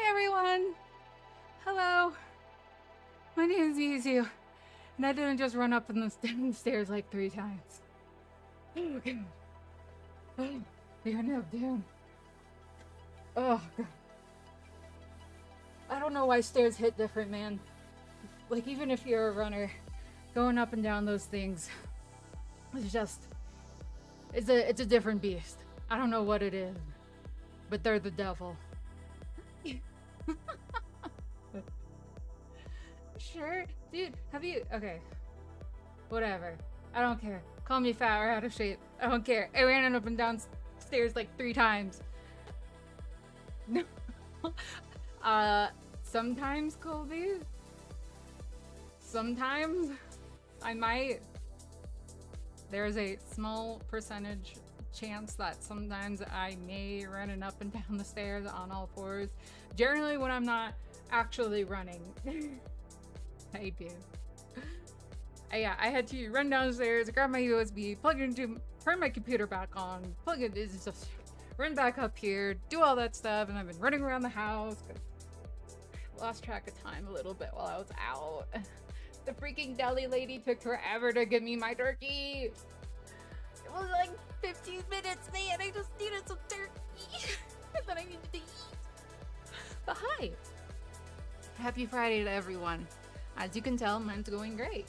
everyone! Hello. My name is Mizuchi, and I didn't just run up the stairs like 3 times. Oh god. Oh, the end of doom. Oh god. I don't know why stairs hit different, man. Like, even if you're a runner, going up and down those things, it's just... It's a different beast. I don't know what it is, but they're the devil. Sure, dude, have you... Okay. Whatever. I don't care. Call me fat or out of shape. I don't care. I ran up and down stairs like 3 times. No. Sometimes, Colby. Sometimes I might. There's a small percentage chance that sometimes I may run up and down the stairs on all 4s. Generally when I'm not actually running. I do. Yeah, I had to run downstairs, grab my USB, plug it into, turn my computer back on, plug it, it's just run back up here, do all that stuff, and I've been running around the house. Lost track of time a little bit while I was out. The freaking deli lady took forever to give me my turkey. It was like 15 minutes, man. I just needed some turkey that I needed to eat. But hi. Happy Friday to everyone. As you can tell, mine's going great.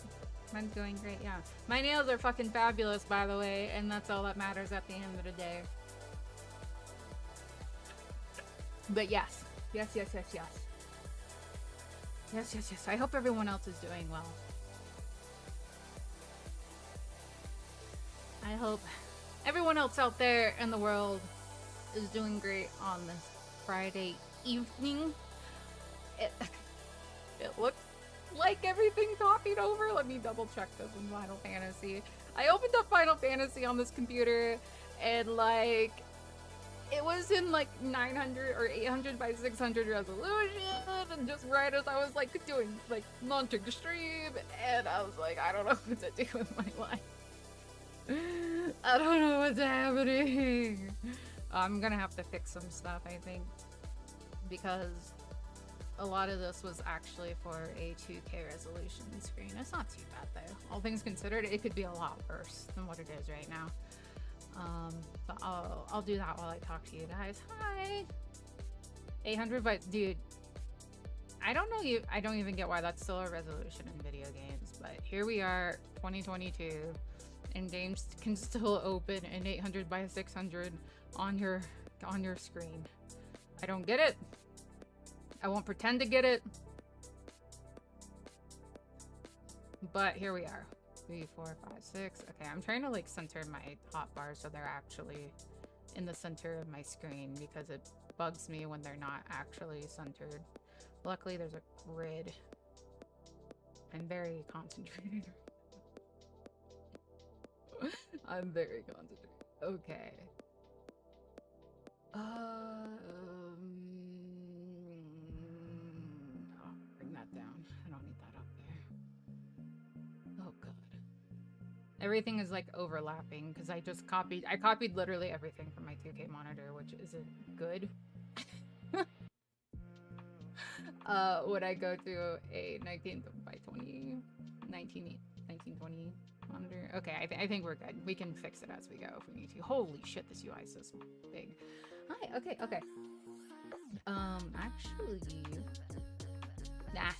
Mine's going great, yeah. My nails are fucking fabulous, by the way, and that's all that matters at the end of the day. But yes. Yes, yes, yes, yes. Yes, yes, yes. I hope everyone else is doing well. I hope everyone else out there in the world is doing great on this Friday evening. It looks like everything copied over. Let me double check this in Final Fantasy. I opened up Final Fantasy on this computer and like it was in like 900 or 800 by 600 resolution, and just right as I was like doing like launching the stream, and I was like, I don't know what to do with my life. I don't know what's happening. I'm gonna have to fix some stuff, I think, because a lot of this was actually for a 2K resolution screen. It's not too bad though. All things considered, it could be a lot worse than what it is right now. But I'll do that while I talk to you guys. Hi! 800 by... Dude, I don't even get why that's still a resolution in video games, but here we are, 2022, and games can still open in 800 by 600 on your screen. I don't get it. I won't pretend to get it. But here we are. 3, 4, 5, 6. Okay, I'm trying to like center my hotbars so they're actually in the center of my screen because it bugs me when they're not actually centered. Luckily, there's a grid. I'm very concentrated. I'm very concentrated. Okay. Bring that down. I don't need that up there. Oh god. Everything is like overlapping because I copied literally everything from my 2K monitor, which isn't good. Would I go to a 19 by 20, 1920 monitor? Okay, I think we're good. We can fix it as we go if we need to. Holy shit, this UI is so big. Hi, okay. Actually, nah,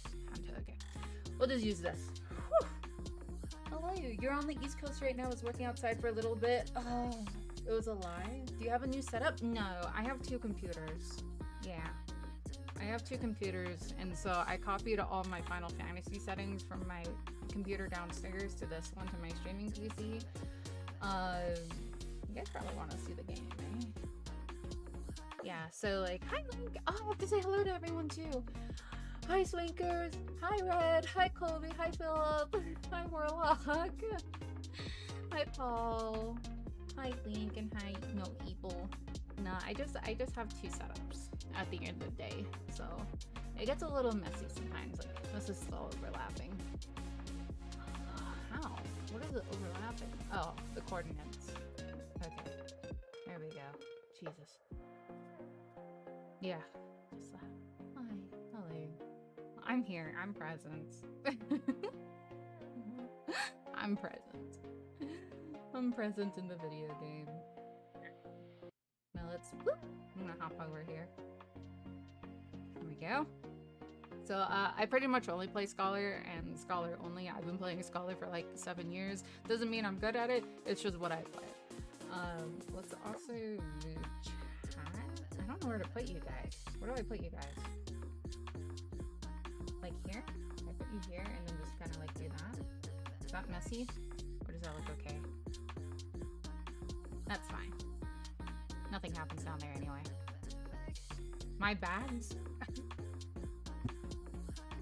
okay. We'll just use this. Whew. Hello, you're on the East Coast right now. I was working outside for a little bit. Oh, it was a lie? Do you have a new setup? No, I have 2 computers. Yeah, I have 2 computers, and so I copied all my Final Fantasy settings from my computer downstairs to this one, to my streaming PC. You guys probably want to see the game, eh? Yeah, so like, hi Link! Oh, I have to say hello to everyone too! Hi Slinkers! Hi Red! Hi Colby! Hi Philip! Hi Warlock! Hi Paul! Hi Link and hi No Evil. Nah, I just have 2 setups at the end of the day, so it gets a little messy sometimes. Like, this is still overlapping. How? What is it overlapping? Oh, the coordinates. Okay, there we go. Jesus. Yeah, just that. I'm here. I'm present. I'm present. I'm present in the video game. Now let's... Whoop, I'm gonna hop over here. There we go. So I pretty much only play Scholar and Scholar only. I've been playing Scholar for like 7 years. Doesn't mean I'm good at it. It's just what I play. Let's also move chat. I don't know where to put you guys. Where do I put you guys? Like here? I put you here and then just kind of like do that. Is that messy? Or does that look okay? That's fine. Nothing happens down there anyway. My bags?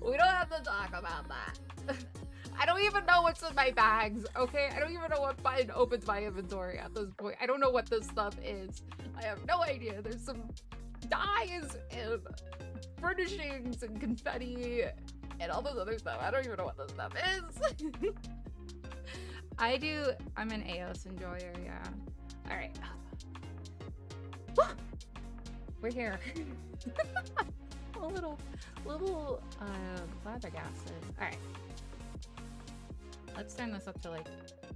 We don't have to talk about that. I don't even know what's in my bags, okay? I don't even know what button opens my inventory at this point. I don't know what this stuff is. I have no idea. There's some dyes and furnishings and confetti and all this other stuff. I don't even know what this stuff is. I'm an AOS enjoyer, yeah. All right. We're here. A little flabbergasted. All right. Let's turn this up to like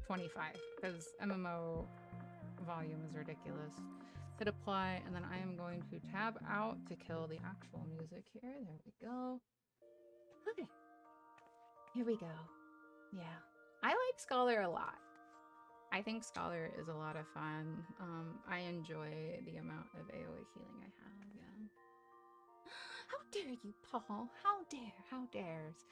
25 because MMO volume is ridiculous. Hit apply, and then I am going to tab out to kill the actual music here. There we go. Okay. Here we go. Yeah. I like Scholar a lot. I think Scholar is a lot of fun. I enjoy the amount of AoE healing I have, yeah. How dare you, Paul? How dare? How dares?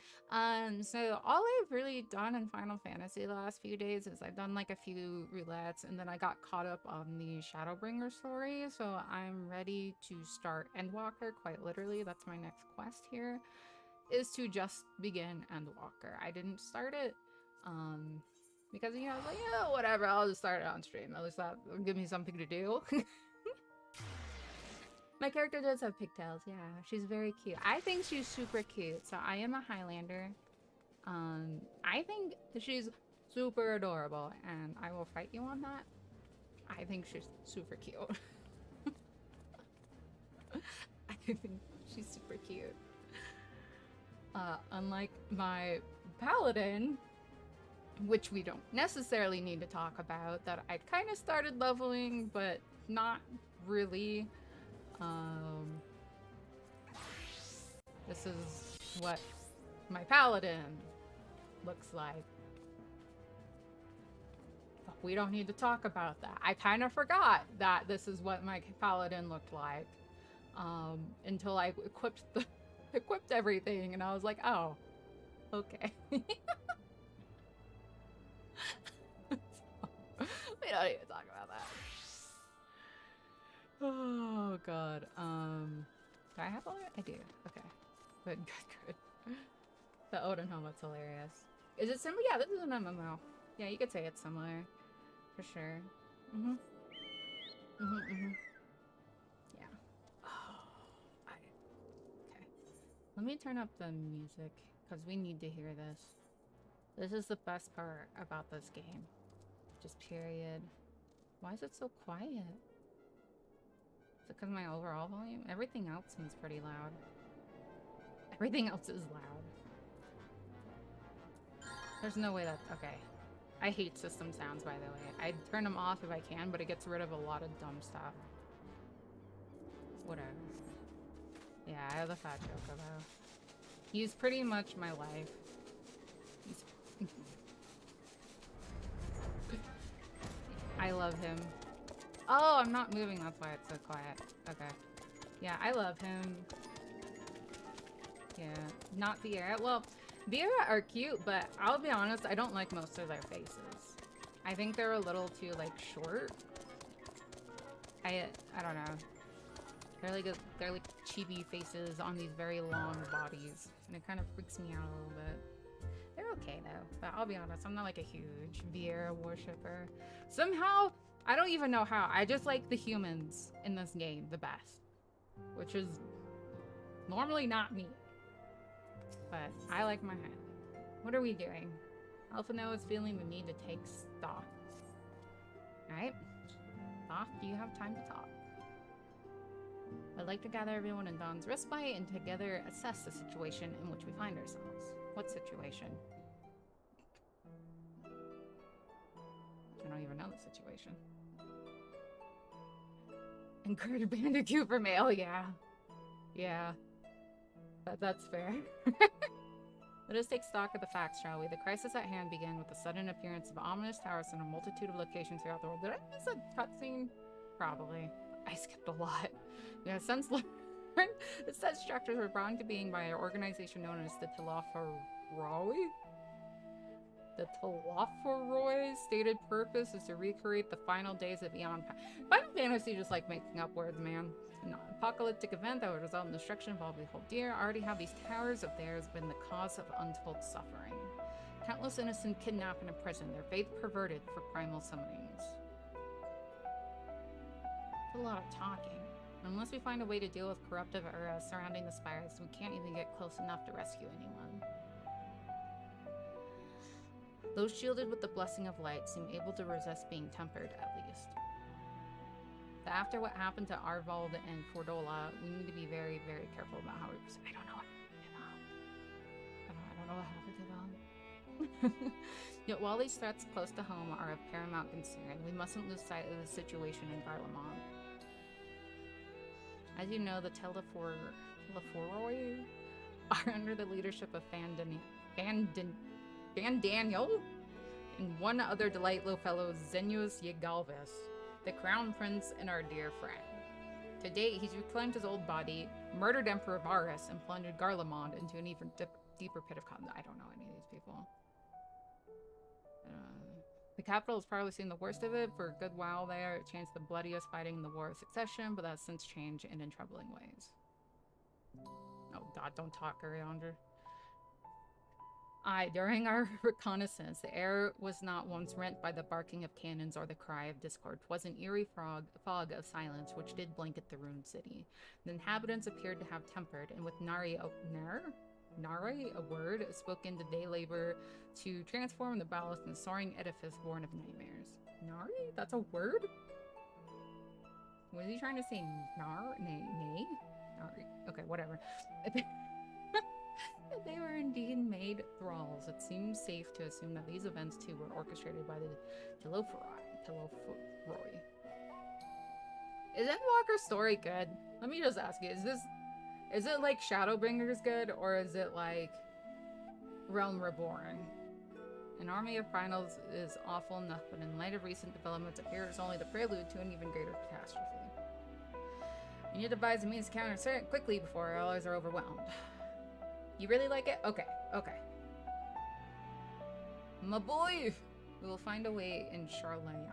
So all I've really done in Final Fantasy the last few days is I've done like a few roulettes, and then I got caught up on the Shadowbringer story, so I'm ready to start Endwalker, quite literally. That's my next quest here, is to just begin Endwalker. I didn't start it, because, you know, I was like, yeah, whatever, I'll just start it on stream. At least that'll give me something to do. My character does have pigtails, yeah. She's very cute. I think she's super cute. So I am a Highlander. I think she's super adorable, and I will fight you on that. I think she's super cute. I think she's super cute. Unlike my paladin, which we don't necessarily need to talk about, that I kind of started leveling, but not really. This is what my paladin looks like. But we don't need to talk about that. I kind of forgot that this is what my paladin looked like, until I equipped everything, and I was like, oh, okay. We don't need to talk about that. Oh god. Do I have all that? I do. Okay. Good, good, good. The Odin helmet's hilarious. Is it similar? Yeah, this is an MMO. Yeah, you could say it's similar. For sure. Yeah. Oh, okay. Let me turn up the music, because we need to hear this. This is the best part about this game. Just period. Why is it so quiet? Is it because of my overall volume? Everything else seems pretty loud. Everything else is loud. There's no way that... Okay. I hate system sounds, by the way. I turn them off if I can, but it gets rid of a lot of dumb stuff. Whatever. Yeah, I have the fat Chocobo. He's pretty much my life. He's... I love him. Oh, I'm not moving, that's why it's so quiet. Okay. Yeah, I love him. Yeah, not Viera. Well, Viera are cute, but I'll be honest, I don't like most of their faces. I think they're a little too, like, short. I don't know. They're like chibi faces on these very long bodies, and it kind of freaks me out a little bit. They're okay though, but I'll be honest, I'm not like a huge Viera worshipper. Somehow, I don't even know how, I just like the humans in this game the best, which is normally not me, but I like my hand. What are we doing? Alphano is feeling the need to take stock. Alright, Thoth, do you have time to talk? I'd like to gather everyone in Dawn's respite and together assess the situation in which we find ourselves. What situation? I don't even know the situation. Encourage Bandicoot for mail, yeah. Yeah. That's fair. Let us take stock of the facts, shall we? The crisis at hand began with the sudden appearance of ominous towers in a multitude of locations throughout the world. Did I miss a cutscene? Probably. I skipped a lot. We have since learned that said structures were brought into being by an organization known as the Talafaroi. The Talafaroi's stated purpose is to recreate the final days of Eon. Final Fantasy just like making up words, man. An apocalyptic event that would result in destruction of all we hold dear. Already have these towers of theirs been the cause of untold suffering. Countless innocent kidnapped and imprisoned, their faith perverted for primal summonings. It's a lot of talking. Unless we find a way to deal with corruptive auras surrounding the spires, we can't even get close enough to rescue anyone. Those shielded with the blessing of light seem able to resist being tempered, at least. After what happened to Arvald and Fordola, we need to be very, very careful about how we proceed. I don't know what happened to them. Yet while these threats close to home are of paramount concern, we mustn't lose sight of the situation in Garlemald. As you know, the Teleforoi are under the leadership of Fan Daniel and one other delightful fellow, Zenius Yegalvis, the crown prince and our dear friend. To date, he's reclaimed his old body, murdered Emperor Varus, and plundered Garlemald into an even deeper pit of conflict. I don't know any of these people. The capital has probably seen the worst of it for a good while there. It changed the bloodiest fighting in the War of Succession, but that's since changed and in troubling ways. Oh god, don't talk, Ariandra. During our reconnaissance, the air was not once rent by the barking of cannons or the cry of discord. 'Twas an eerie fog of silence which did blanket the ruined city. The inhabitants appeared to have tempered, and with Nari, a word spoken, did they labor to transform the ballast in a soaring edifice born of nightmares. Nari? That's a word? Was he trying to say nay? Nari? Okay, whatever. They were indeed made thralls. It seems safe to assume that these events too were orchestrated by the Teleforoi. Is Endwalker's story good? Let me just ask you, is it like Shadowbringers good, or is it like Realm Reborn? An army of finals is awful enough, but in light of recent developments, appears only the prelude to an even greater catastrophe. You need to devise a means to counter it quickly before our allies are overwhelmed. You really like it? Okay, okay. My boy! We will find a way in Charlayan,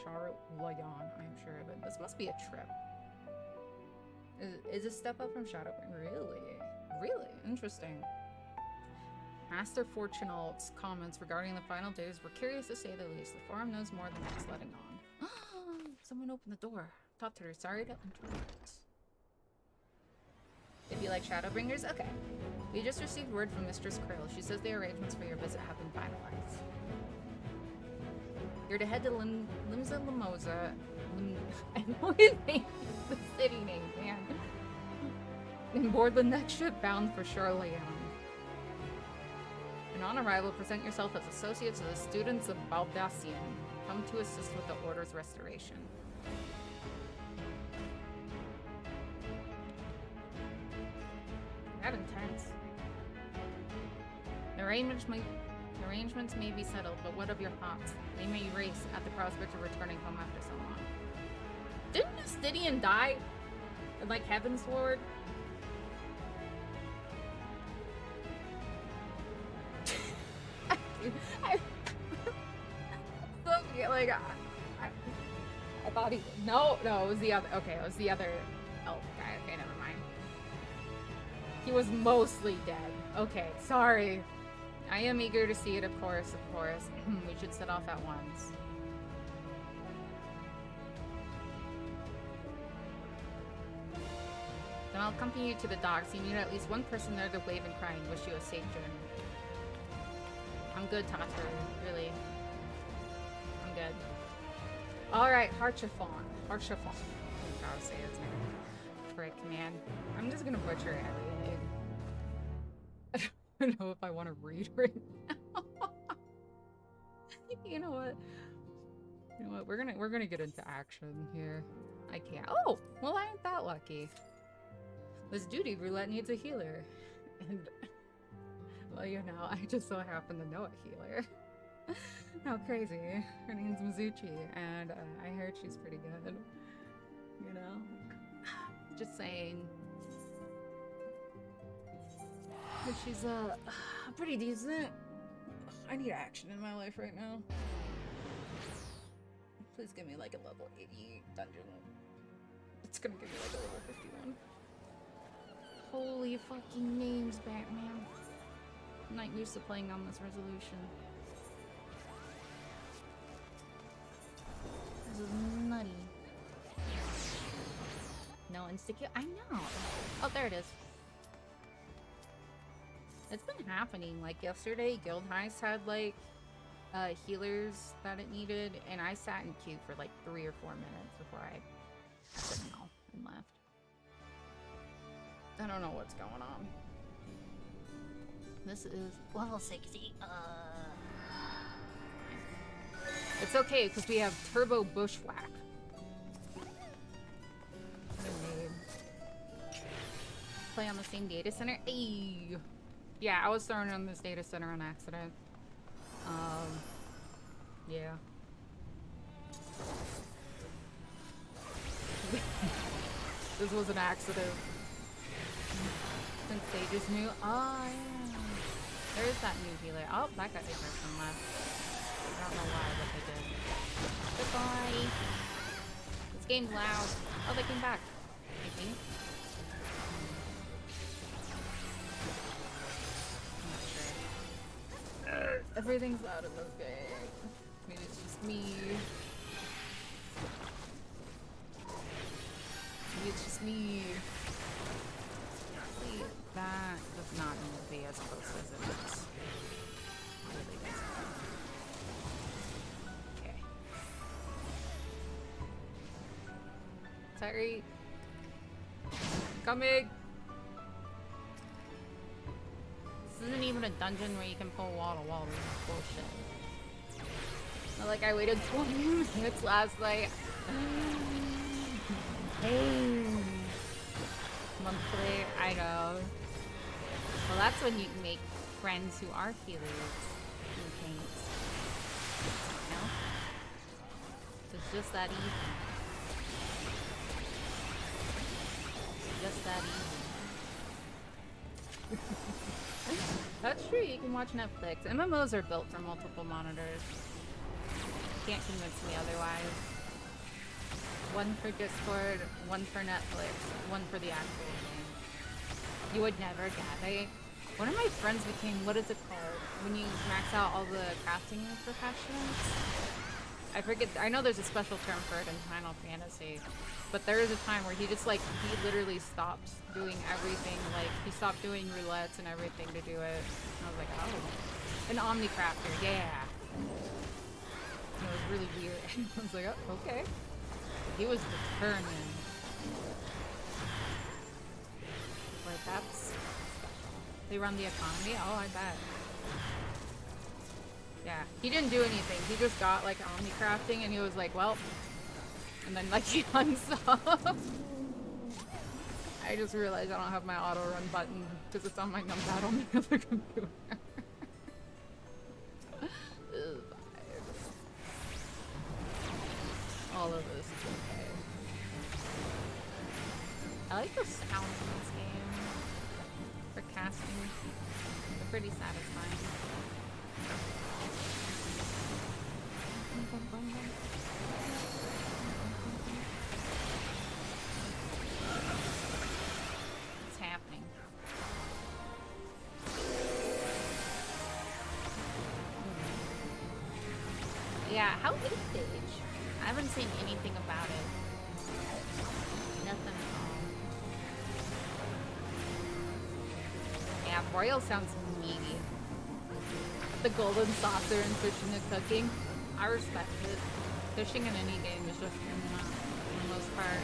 I'm sure of it. This must be a trip. Is a step up from Shadowbringers? Really? Interesting. Master Fortunal's comments regarding the final days were curious to say the least. The forum knows more than it's letting on. Someone opened the door. Totteru, sorry to interrupt. If you like Shadowbringers, okay. We just received word from Mistress Krill. She says the arrangements for your visit have been finalized. You're to head to Limsa Limosa. I know his name. The city name, man. And board the next ship bound for Charlayan. And on arrival, present yourself as associates of the students of Baldassian. Come to assist with the Order's restoration. That intense. The arrangements may be settled, but what of your thoughts? They may race at the prospect of returning home after so long. Didn't Justidian die? In, like, Heaven's Lord? I thought he... No, it was the other... Okay, it was the other elf guy. Okay, never mind. He was mostly dead. Okay, sorry. I am eager to see it, of course. We should set off at once. Then I'll accompany you to the docks. You need at least one person there to wave and cry and wish you a safe journey. I'm good, Totteru. Really. I'm good. Alright, Harchafon. I gotta say his name. frick, man. I'm just gonna butcher everything. I don't know if I want to read right now. You know what? You know what? We're gonna get into action here. I can't. Oh, well, I ain't that lucky. This duty roulette needs a healer, and well, you know, I just so happen to know a healer. How crazy! Her name's Mizuchi, and I heard she's pretty good. You know, just saying. But she's pretty decent. I need action in my life right now. Please give me like a level 80 dungeon. It's gonna give me like a level 51. Holy fucking names, Batman. I'm not used to playing on this resolution. This is nutty. No insta-kill. I know. Oh, there it is. It's been happening. Like yesterday, Guild Heist had like healers that it needed, and I sat in queue for like 3 or 4 minutes before I said no and left. I don't know what's going on. This is level 60. It's okay because we have Turbo Bushwhack. What a name. Play on the same data center. Ayy. Yeah, I was thrown in this data center on accident. Yeah. This was an accident. Since they just knew. Oh, yeah. There is that new healer. Oh, that got a person left. I don't know why, but they did. Goodbye. This game's loud. Oh, they came back. I think. Everything's loud in this game. Maybe it's just me. Maybe it's just me. See, that does not need to be as close as it is. It really doesn't. Okay. Sorry. Coming! This isn't even a dungeon where you can pull wall to wall. This is bullshit. Not like I waited 20 minutes last night. Hey. Monthly, I know. Well, that's when you can make friends who are healers and paints. You know? It's just that easy. It's just that easy. That's true, you can watch Netflix. MMOs are built for multiple monitors. You can't convince me otherwise. One for Discord, one for Netflix, one for the actual game. You would never get it. One of my friends became, what is it called? When you max out all the crafting professions? I forget, I know there's a special term for it in Final Fantasy. But there is a time where he just like, he literally stopped doing everything. Like, he stopped doing roulettes and everything to do it. And I was like, oh. An Omnicrafter, yeah. And it was really weird. I was like, oh, okay. He was determined. Like, that's... They run the economy? Oh, I bet. Yeah, he didn't do anything. He just got, like, Omnicrafting, and he was like, well... And then, like, he unsubbed. I just realized I don't have my auto-run button, because it's on my numpad on the other computer. All of this is okay. I like the sounds in this game for casting. They're pretty satisfying. What's happening? Yeah, how is Stage? I haven't seen anything about it. Nothing at all. Yeah, Royal sounds meaty. The golden saucer and fishing and cooking. I respect it. Fishing in any game is just for the most part.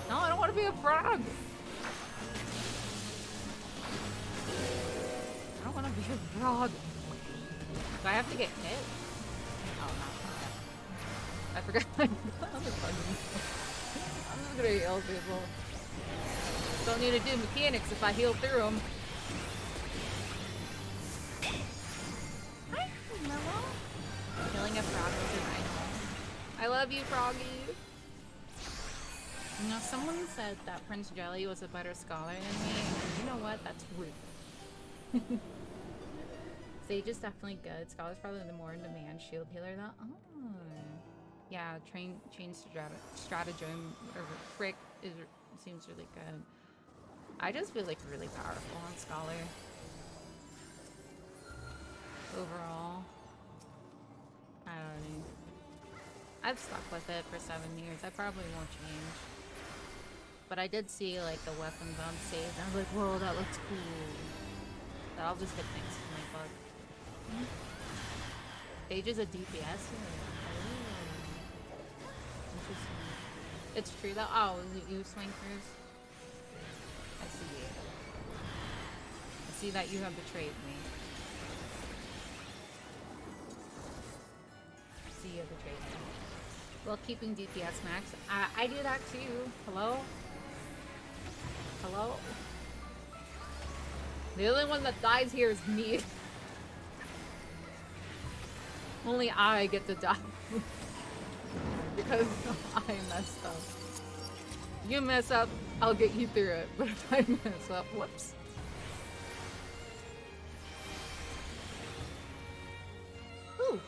No, I don't want to be a frog. I don't want to be a frog. Do I have to get hit? Oh, no. I forgot my other button. I'm just gonna heal people. Don't need to do mechanics if I heal through them. Hi, Marshmallow. Killing a frog was a rhino. I love you, Froggy. You know, someone said that Prince Jelly was a better scholar than me, and you know what? That's rude. Sage is definitely good. Scholar's probably the more in-demand shield healer though. Oh. Yeah, chain stratagem or frick seems really good. I just feel like really powerful on Scholar. Overall. I don't know. I've stuck with it for 7 years. I probably won't change. But I did see like the weapons on stage and I was like, whoa, that looks cool. But I'll just hit things with my bug. Sage is a DPS? Interesting. It's true though. Oh, is it you, Swankers? I see you. I see that you have betrayed me. I see you betrayed me. Well, keeping DPS max. I do that too. Hello? Hello? The only one that dies here is me. Only I get to die. Because I messed up. You mess up, I'll get you through it. But if I mess up, whoops. Ooh.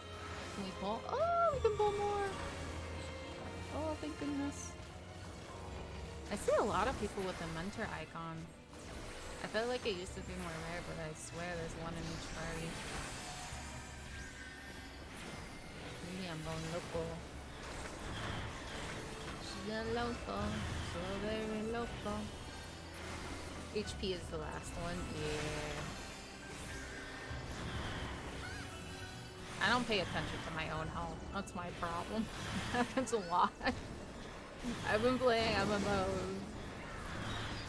Can we pull? Oh, we can pull more. Oh, thank goodness. I see a lot of people with the mentor icon. I felt like it used to be more rare, but I swear there's one in each party. Maybe I'm going local. She's local, so very local. HP is the last one, yeah. I don't pay attention to my own health. That's my problem. Happens a lot. I've been playing MMOs.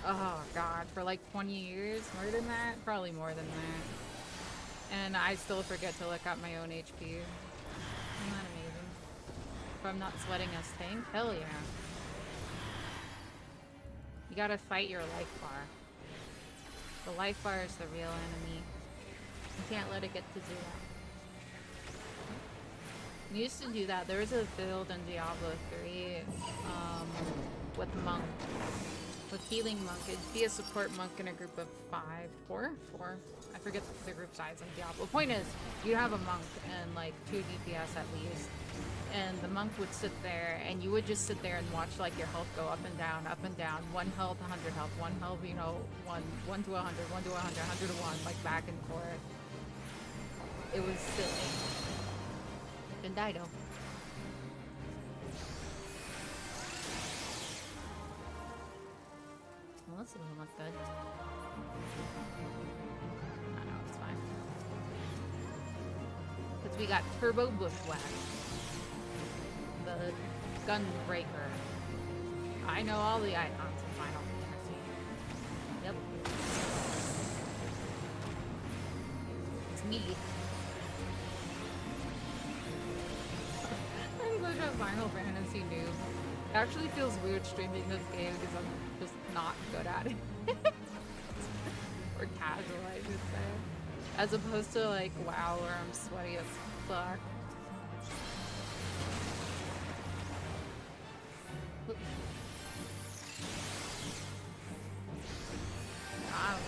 Oh god, for like 20 years? More than that? Probably more than that. And I still forget to look at my own HP. Isn't that amazing? If I'm not sweating as tank? Hell yeah. You gotta fight your life bar. The life bar is the real enemy. You can't let it get to 0. We used to do that. There was a build in Diablo 3 with Monk. With Healing Monk. It'd be a support monk in a group of 4? I forget the group size in Diablo. Point is, you have a monk and like 2 DPS at least. And the monk would sit there and you would just sit there and watch like your health go up and down, 1 health, 100 health, 1 health, you know, 1 to 100, 1 to 100, 100 to 1, like back and forth. It was silly. And Dido. Well, this doesn't look good. I know, it's fine. Because we got Turbo Bushwhack. The Gunbreaker. I know all the icons in Final Fantasy. Yep. It's me. I'm such a Final Fantasy noob. It actually feels weird streaming this game because I'm just not good at it. Or casual, I should say. As opposed to like WoW where I'm sweaty as fuck. I'm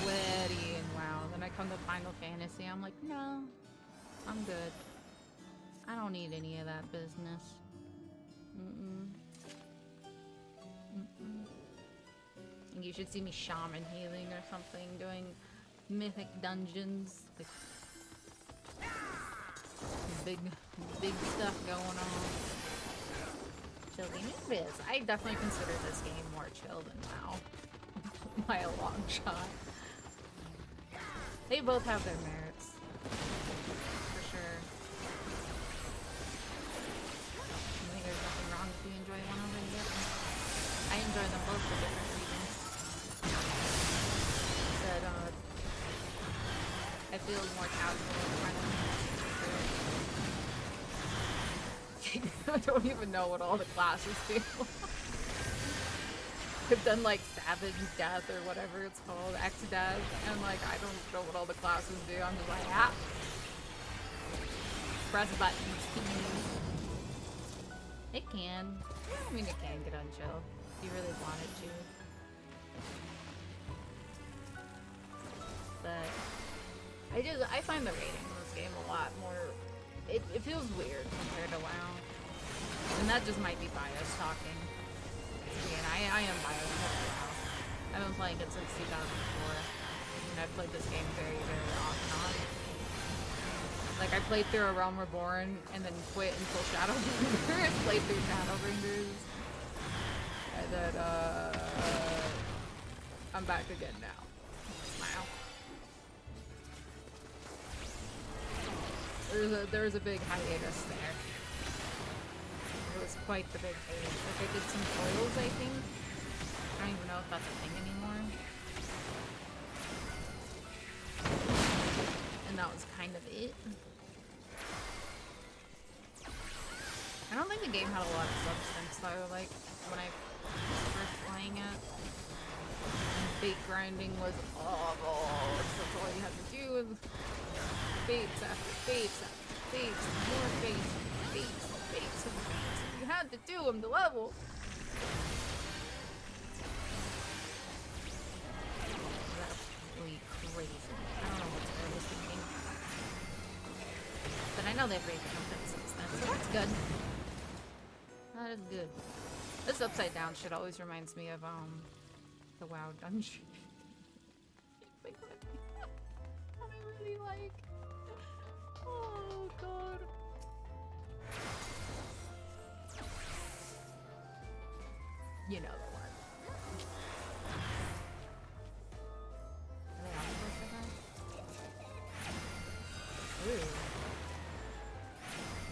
sweaty and WoW. Then I come to Final Fantasy, I'm like, no, I'm good. I don't need any of that business. You should see me shaman healing or something, doing mythic dungeons. Like, big stuff going on. Chill game. It is. I definitely consider this game more chill than WoW. By a long shot. They both have their merits. For sure. I think there's nothing wrong if you enjoy one of them. I enjoy them for different reasons. Said, I feel more casual in front of me. I don't even know what all the classes do. I've done like Savage Death or whatever it's called, X Death, and like I don't know what all the classes do. I'm just like, ah, press buttons. It can. I mean, it can get unchill if you really want it to. But I find the rating in this game a lot more. It feels weird compared to WoW, and that just might be bias talking. And I am biased with WoW. I've been playing it since 2004, and I've played this game very, very off and on. Like, I played through A Realm Reborn, and then quit until Shadowbringers. Played through Shadowbringers. And then, I'm back again now. Smile. There's a big hiatus there. It was quite the big hiatus. Like, I did some foils, I think. I don't even know if that's a thing anymore. And that was kind of it. I don't think the game had a lot of substance though, like when I was first playing it. And bait grinding was awful. That's all you had to do was baits after baits after baits, more baits, baits, baits, and baits. You had to do them to level. That's really crazy. I don't know what I was thinking. But I know they've raised the content since then, so that's good. That is good. This upside down shit always reminds me of the WoW dungeon. Like what I really like. Oh god. You know the one. Are they all supposed to go? Ooh.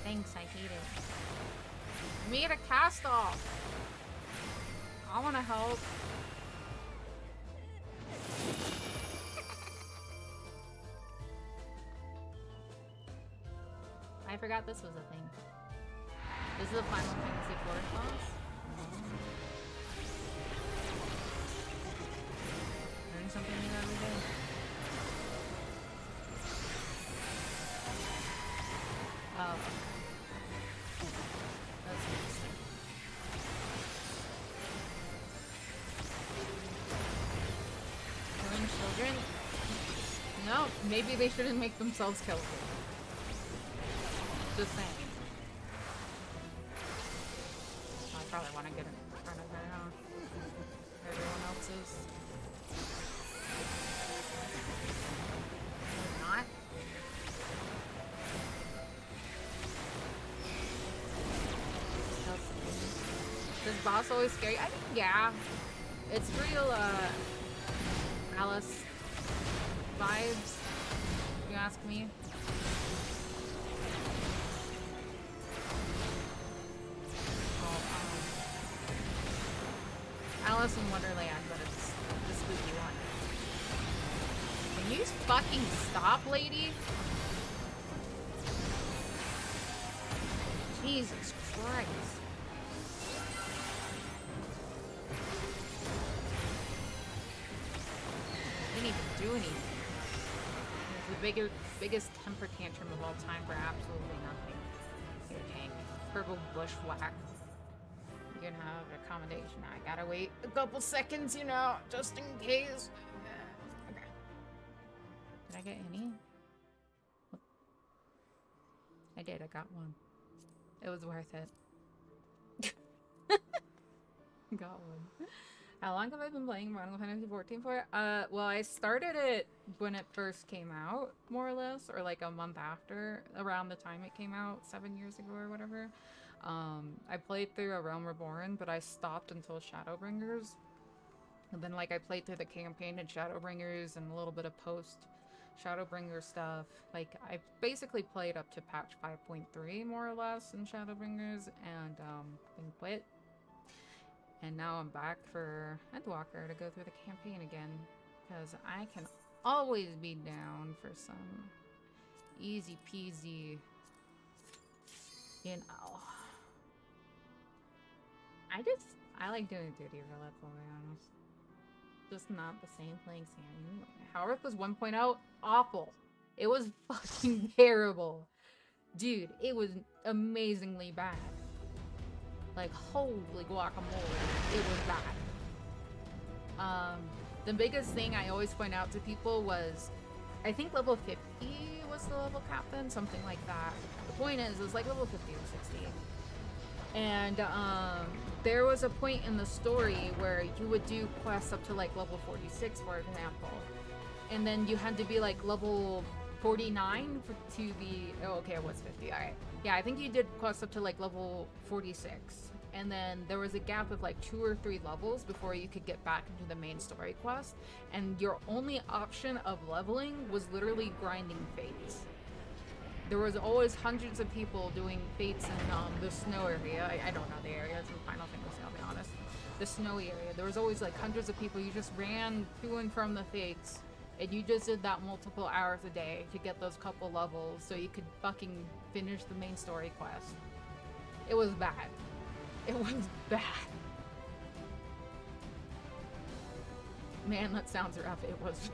Thanks, I hate it. Made a cast off. I want to help. I forgot this was a thing. This is a Final Fantasy IV class. Learn something new every day. Oh. That's interesting. Killing children? No, maybe they shouldn't make themselves kill. Just saying. I probably want to get in front of her, huh? Everyone else is. Not? Is boss always scary? I mean, yeah. It's real, Alice vibes, if you ask me. Alice in Wonderland, but it's the spooky one. Can you fucking stop, lady? Jesus Christ. Didn't even do anything. It's the biggest temper tantrum of all time for absolutely nothing. Here, tank. Purple bushwhack. You can have accommodation. I gotta wait a couple seconds, you know, just in case. Okay. Did I get any? I did, I got one. It was worth it. Got one. How long have I been playing Final Fantasy XIV for? Well, I started it when it first came out, more or less, or like a month after, around the time it came out, 7 years ago or whatever. I played through A Realm Reborn, but I stopped until Shadowbringers. And then, like, I played through the campaign in Shadowbringers and a little bit of post-Shadowbringers stuff. Like, I basically played up to patch 5.3, more or less, in Shadowbringers, and then quit. And now I'm back for Endwalker to go through the campaign again. Because I can always be down for some easy peasy, you know. I like doing duty roulette, to be honest. Just not the same playing Sammy. Howard was 1.0, awful. It was fucking terrible. Dude, it was amazingly bad. Like, holy guacamole, it was bad. The biggest thing I always point out to people was, I think level 50 was the level cap then, something like that. The point is, it was like level 50 or 60. And there was a point in the story where you would do quests up to like level 46, for example. And then you had to be like level 49 to be, oh, okay, it was 50, all right. Yeah, I think you did quests up to like level 46. And then there was a gap of like 2 or 3 levels before you could get back into the main story quest. And your only option of leveling was literally grinding fates. There was always hundreds of people doing fates in the snow area. I don't know the area, it's in Final Fantasy, I'll be honest. The snowy area. There was always like hundreds of people. You just ran to and from the fates. And you just did that multiple hours a day to get those couple levels so you could fucking finish the main story quest. It was bad. It was bad. Man, that sounds rough. It was.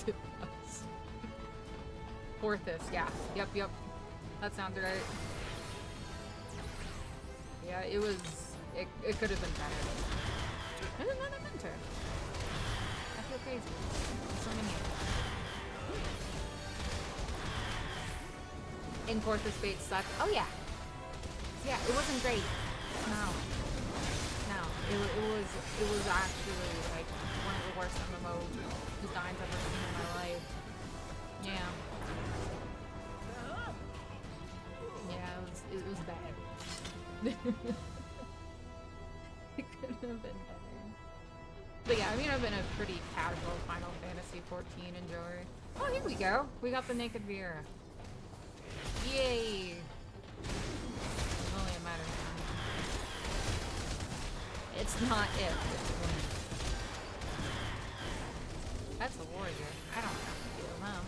It was. Porthos, yeah. Yep. That sounds right. Yeah, it was. It could have been better. I didn't know that mentor. I feel crazy. So many. In Porthos Fate sucked. Oh yeah. Yeah, it wasn't great. No. It was actually like one of the worst MMO designs I've ever seen in my life. Yeah. Yeah, it was bad. It could have been better. But yeah, I mean, I've been a pretty casual Final Fantasy 14 enjoyer. Oh, here we go. We got the Naked Vera. Yay! It's only a matter of time. It's not if, it's when. That's a warrior. I don't have to kill them.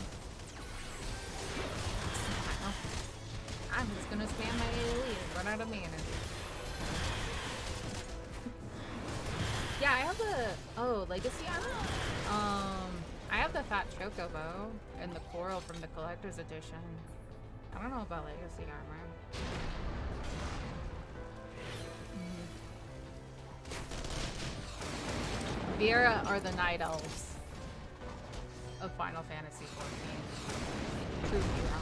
I'm just gonna spam my AoE and run out of mana. Yeah, I have the Legacy armor. I have the Fat Chocobo and the Coral from the Collector's Edition. I don't know about Legacy armor. Vera are the Night Elves of Final Fantasy XIV. True hero.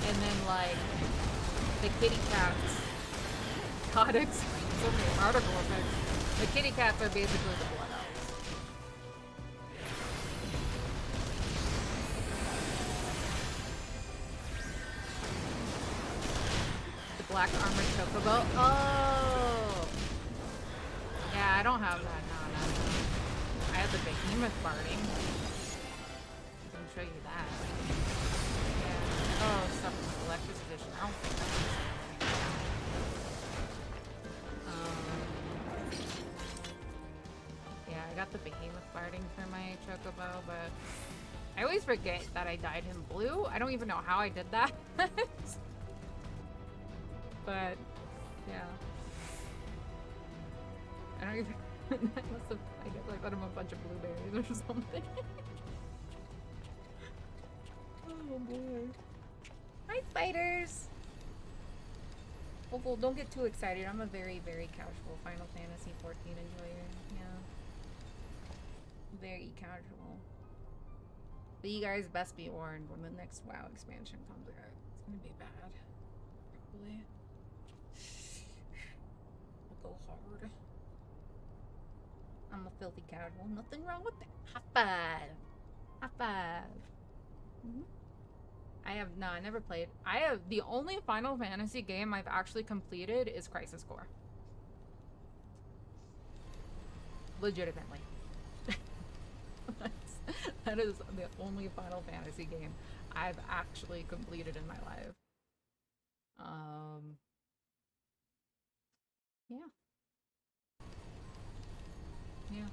And then, like, the kitty cats. Codex. So many article effects. The kitty cats are basically the blood elves. The black armored chocobo. Oh! Yeah, I don't have that. No. I have the behemoth barding. I can show you that. Oh, stuff from the Collector's Edition. I don't think that's the same yeah, I got the behemoth barding for my chocobo, but I always forget that I dyed him blue. I don't even know how I did that. But, yeah. I don't even... I guess I got him a bunch of blueberries or something. Oh boy. Hi, spiders! Oh, well, don't get too excited. I'm a very, very casual Final Fantasy XIV enjoyer. Yeah. Very casual. But you guys best be warned when the next WoW expansion comes out. It's gonna be bad. Probably. We'll go hard. I'm a filthy casual. Nothing wrong with that. High five! High five! Mm-hmm. I never played. The only Final Fantasy game I've actually completed is Crisis Core. Legitimately. That is the only Final Fantasy game I've actually completed in my life. Yeah. Yeah.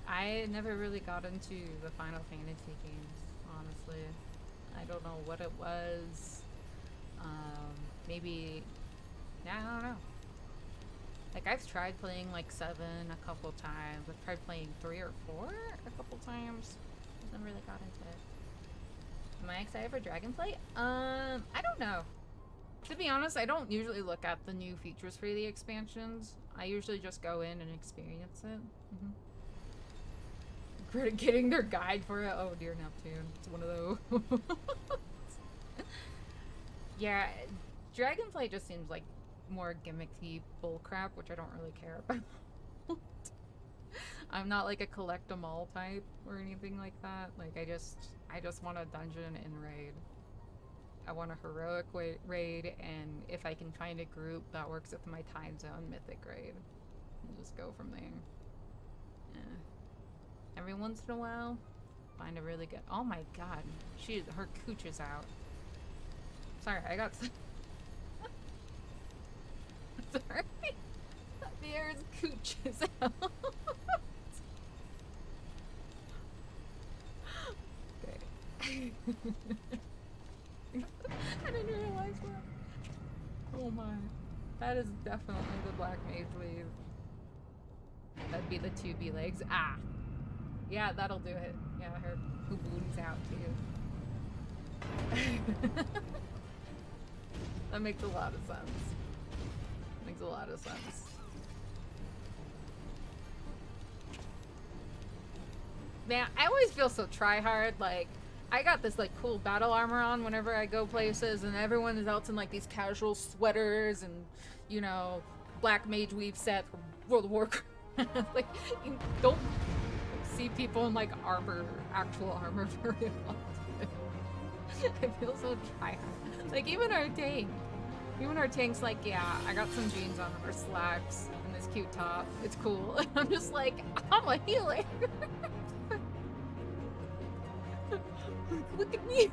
I never really got into the Final Fantasy games, honestly. I don't know what it was. Maybe, yeah, I don't know. Like, I've tried playing like 7 a couple times. I've tried playing 3 or 4 a couple times. Just never really got into it. Am I excited for Dragonflight? I don't know. To be honest, I don't usually look at the new features for the expansions. I usually just go in and experience it. Getting their guide for it. Oh dear, Neptune. It's one of those. Yeah, Dragonflight just seems like more gimmicky bullcrap, which I don't really care about. I'm not like a collect 'em all type or anything like that. Like I just want a dungeon and raid. I want a heroic raid, and if I can find a group that works with my time zone, mythic raid. And just go from there. Yeah. Every once in a while, find a really good. Oh my god, her cooch is out. Sorry, I got. Sorry, the air's cooch is out. Okay. I didn't realize that. Oh my, that is definitely the Black Mage Wave. That'd be the 2B legs. Ah. Yeah, that'll do it. Yeah, her booty's out too. That makes a lot of sense. Makes a lot of sense. Man, I always feel so try-hard. Like, I got this like cool battle armor on whenever I go places, and everyone else in like these casual sweaters and, you know, Black Mage Weave set from World of Warcraft. Like, you don't see people in like armor, actual armor very often. I feel so try-hard. Like even our tank's like, yeah, I got some jeans on or slacks and this cute top. It's cool. And I'm just like, I'm a healer. Look at me.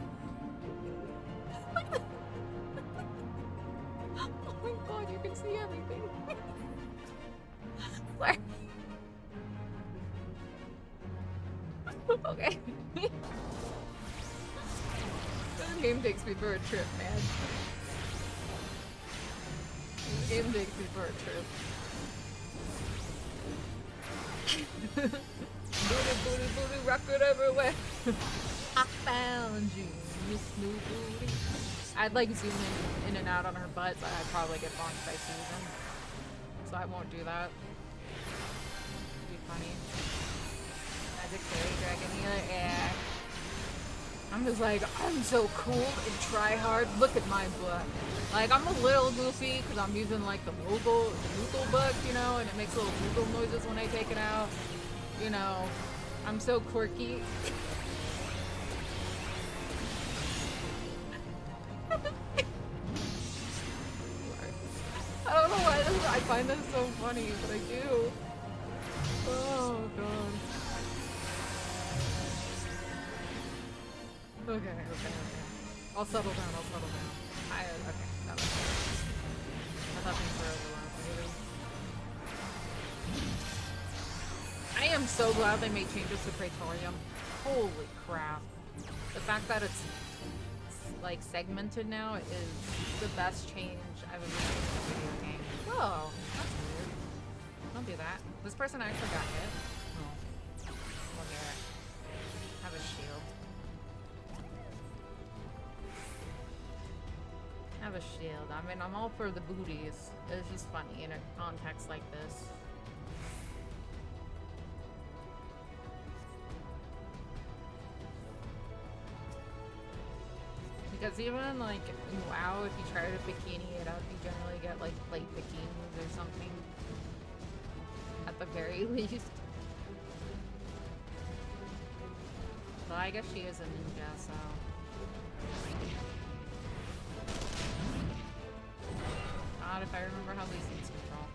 Oh my god, you can see everything. Sorry. Okay. This game takes me for a trip, man. This game takes me for a trip. Booty, booty, booty, rocket everywhere. I found you, Miss New Booty. I'd like zoom in and out on her butt, but I'd probably get bonked by Susan. So I won't do that. It'd be funny. Magic Fairy Dragon Healer, yeah. I'm just like, I'm so cool and try hard. Look at my butt. Like, I'm a little goofy because I'm using like the Moogle book, you know, and it makes little Moogle noises when I take it out. You know, I'm so quirky. I don't know why I find this so funny, but I do. Oh god. Okay. I'll settle down. Okay, that was good. I thought things were overlapping. I am so glad they made changes to Praetorium. Holy crap. The fact that it's like segmented now is the best change I've ever seen in a video game. Whoa, that's weird. Don't do that. This person actually got hit. Oh. Look at it. Have a shield. Have a shield. I mean, I'm all for the booties. It's just funny in a context like this. Because even like in WoW, if you try to bikini it up, you generally get like light bikinis or something. At the very least. Well, I guess she is a ninja, so. God, if I remember how these things control.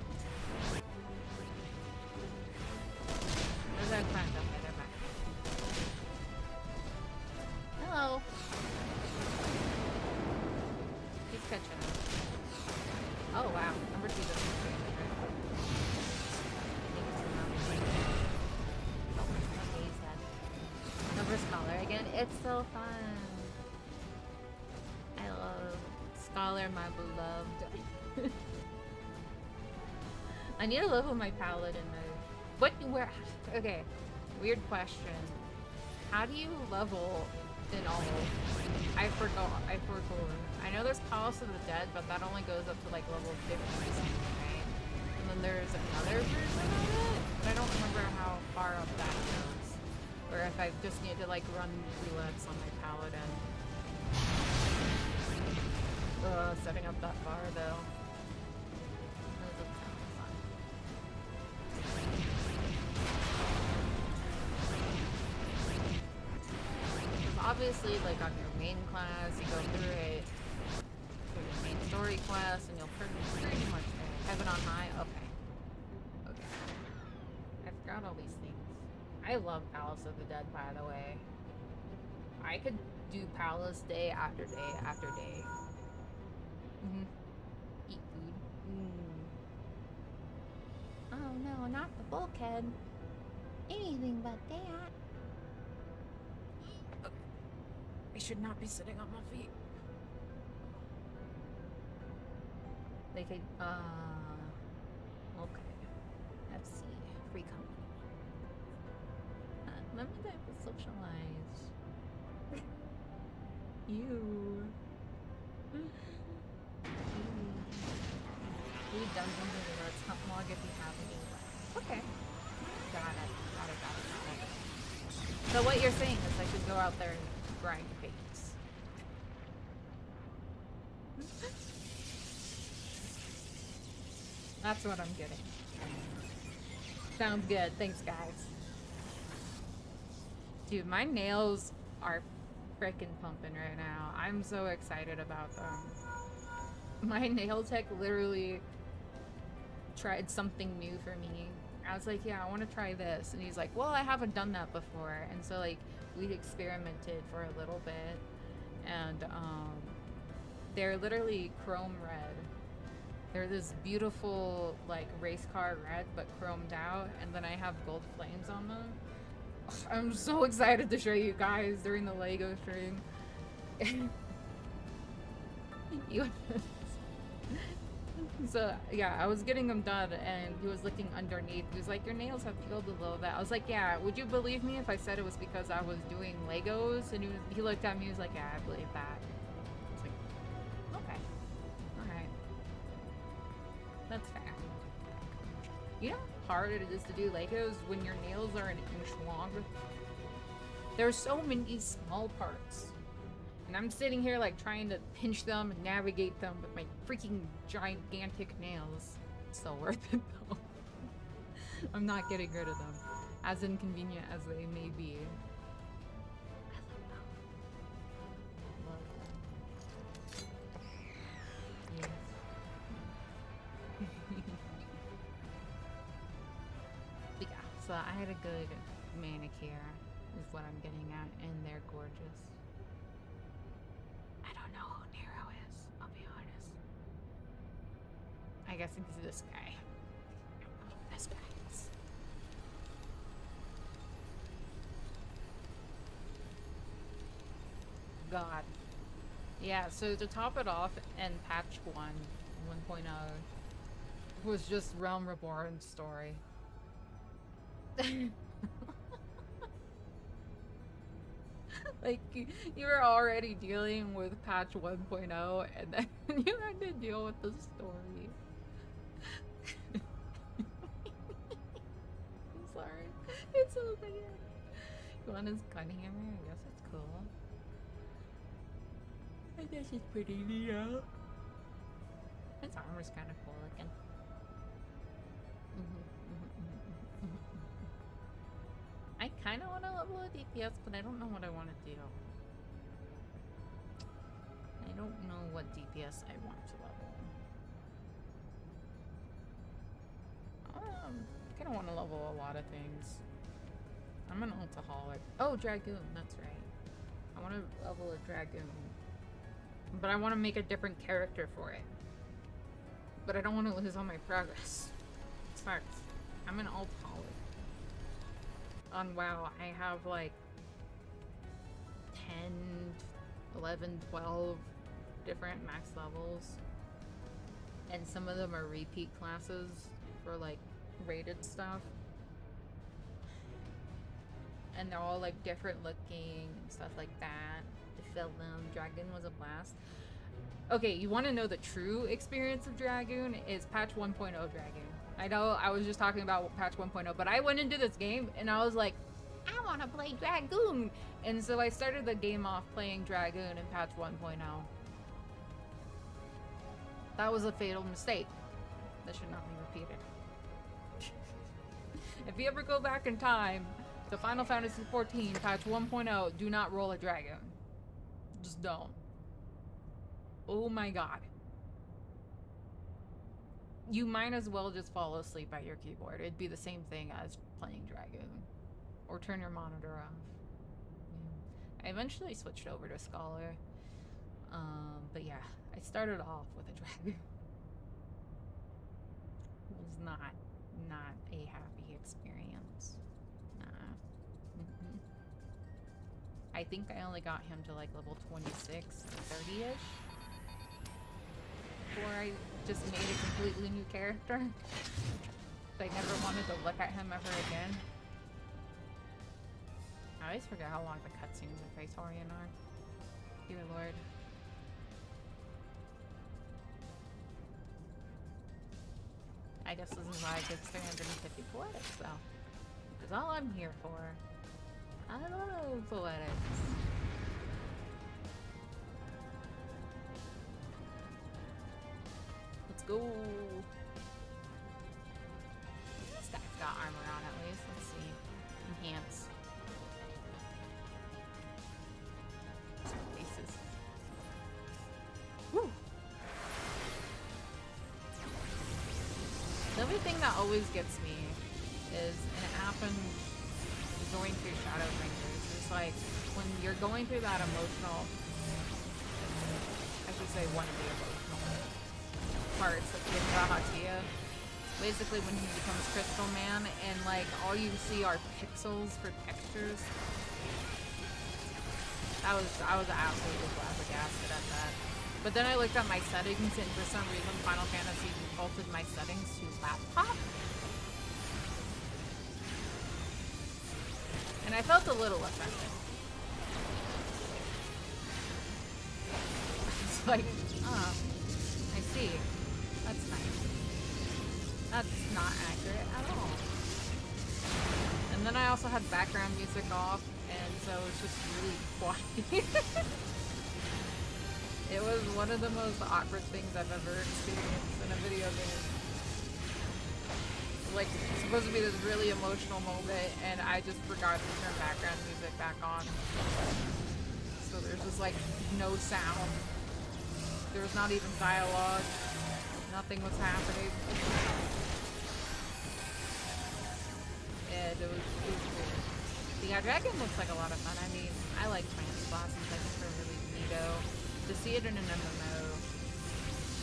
And it's so fun. I love Scholar, my beloved. I need to level my paladin mode. Where? Okay, weird question. How do you level in all? I forgot. I know there's Palace of the Dead, but that only goes up to like level 50 or something, right? And then there's another version of it, but I don't remember how far up that goes. Or if I just need to like run roulettes on my paladin. Setting up that bar though. That doesn't sound fun. Because obviously, like on your main class, you go through it for your main story quest, and you'll pretty much heaven on high. Okay. Okay. I forgot all these things. I love Palace of the Dead, by the way. I could do Palace day after day after day. Eat food. Oh no, not the bulkhead. Anything but that. Okay. I should not be sitting on my feet. They could, okay. Let's see. Free company. Let me type of socialize. You. We've done something with our top log if you have any left. Okay. Got it. So what you're saying is I should go out there and grind fates. That's what I'm getting. Sounds good. Thanks, guys. Dude, my nails are freaking pumping right now. I'm so excited about them. My nail tech literally tried something new for me. I was like, yeah, I want to try this. And he's like, well, I haven't done that before. And so, like, we experimented for a little bit. And, they're literally chrome red. They're this beautiful, like, race car red, but chromed out. And then I have gold flames on them. I'm so excited to show you guys during the Lego stream. So yeah, I was getting them done and he was looking underneath. He was like, your nails have peeled a little bit. I was like, yeah, would you believe me if I said it was because I was doing Legos? And he looked at me, he was like, yeah, I believe that. I was like, okay, alright. That's fair. You know how hard it is to do Legos when your nails are an inch long? There's so many small parts. And I'm sitting here like trying to pinch them and navigate them with my freaking gigantic nails. It's so worth it though. I'm not getting rid of them. As inconvenient as they may be. I love them. Yes. But yeah, so I had a good manicure is what I'm getting at, and they're gorgeous. I don't know who Nero is, I'll be honest. I guess it's this guy. This guy is. God. Yeah, so to top it off in patch 1.0 was just Realm Reborn's story. Like, you were already dealing with patch 1.0 and then you had to deal with the story. I'm sorry. It's so weird. You want his gun hammer? I guess it's cool. I guess it's pretty neat. His armor's kind of cool looking. I kind of want to level a DPS, but I don't know what I want to do. I don't know what DPS I want to level. I kind of want to level a lot of things. I'm an alcoholic. Oh, Dragoon, that's right. I want to level a Dragoon. But I want to make a different character for it. But I don't want to lose all my progress. It sucks. I'm an alcoholic. On WoW, I have like 10, 11, 12 different max levels. And some of them are repeat classes for like rated stuff. And they're all like different looking and stuff like that. To fill them. Dragoon was a blast. Okay, you want to know the true experience of Dragoon is patch 1.0 Dragoon. I know I was just talking about patch 1.0, but I went into this game and I was like, I want to play Dragoon. And so I started the game off playing Dragoon in patch 1.0. That was a fatal mistake. That should not be repeated. If you ever go back in time to Final Fantasy XIV patch 1.0, do not roll a Dragoon. Just don't. Oh my god. You might as well just fall asleep at your keyboard. It'd be the same thing as playing Dragoon. Or turn your monitor off. Yeah. I eventually switched over to Scholar. But yeah, I started off with a Dragoon. It was not a happy experience. Nah. I think I only got him to like level 26, 30-ish. Before I just made a completely new character. I never wanted to look at him ever again. I always forget how long the cutscenes in Praetorian are. Dear Lord. I guess this is why I get 350 poetics, though. Because all I'm here for. I love poetics. Let's go. This guy's got armor on at least. Let's see. Enhance. Faces. Woo! The only thing that always gets me is, and it happened going through Shadowbringers, is like when you're going through that emotional, I should say one of the emotional parts of Hatia. Basically when he becomes Crystal Man and like all you see are pixels for textures. I was absolutely flabbergasted at that. But then I looked at my settings and for some reason Final Fantasy defaulted my settings to laptop. And I felt a little offended. It's like, oh, I see. That's nice. That's not accurate at all. And then I also had background music off, and so it's just really quiet. It was one of the most awkward things I've ever experienced in a video game. Like, it's supposed to be this really emotional moment, and I just forgot to turn background music back on. So there's just like no sound. There was not even dialogue. Nothing was happening. And it was weird. The Dragon looks like a lot of fun. I mean, I like trans bosses. I think they're really neato. To see it in an MMO,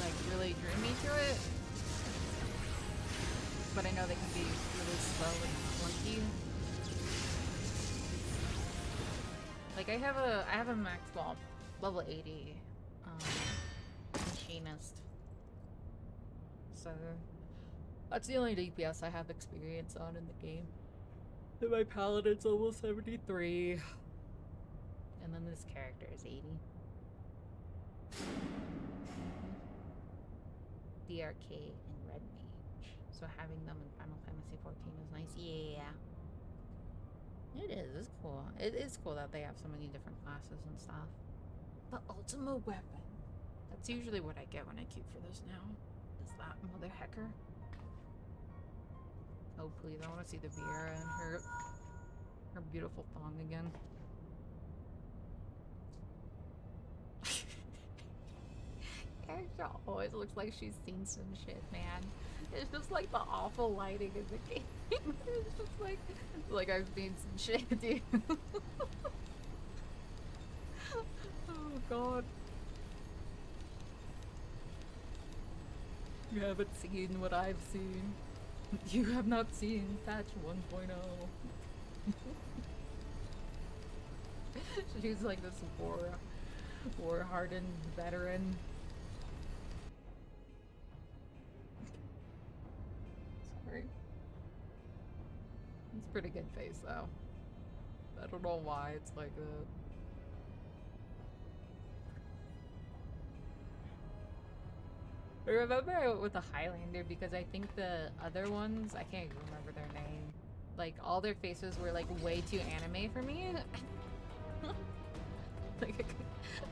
like, really drew me to it. But I know they can be really slow and clunky. Like, I have a max level 80 machinist. So that's the only DPS I have experience on in the game. And my paladin's almost 73. And then this character is 80. DRK and Red Mage. So having them in Final Fantasy XIV is nice. Yeah. It is. It's cool. It is cool that they have so many different classes and stuff. The ultimate weapon. That's usually what I get when I queue for this now. Is that mother hecker. Oh please, I want to see the Viera and her beautiful thong again. Character always looks like she's seen some shit, man. It's just like the awful lighting in the game. It's just like I've seen some shit, dude. Oh god. You haven't seen what I've seen. You have not seen patch 1.0. She's like this war-hardened veteran. Sorry. It's a pretty good face, though. I don't know why it's like that. I remember I went with the Highlander because I think the other ones, I can't even remember their name. Like, all their faces were like way too anime for me. Like,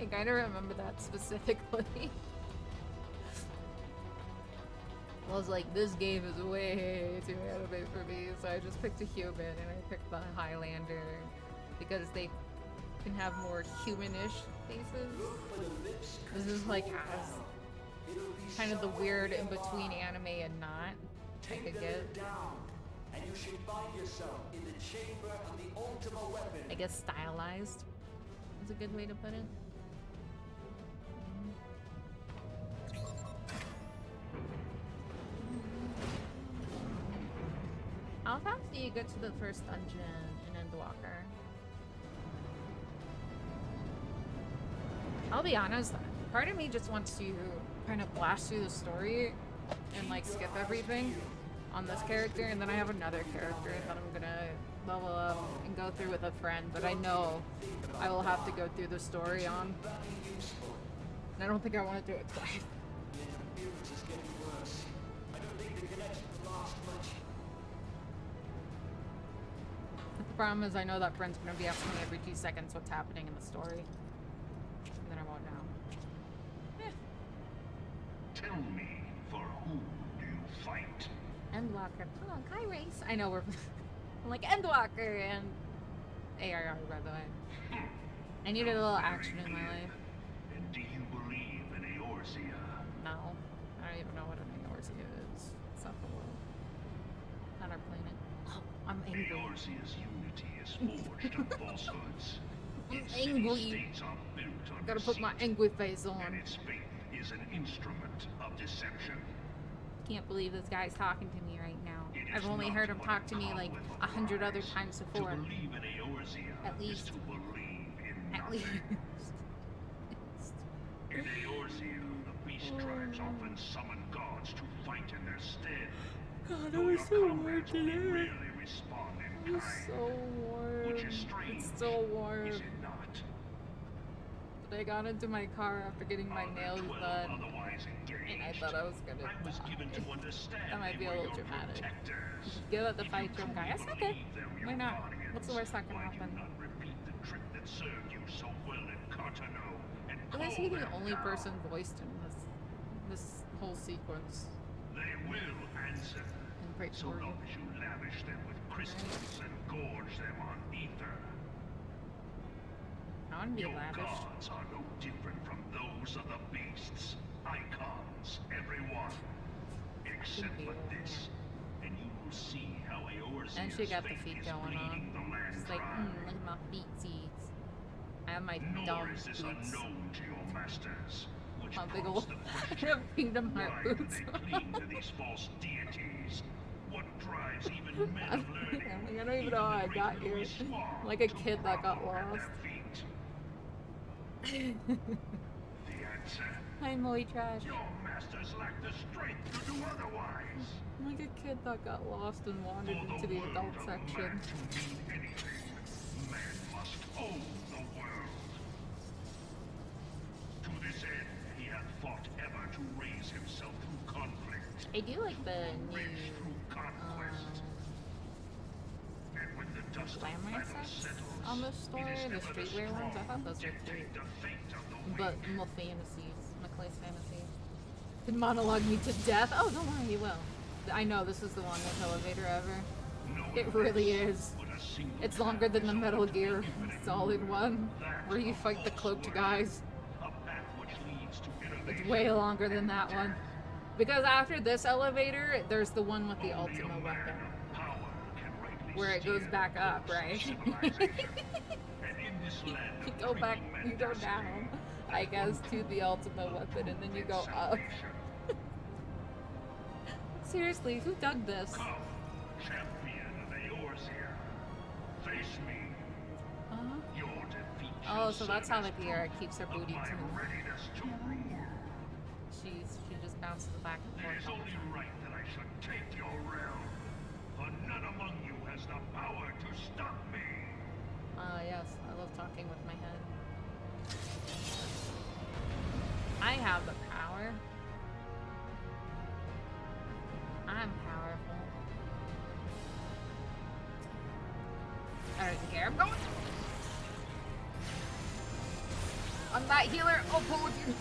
I kind of remember that specifically. I was like, this game is way too anime for me, so I just picked a human and I picked the Highlander because they can have more humanish faces. This is like has kind of the weird in between anime and not. I could get. And you should find yourself in the chamber of the ultimate weapon. I guess stylized is a good way to put it. How fast do you get to the first dungeon in Endwalker? I'll be honest, part of me just wants to kind of blast through the story and like skip everything on this character, and then I have another character that I'm gonna level up and go through with a friend, but I know I will have to go through the story on. And I don't think I want to do it twice. The problem is I know that friend's gonna be asking me every 2 seconds what's happening in the story. And then I won't know. Tell me, for whom do you fight? Endwalker. Oh, hi, Race. I know we're I'm like Endwalker and ARR, by the way. I needed a little action in my life. And do you believe in Eorzea? No. I don't even know what an Eorzea is. It's not the world. Not our planet. Oh, I'm angry. Eorzea's unity is forged of falsehoods. I'm Its angry. city-states are built on Gotta put my deceit, angry face and on. its faith is an instrument of deception. Can't believe this guy's talking to me right now. It I've is only not heard him what talk to me a like cobweb 100 other applies. times To before. believe in Eorzea At is least. to believe in At nothing. least. In Eorzea, the beast tribes often summon gods to fight in their stead. God, Though it was your so warm comrades only today. rarely respond in It was kind. so warm. Which is strange, It's so warm. is it not? But I got into my car after getting my Of the nails 12 done, otherwise engaged, and I thought I was gonna I was given die. to understand That might they be a were little your dramatic. protectors. Give it the If you fight drum guy. truly That's okay. believe them your Why not? guardians, What's the worst that can why do happen? you not repeat the trick that served you so well in Cartano and But is call he the them only down? person voiced in this whole sequence? They will answer, And great so story. long as you lavish them with crystals and gorge them on ether. I want to be Your lavish. gods are no different from those of the beasts. Icons, everyone. Except for this. And you will see how Eorzea's And she got the faith feet is going on. bleeding the land She's like, dry. look at my feetsies. I have my Nor dumb is this boots. unknown to your masters, which My big prompts old the I question, have Kingdom Heart why do boots. they cling to these false deities? What drives even men of learning? I don't even know how I got here. Like a kid that got lost. The answer. Hi, Molly Trash. Your masters lack the strength to do otherwise. I'm like a kid that got lost and wandered For into the world adult of section. man to mean anything, man must own the world. To this end, he hath fought ever to raise himself through conflict. I do like the Rich new through conquest. And when the dust of glamour battle sets settles, on this story, it is the ever streetwear ones. I thought those were strong cute. dictate the fate of the But weak. more fantasies. McClay's fantasy. Could monologue me to death. Oh, don't worry, he will. I know this is the longest elevator ever. No It really is. but a single It's longer than the path is Metal ultimately Gear infinite. Solid one, That where you of fight the false cloaked worth, guys. a path which leads to It's innovation way longer than and that one. death. Because after this elevator, there's the one with the Only a ultimate man weapon. of power can rightly Where it goes steer back the up, course of right? civilization. And in this land You of go back, creeping you go mendacity, down, I guess, to the ultimate weapon, and then you go up. Seriously, who dug this? Come, champion of Eorzea. Face me. Huh? Your defeat Oh, so that's how the Kiara keeps her booty my too. readiness to rule. She just bounces back and It forth. is only right that I should take your realm, for none among you has the power to stop me. Ah, yes, I love talking with my head. I have the power. I'm powerful. Alright, here I'm going. I'm that healer. I'll pull with you.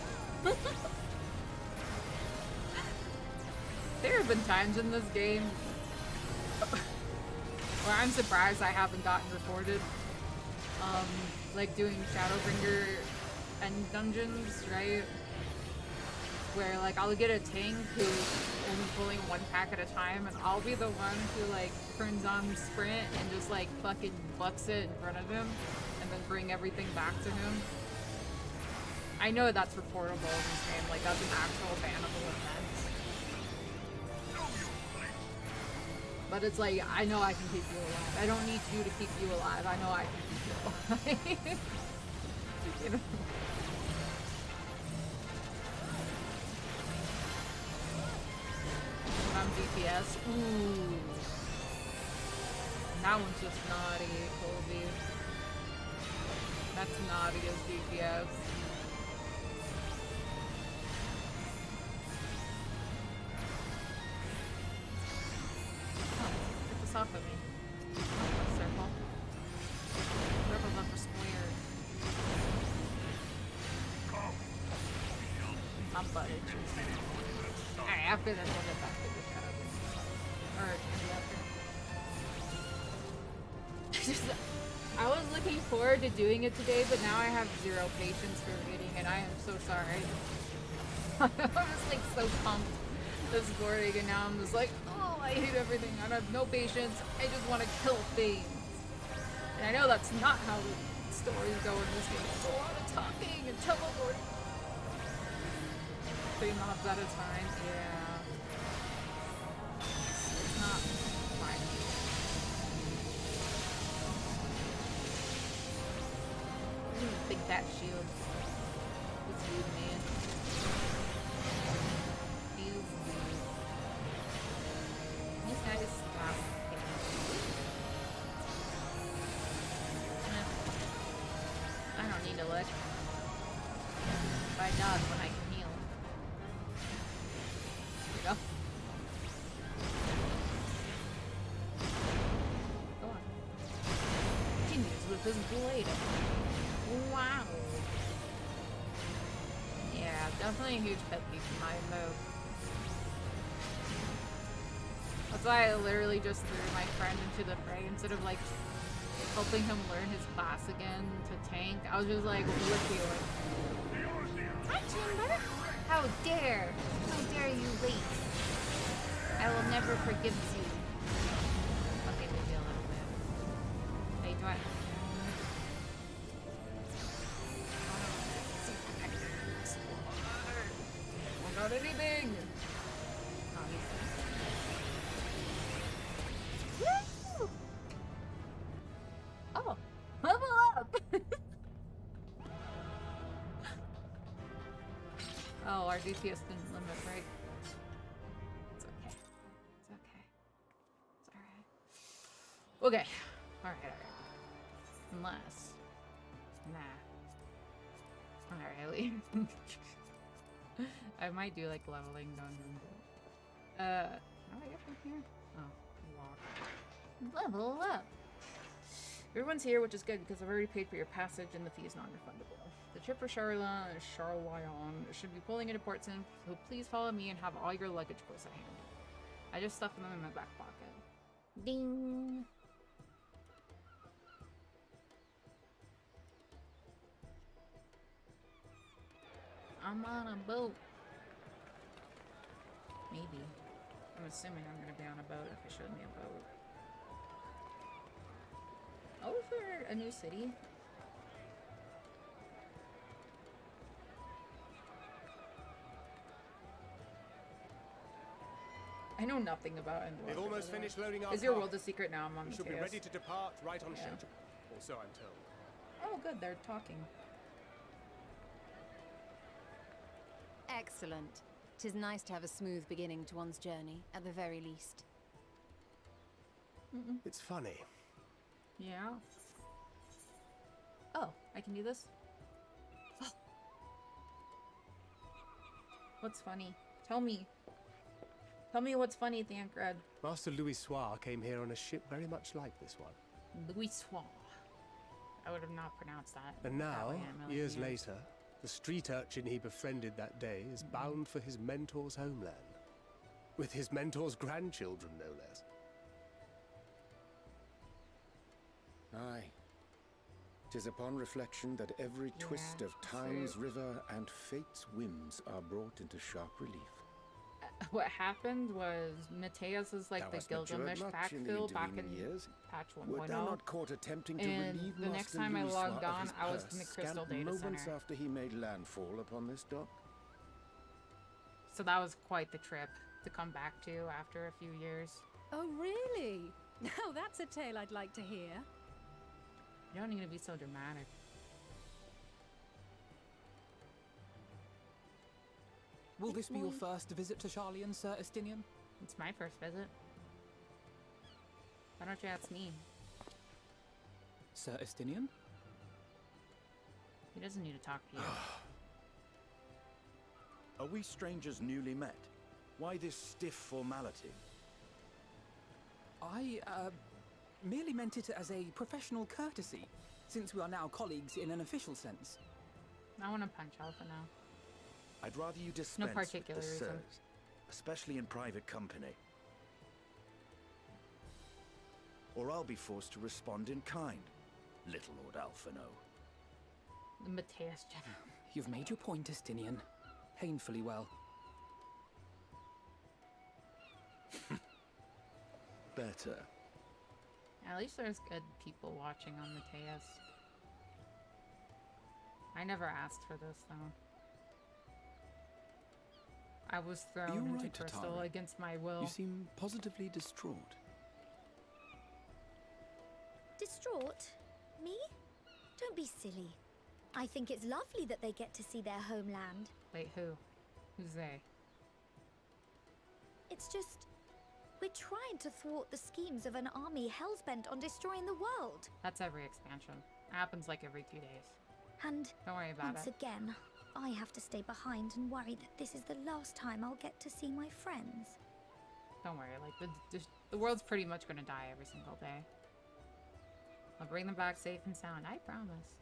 There have been times in this game where I'm surprised I haven't gotten reported. Like doing Shadowbringer end dungeons, right? Where like I'll get a tank who's only pulling one pack at a time, and I'll be the one who like turns on sprint and just like fucking bucks it in front of him, and then bring everything back to him. I know that's reportable in this game, like that's an actual bannable event. But it's like, I know I can keep you alive. I don't need you to keep you alive. I know I can keep you alive. You know? When I'm DPS, ooh. That one's just naughty, Colby. That's naughty as DPS. Get this off of me. Circle. Circle's up for square. I'm butted. Alright, after this, we'll get back to the shadow. Or, after. I was looking forward to doing it today, but now I have zero patience for reading, and I am so sorry. I was like so pumped this morning, and now I'm just like, oh, I hate everything. I have no patience. I just want to kill things. And I know that's not how the stories go in this game. It's a lot of talking and teleporting. 3 mobs at a time, yeah. It's not fine. Big fat shield. It's rude, man. Feels rude. These guys stop. I don't need to look. If I dodge when I can heal. There we go. Go on. Continues with his blade. Wow. Yeah, definitely a huge pet peeve for my move. That's why I literally just threw my friend into the fray instead of like helping him learn his class again to tank. I was just like, with healing. Hi, Timber! How dare you wait? I will never forgive you. Okay, maybe a little bit. Hey, do I... Not anything! Woo! Oh, level up! Oh, our DPS didn't limit, right? It's okay. It's okay. It's alright. Okay. Alright. Unless... Nah. Alright, leave. I might do like leveling dungeons. How do I get from here? Oh, walk. Level up! Everyone's here, which is good because I've already paid for your passage and the fee is non-refundable. The trip for Charlotte should be pulling into port soon, so please follow me and have all your luggage close at hand. I just stuffed them in my back pocket. Ding! I'm on a boat. Maybe. I'm assuming I'm gonna be on a boat if it showed me a boat. Oh, for a new city? I know nothing about Endwalker. They've almost finished loading our Is your car. world a secret now? I'm on We the should be tails. ready to depart right on Yeah. schedule. Or so I'm told. Oh, good. They're talking. Excellent. 'Tis nice to have a smooth beginning to one's journey, at the very least. It's funny. Yeah. Oh, I can do this? What's funny? Tell me. Tell me what's funny, Thancred. Master Louis Soir came here on a ship very much like this one. Louis Soir. I would have not pronounced that. And now, that way in a million years later, the street urchin he befriended that day is bound for his mentor's homeland. With his mentor's grandchildren, no less. Aye. 'Tis upon reflection that every twist of time's river and fate's winds are brought into sharp relief. What happened was Mateus is like Thou the hast matured Gilgamesh much in the backfill back intervening in years. patch Wert thou 1.0. not caught attempting to And relieve the next Master time I Louis logged Soir of on, his I was purse in the Crystal scant Data moments Center. after he made landfall upon this dock? So that was quite the trip to come back to after a few years. Oh, really? Now that's a tale I'd like to hear. You don't need to be so dramatic. Will this be your first visit to Charlian, Sir Estinian? It's my first visit. Why don't you ask me? Sir Estinian? He doesn't need to talk to you. Are we strangers newly met? Why this stiff formality? I, merely meant it as a professional courtesy, since we are now colleagues in an official sense. I want to punch Alpha now. I'd rather you dispense particular with the reason. sirs, especially in private company. Or I'll be forced to respond in kind, little Lord Alphino. The Mateus General. You've made your point, Estinian. Painfully well. Better. At least there's good people watching on Mateus. I never asked for this, though. I was thrown you into right, Crystal Tatari? against my will. You seem positively distraught. Distraught? Me? Don't be silly. I think it's lovely that they get to see their homeland. Wait, who? Who's they? It's just... we're trying to thwart the schemes of an army hell-bent on destroying the world. That's every expansion. It happens like every 2 days. And Don't worry about once it. again, I have to stay behind and worry that this is the last time I'll get to see my friends. Don't worry, like, the world's pretty much gonna die every single day. I'll bring them back safe and sound, I promise.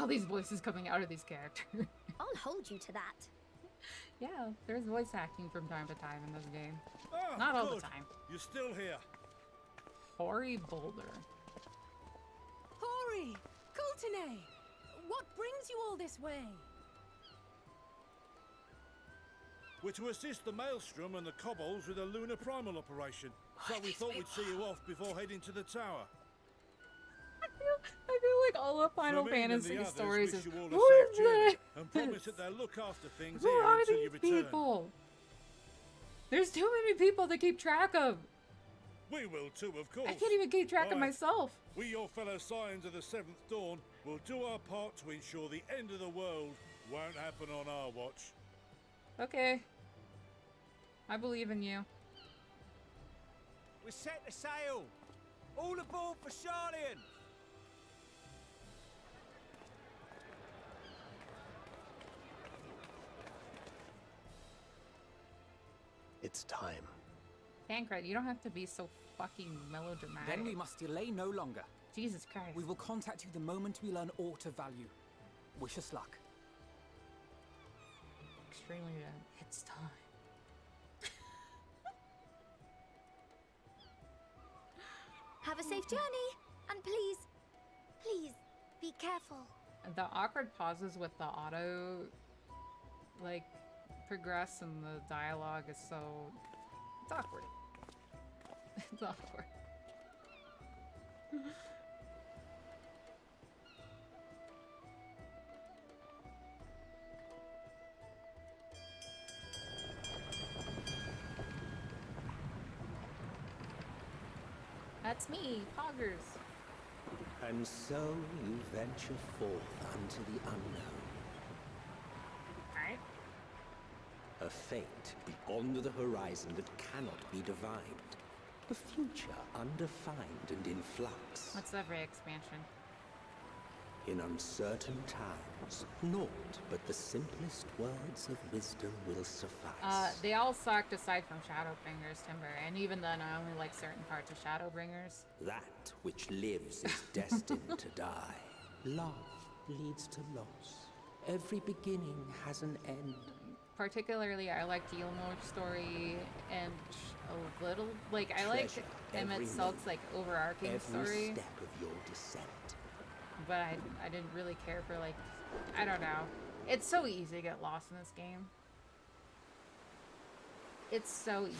All these voices coming out of these characters. I'll hold you to that. Yeah, there's voice acting from time to time in this game. Ah, Not all the good. time. You're still here. Hori Boulder. Hori! Kultine! What brings you all this way? We're to assist the Maelstrom and the Kobolds with a lunar primal operation. So we thought we'd see you off before heading to the tower. I feel like all of Final Flamine and Fantasy the others stories wish is, you all a who safe is journey this? and promise that they'll look after things Who here are until you these return. people? There's too many people to keep track of. We will too, of course. I can't even keep track of Aye. myself. We, your fellow Scions of the Seventh Dawn, will do our part to ensure the end of the world won't happen on our watch. Okay. I believe in you. We're set to sail! All aboard for Charlian! It's time. Tancred, you don't have to be so fucking melodramatic. Then we must delay no longer. Jesus Christ. We will contact you the moment we learn aught of value. Wish us luck. Extremely good. It's time. Have a safe journey, and please, please, be careful. The awkward pauses with the auto, like, progress and the dialogue is so... It's awkward. It's awkward. That's me, Poggers. And so you venture forth unto the unknown. Alright. A fate beyond the horizon that cannot be divined. A future undefined and in flux. What's every expansion? In uncertain times, naught but the simplest words of wisdom will suffice. They all sucked aside from Shadowbringers, Timber, and even then I only like certain parts of Shadowbringers. That which lives is destined to die. Love leads to loss. Every beginning has an end. Particularly, I liked Gilmore's story and a little, like, I liked Emmett Selk's, like, overarching story. Every step of your descent. But I didn't really care for, like, I don't know. It's so easy to get lost in this game. It's so easy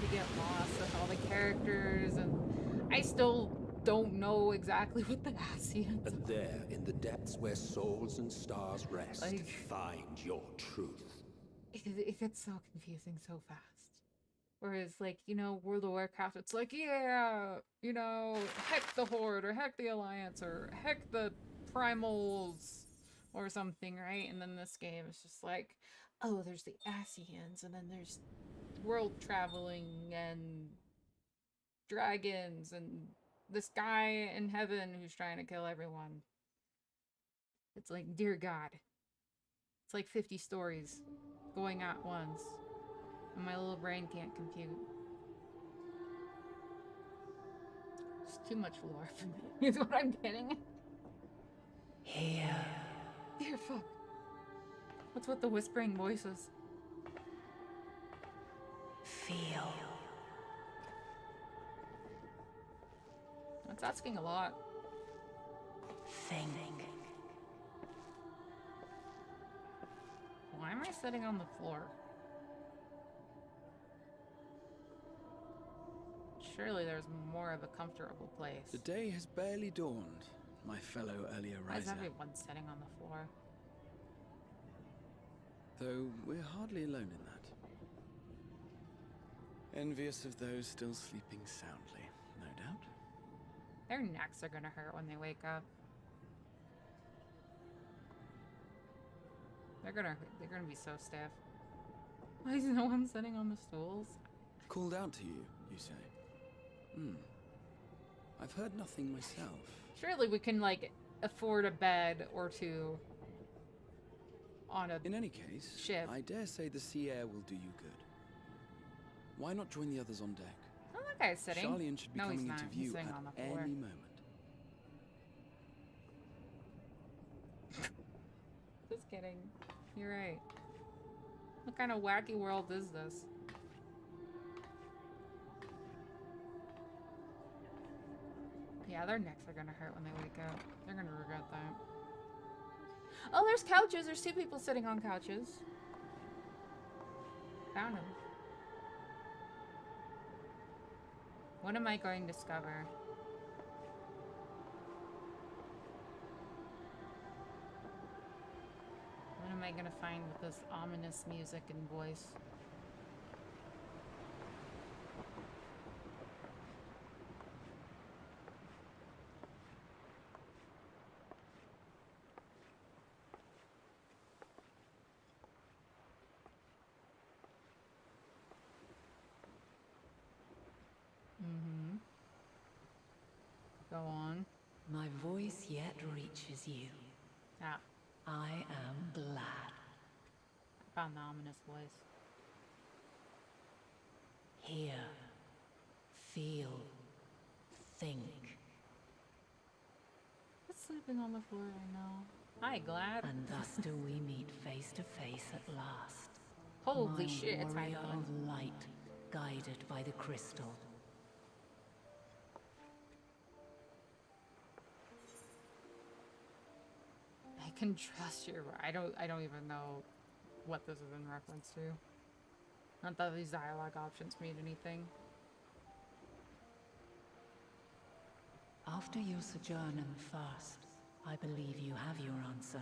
to get lost with all the characters, and I still don't know exactly what the Asians are. And there, in the depths where souls and stars rest, Like, find your truth. It gets so confusing so fast. Whereas, like, you know, World of Warcraft, it's like, yeah, you know, heck the Horde, or heck the Alliance, or heck the Primals, or something, right? And then this game is just like, oh, there's the Asians, and then there's world traveling, and dragons, and this guy in heaven who's trying to kill everyone. It's like, dear God. It's like 50 stories going at once. And my little brain can't compute. It's too much lore for me, is what I'm getting. Here. Dear fuck. What's with the whispering voices? Feel. That's asking a lot. Think. Why am I sitting on the floor? Surely there's more of a comfortable place. The day has barely dawned, my fellow early Why is ariser. everyone sitting on the floor? Though we're hardly alone in that. Envious of those still sleeping soundly, no doubt. Their necks are gonna hurt when they wake up. They're gonna be so stiff. Why is no one sitting on the stools? Called out to you, you say? I've heard nothing myself. Surely we can, like, afford a bed or two on a In any case, ship. I dare say the sea air will do you good. Why not join the others on deck? Oh, that guy's sitting. Charlian should be No, he's coming not. into He's view sitting at on the floor. any moment. Just kidding. You're right. What kind of wacky world is this? Yeah, their necks are gonna hurt when they wake up. They're gonna regret that. Oh, there's couches. There's two people sitting on couches. Found them. What am I going to discover? What am I gonna find with this ominous music and voice? Go on. My voice yet reaches you. Ah, I am glad. I found the ominous voice. Hear. Feel. Think. Who's sleeping on the floor right now? Hi, Glad. And thus do we meet face to face at last. Holy My shit, it's warrior happening. of light, guided by the crystal. I can trust your. I don't even know what this is in reference to. Not that these dialogue options mean anything. After your sojourn in the First, I believe you have your answer.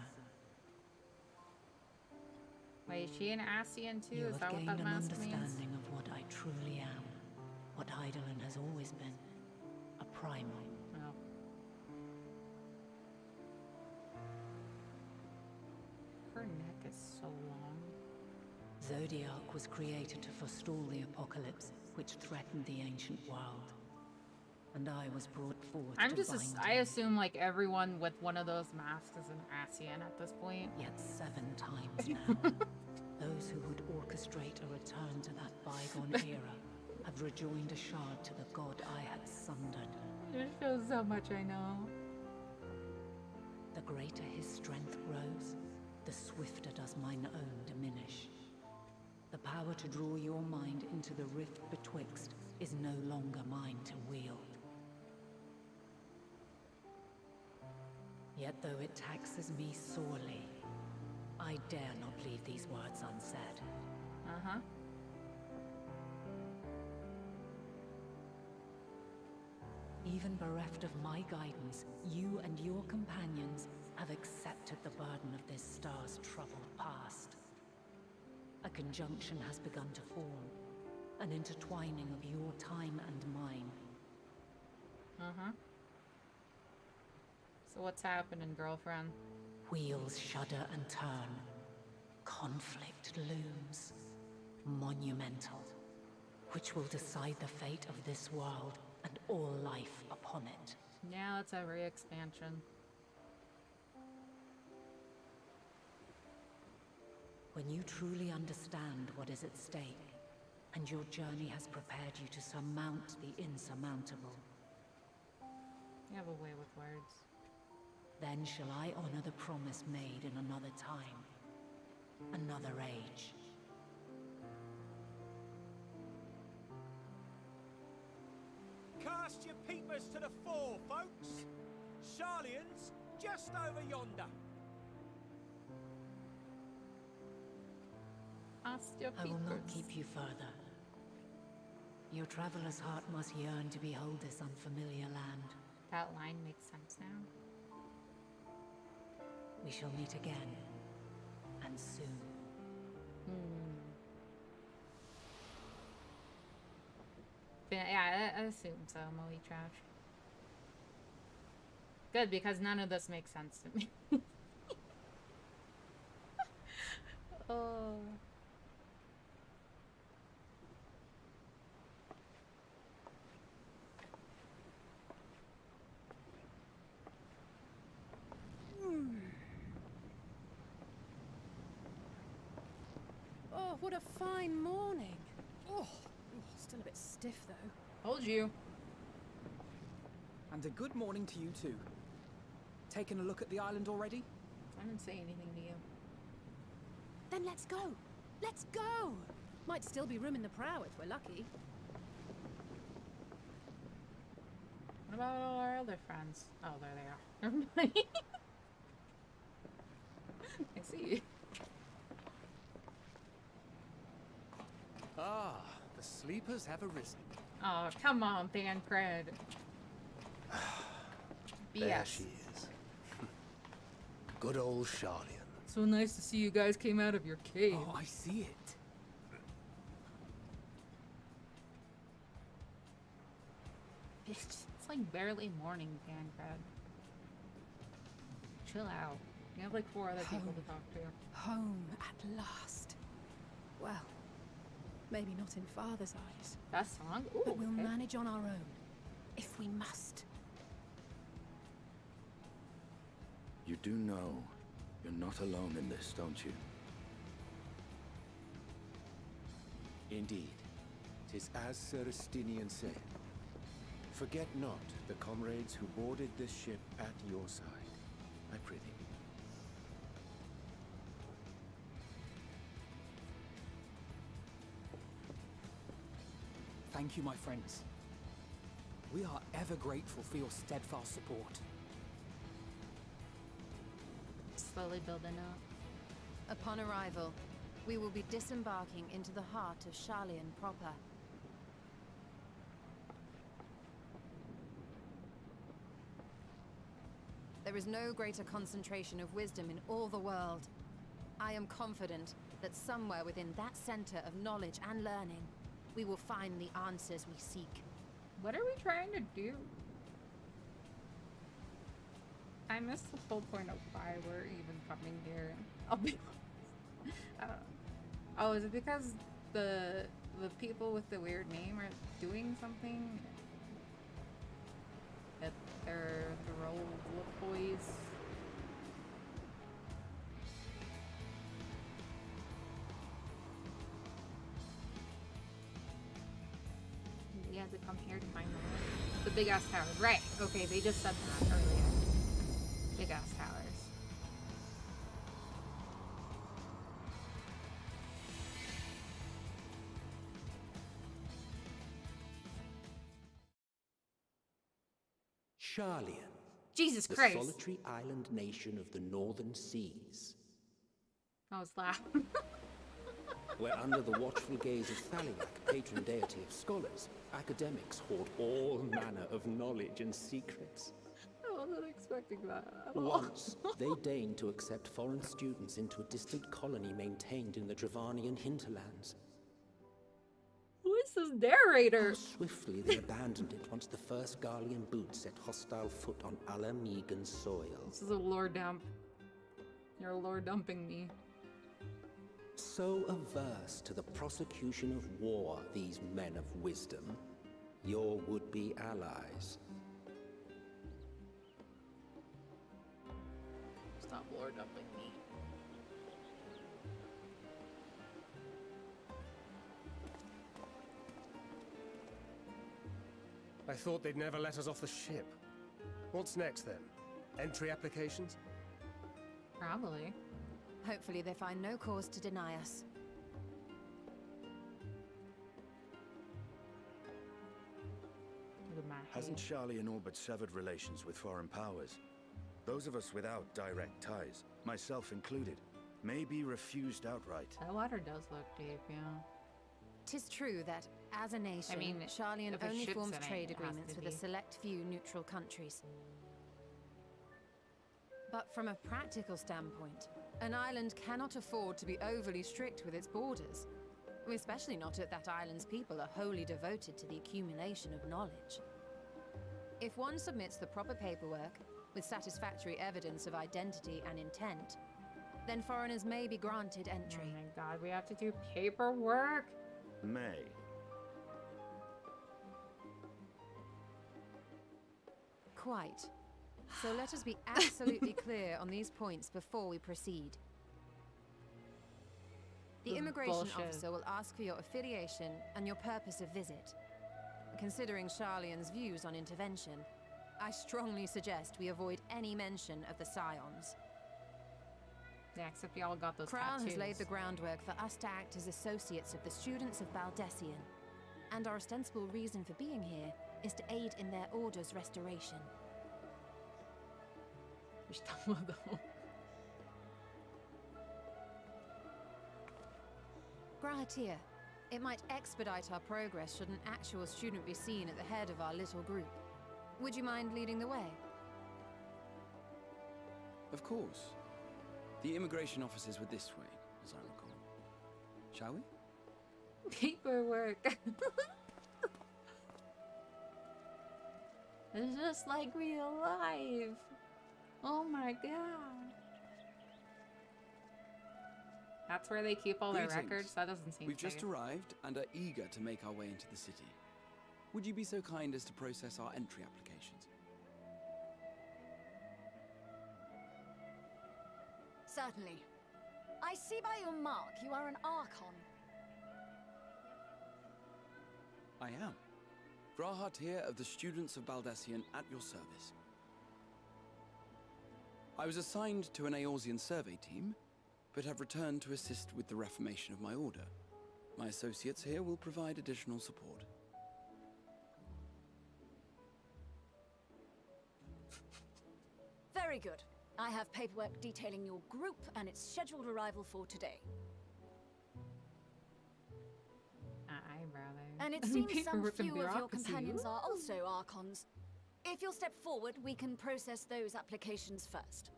Wait, is she an Asian too? You Is have that what gained that an mask means? understanding of what I truly am. What Eidolon has always been. A primal. No. neck is so long. Zodiac was created to forestall the apocalypse, which threatened the ancient world. And I was brought forth I'm to just, bind I him. assume like everyone with one of those masks is an Asian at this point. Yet 7 times now, those who would orchestrate a return to that bygone era have rejoined a shard to the god I had sundered. It shows how much I know. The greater his strength grows, the swifter does mine own diminish. The power to draw your mind into the rift betwixt is no longer mine to wield. Yet though it taxes me sorely, I dare not leave these words unsaid. Uh-huh. Even bereft of my guidance, you and your companions have accepted the burden of this star's troubled past. A conjunction has begun to form, an intertwining of your time and mine. Uh-huh. So what's happening, girlfriend? Wheels shudder and turn. Conflict looms. Monumental. Which will decide the fate of this world and all life upon it. Now it's every expansion. When you truly understand what is at stake, and your journey has prepared you to surmount the insurmountable, You have a way with words. then shall I honor the promise made in another time, another age. Cast your peepers to the fore, folks. Sharlian's just over yonder. I will not keep you further. Your traveler's heart must yearn to behold this unfamiliar land. That line makes sense now. We shall meet again, and soon. Yeah, I assume so, Moe Trash. Good, because none of this makes sense to me. Oh. Oh, what a fine morning. Oh, still a bit stiff though. Told you. And a good morning to you too. Taking a look at the island already? I didn't say anything to you. Then let's go. Let's go. Might still be room in the prow if we're lucky. What about all our other friends? Oh, there they are. Never mind. I see. Ah, the sleepers have arisen. Oh, come on, Thancred. There BS. she is. Good old Sharlian. So nice to see you guys came out of your cave. Oh, I see it. It's like barely morning, Thancred. Chill out. You have like 4 other people to talk to. Home at last. Well, maybe not in Father's eyes. That song? Ooh, but we'll okay. manage on our own, if we must. You do know you're not alone in this, don't you? Indeed. 'Tis as Sir Estinian said. Forget not the comrades who boarded this ship at your side, I prithee. Thank you, my friends. We are ever grateful for your steadfast support. Slowly building up. Upon arrival, we will be disembarking into the heart of Sharlian proper. There is no greater concentration of wisdom in all the world. I am confident that somewhere within that center of knowledge and learning, we will find the answers we seek. What are we trying to do? I missed the whole point of why we're even coming here. I'll be I don't know. Oh, is it because the people with the weird name are doing something? That they're the role boys? He had to come here to find the big ass towers. Right, okay, they just said that earlier. Big ass towers. Sharlian. Jesus the Christ. solitary island nation of the northern seas. I was loud. Where under the watchful gaze of Thaliak, patron deity of scholars, academics hoard all manner of knowledge and secrets. I wasn't expecting that at all. Once, they deigned to accept foreign students into a distant colony maintained in the Dravanian hinterlands. Who is this narrator? How swiftly they abandoned it once the first Garlean boot set hostile foot on Alamegan soil. This is a lore dump. You're lore dumping me. So averse to the prosecution of war, these men of wisdom, your would-be allies. Stop lore dumping me. I thought they'd never let us off the ship. What's next then? Entry applications? Probably. Hopefully they find no cause to deny us. Hasn't Sharlian all but severed relations with foreign powers? Those of us without direct ties, myself included, may be refused outright. That water does look deep, yeah. 'Tis true that, as a nation, I mean, Sharlian if a only ship's forms in it, trade it has agreements to with a be. select few neutral countries. But from a practical standpoint, an island cannot afford to be overly strict with its borders. Especially not if that island's people are wholly devoted to the accumulation of knowledge. If one submits the proper paperwork, with satisfactory evidence of identity and intent, then foreigners may be granted entry. Oh my god, we have to do paperwork? May. Quite. So let us be absolutely clear on these points before we proceed. The This is immigration bullshit. officer will ask for your affiliation and your purpose of visit. Considering Sharlian's views on intervention, I strongly suggest we avoid any mention of the Scions. Yeah, except y'all got those Crown tattoos. has laid the groundwork for us to act as associates of the students of Baldessian, and our ostensible reason for being here is to aid in their order's restoration. Grahatir, it might expedite our progress should an actual student be seen at the head of our little group. Would you mind leading the way? Of course. The immigration officers were this way, as I recall. Shall we? Paperwork. It's just like real life. Oh my god. That's where they keep all their Greetings. records? That doesn't seem We've just safe. arrived and are eager to make our way into the city. Would you be so kind as to process our entry applications? Certainly. I see by your mark you are an Archon. I am. Grahatir of the Students of Baldessian at your service. I was assigned to an Eorzean survey team, but have returned to assist with the reformation of my order. My associates here will provide additional support. Very good. I have paperwork detailing your group and its scheduled arrival for today. I'd rather. And it seems some Paperwork and few of your bureaucracy. companions are also Archons. If you'll step forward, we can process those applications first.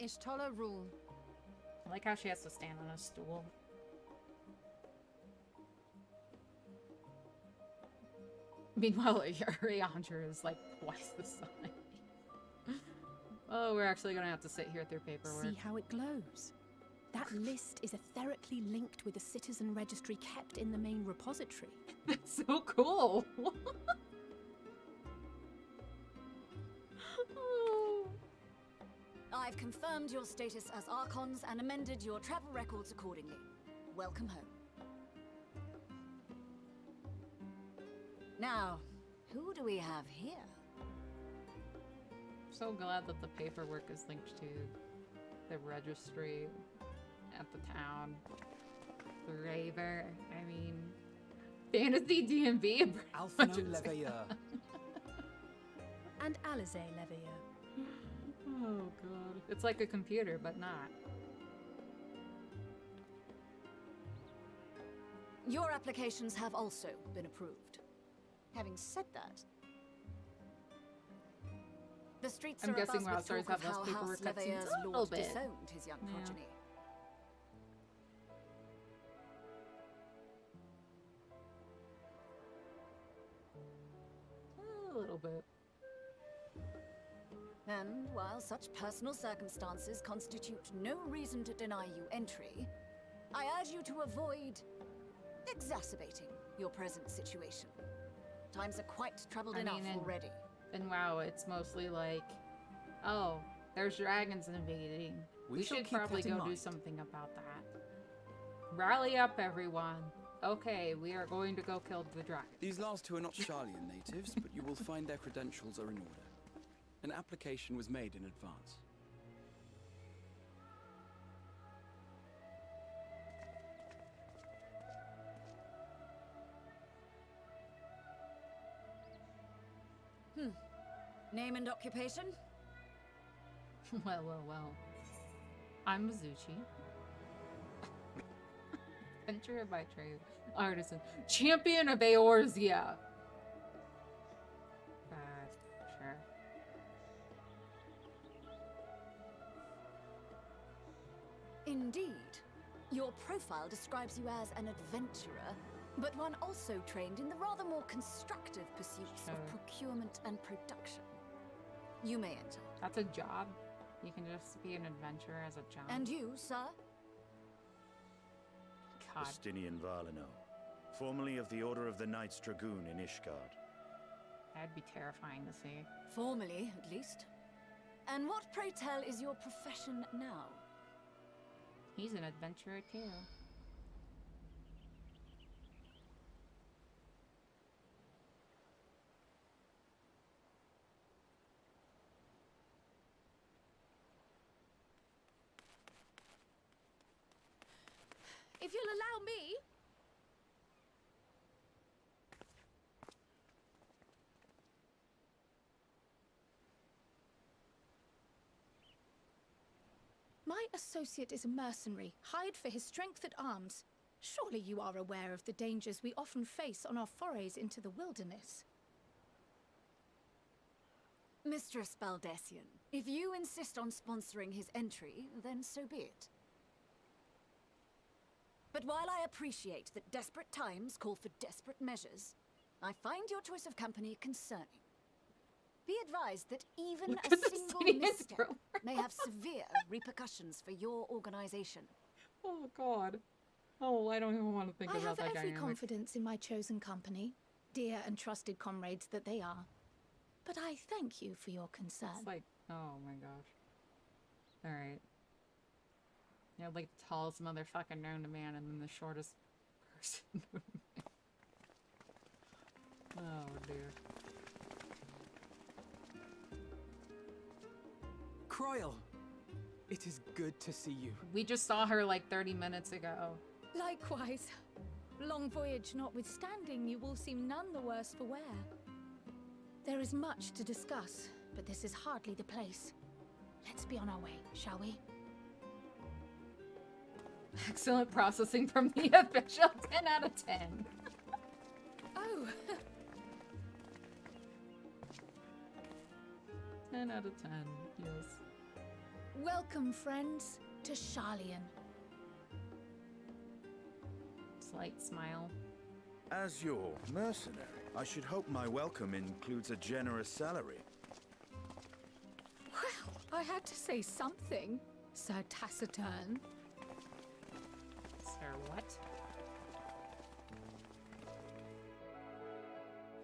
Ishtola rule. I like how she has to stand on a stool. Meanwhile, Ariandra is like twice the size. Oh, we're actually gonna have to sit here through paperwork. See how it glows? That list is etherically linked with the citizen registry kept in the main repository. That's so cool. I've confirmed your status as Archons and amended your travel records accordingly. Welcome home. Now, who do we have here? So glad that the paperwork is linked to the registry at the town. The Raver, I mean, Fantasy DMV. Alphino Leveilleur. And Alize Leveilleur. Oh god. It's like a computer, but not. Your applications have also been approved. Having said that, the streets I'm are guessing abuzz with Roustar's talk of have less how paperwork House cutscenes. Leveilleur's A little lord bit. disowned his young Yeah. progeny. A little bit. And while such personal circumstances constitute no reason to deny you entry, I urge you to avoid exacerbating your present situation. Times are quite troubled enough already. And wow, it's mostly like, oh, there's dragons invading. We shall should keep probably that in go do mind. something about that. Rally up, everyone. Okay, we are going to go kill the dragon. These last two are not Sharlayan natives, but you will find their credentials are in order. An application was made in advance. Name and occupation? Well, well, well. I'm Mizuchi. Adventurer by trade. Artisan. Champion of Eorzea. Sure. Indeed. Your profile describes you as an adventurer, but one also trained in the rather more constructive pursuits of procurement and production. You may enter. That's a job. You can just be an adventurer as a job. And you, sir? God. Justinian Valino, formerly of the Order of the Knights Dragoon in Ishgard. That'd be terrifying to see. Formally, at least. And what, pray tell, is your profession now? He's an adventurer too. If you'll allow me. My associate is a mercenary, hired for his strength at arms. Surely you are aware of the dangers we often face on our forays into the wilderness. Mistress Baldessian, if you insist on sponsoring his entry, then so be it. But while I appreciate that desperate times call for desperate measures, I find your choice of company concerning. Be advised that even a single misstep may have severe repercussions for your organization. Oh god. Oh, I don't even want to think I about have that every dynamic. confidence in my chosen company, dear and trusted comrades that they are. But I thank you for your concern. It's like, oh my gosh. Alright. Yeah, like the tallest motherfucker known to man and then the shortest person known to man. Oh dear. Croyle! It is good to see you. We just saw her like 30 minutes ago. Likewise. Long voyage notwithstanding, you all seem none the worse for wear. There is much to discuss, but this is hardly the place. Let's be on our way, shall we? Excellent processing from the official. 10 out of 10. Oh. 10 out of 10, yes. Welcome, friends, to Sharlayan. Slight smile. As your mercenary, I should hope my welcome includes a generous salary. Well, I had to say something, Sir Taciturn. Sir what?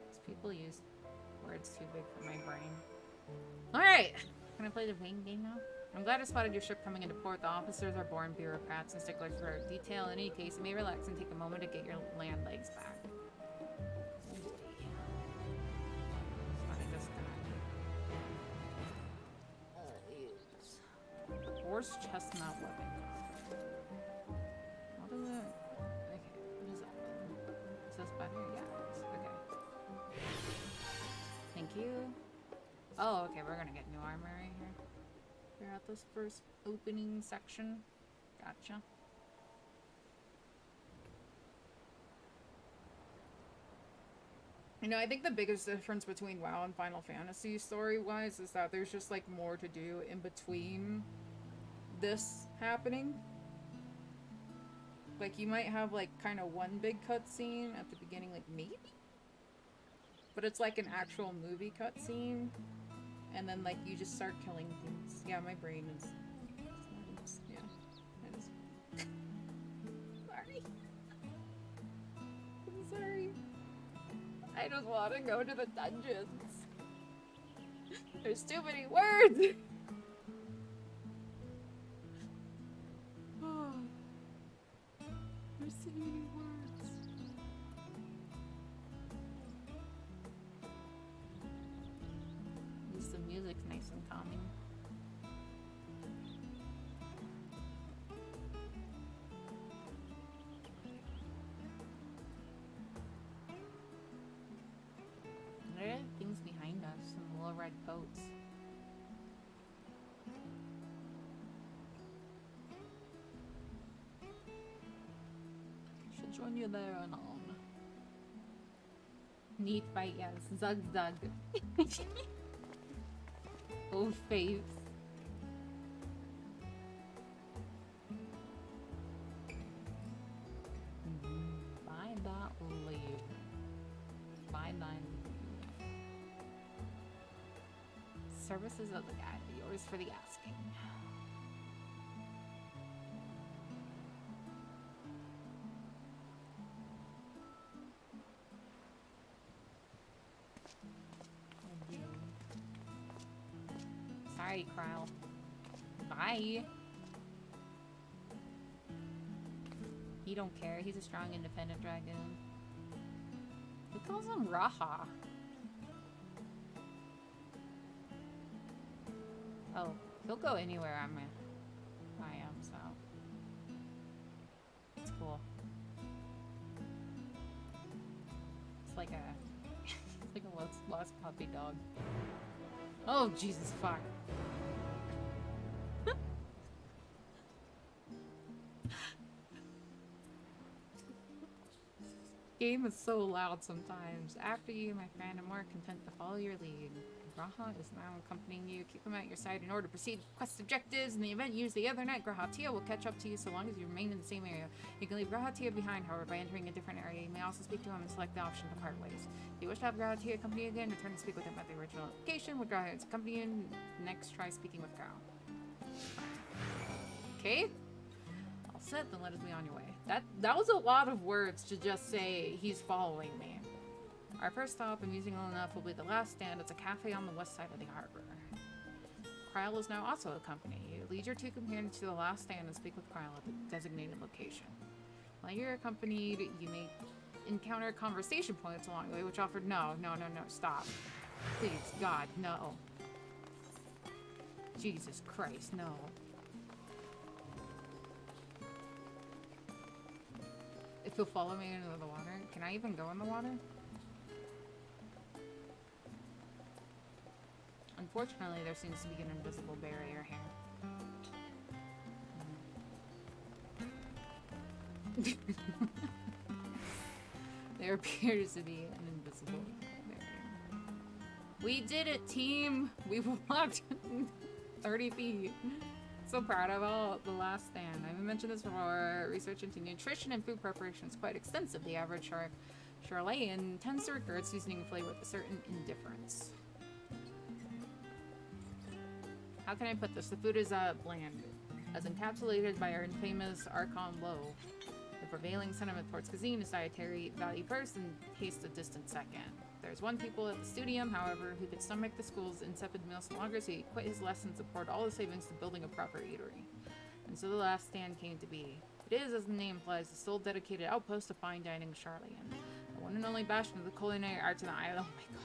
These people use words too big for my brain. Alright! Can I play the wing game now? I'm glad I spotted your ship coming into port. The officers are born bureaucrats and sticklers for detail. In any case, you may relax and take a moment to get your land legs back. Horse chestnut weapon. What is it? Okay, what is that? Is this better? Yeah, it is. Okay. Thank you. Oh, okay, we're gonna get new armor right here. We're at this first opening section. Gotcha. You know, I think the biggest difference between WoW and Final Fantasy story-wise is that there's just, like, more to do in between this happening. Like, you might have, like, kind of one big cutscene at the beginning, like, maybe? But it's like an actual movie cutscene. And then, like, you just start killing things. Yeah, my brain is... yeah, it is. Sorry. I'm sorry. I just want to go to the dungeons. There's too many words! Oh. There's too many words. At least the music's nice and calming. There are things behind us, some little red coats. Should join you there and on. Neat fight, yes. Zug zug. Oh, faves. Buy that leave. Buy that leave. Services of the guide, yours for the asking. Sorry, Kryle. Bye. He don't care. He's a strong, independent dragon. Who calls him Raha? Oh, he'll go anywhere I am, so it's cool. It's like a lost puppy dog. Oh, Jesus, fuck. Game is so loud sometimes. After you, my friend, I'm more content to follow your lead. Graha is now accompanying you. Keep him at your side in order to proceed with quest objectives. In the event used the other night, Grahatia will catch up to you so long as you remain in the same area. You can leave Grahatia behind, however, by entering a different area. You may also speak to him and select the option to part ways. If you wish to have Grahatia accompany you again, return to speak with him at the original location. With Grahatia accompany you, next try speaking with Grau. Okay? All set, then let us be on your way. That was a lot of words to just say he's following me. Our first stop, amusingly enough, will be the last stand. It's a cafe on the west side of the harbor. Kryle is now also accompanying you. Lead your two companions to the last stand and speak with Kryle at the designated location. While you're accompanied, you may encounter conversation points along the way, which offer no, stop. Please, God, no. Jesus Christ, no. If you'll follow me into the water, can I even go in the water? Unfortunately, there seems to be an invisible barrier here. There appears to be an invisible barrier. We did it, team! We walked 30 feet. So proud of all the last stand. I haven't mentioned this before. Research into nutrition and food preparation is quite extensive. The average shark Charlatan tends to regard seasoning and flavor with a certain indifference. How can I put this? The food is bland, as encapsulated by our infamous Archon Low. The prevailing sentiment towards cuisine is dietary value first and taste a distant second. There's one pupil at the studium, however, who could stomach the school's insipid meals no longer, so he quit his lessons and poured all his savings to building a proper eatery. And so the last stand came to be. It is, as the name implies, the sole dedicated outpost of fine dining Charlatan. The one and only bastion of the culinary arts in the island. Oh my god.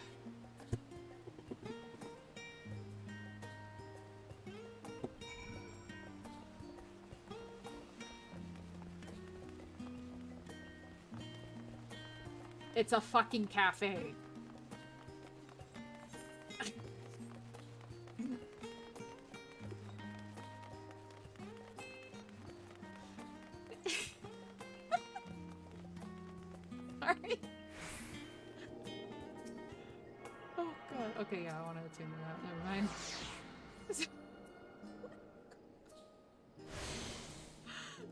It's a fucking cafe. Sorry. Oh god. Okay, yeah, I wanted to tune it out. Never mind.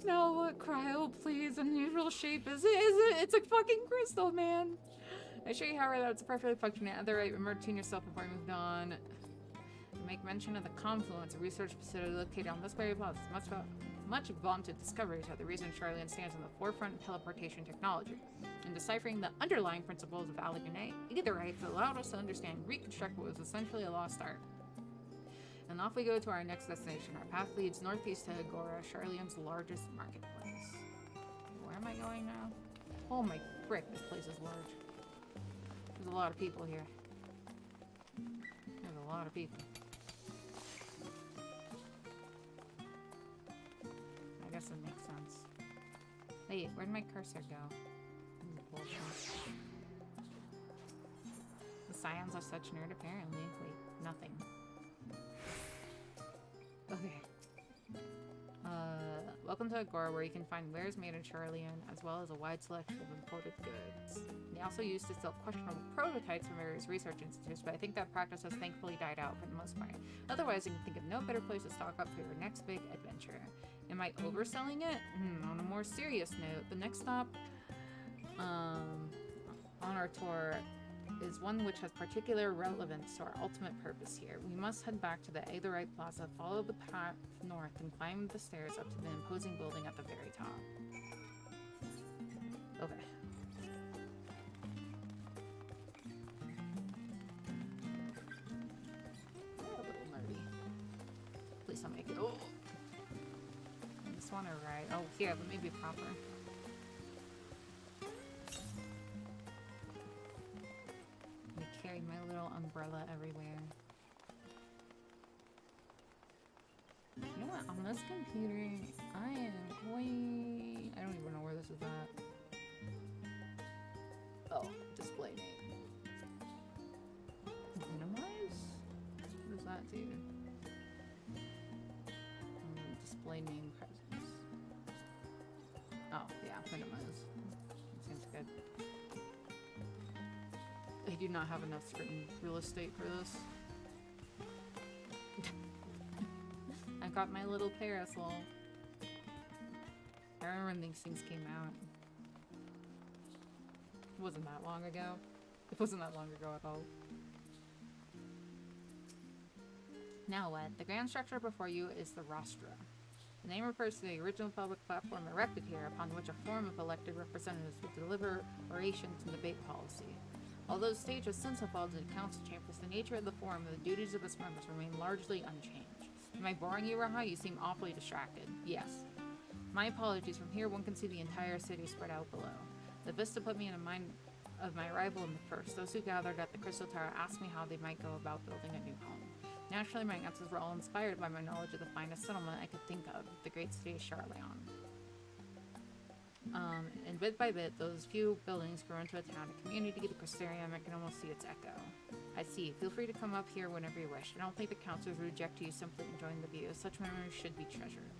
No, what cryo, please. Unusual shape is it? It's a fucking crystal, man. I show you, however, that it's a perfectly functioning otherite. Remember to tune yourself before you moved on. You make mention of the confluence, a research facility located on this very plaza. Much vaunted discoveries are the reason Charlatan stands on the forefront of teleportation technology. In deciphering the underlying principles of Allegheny, Aetherites allowed us to understand and reconstruct what was essentially a lost art. And off we go to our next destination. Our path leads northeast to Agora, Charlatan's largest marketplace. Where am I going now? Oh my frick, this place is large. There's a lot of people here. There's a lot of people. I guess it makes sense. Wait, where'd my cursor go? This is bullshit. The scions are such nerd, apparently. Wait, nothing. Okay. Welcome to Agora, where you can find wares made in Charlatan, as well as a wide selection of imported goods. They also used to sell questionable prototypes from various research institutes, but I think that practice has thankfully died out for the most part. Otherwise, you can think of no better place to stock up for your next big adventure. Am I overselling it? On a more serious note, the next stop on our tour is one which has particular relevance to our ultimate purpose here. We must head back to the Aetherite Plaza, follow the path north, and climb the stairs up to the imposing building at the very top. Okay. Oh, a little nerdy. Please don't make it. Oh! I just want to ride. Oh, here, let me be proper. Carry my little umbrella everywhere. You know what? On this computer, I am going... I don't even know where this is at. Oh, display name. Minimize? What does that do? Display name presence. Oh, yeah, minimize. Seems good. I do not have enough screen real estate for this. I got my little parasol. I remember when these things came out. It wasn't that long ago. It wasn't that long ago at all. Now what? The grand structure before you is the rostra. The name refers to the original public platform erected here, upon which a form of elected representatives would deliver orations and debate policy. Although the stage has since evolved into council chambers, the nature of the forum and the duties of its members remain largely unchanged. Am I boring you, Raha? You seem awfully distracted. Yes. My apologies. From here, one can see the entire city spread out below. The vista put me in mind of my arrival in the first. Those who gathered at the Crystal Tower asked me how they might go about building a new home. Naturally, my answers were all inspired by my knowledge of the finest settlement I could think of, the great city of Charlatan. And bit by bit, those few buildings grew into a town, a community, the Crystarium. I can almost see its echo. I see. Feel free to come up here whenever you wish. I don't think the councilors would reject you simply enjoying the view. Such memories should be treasured.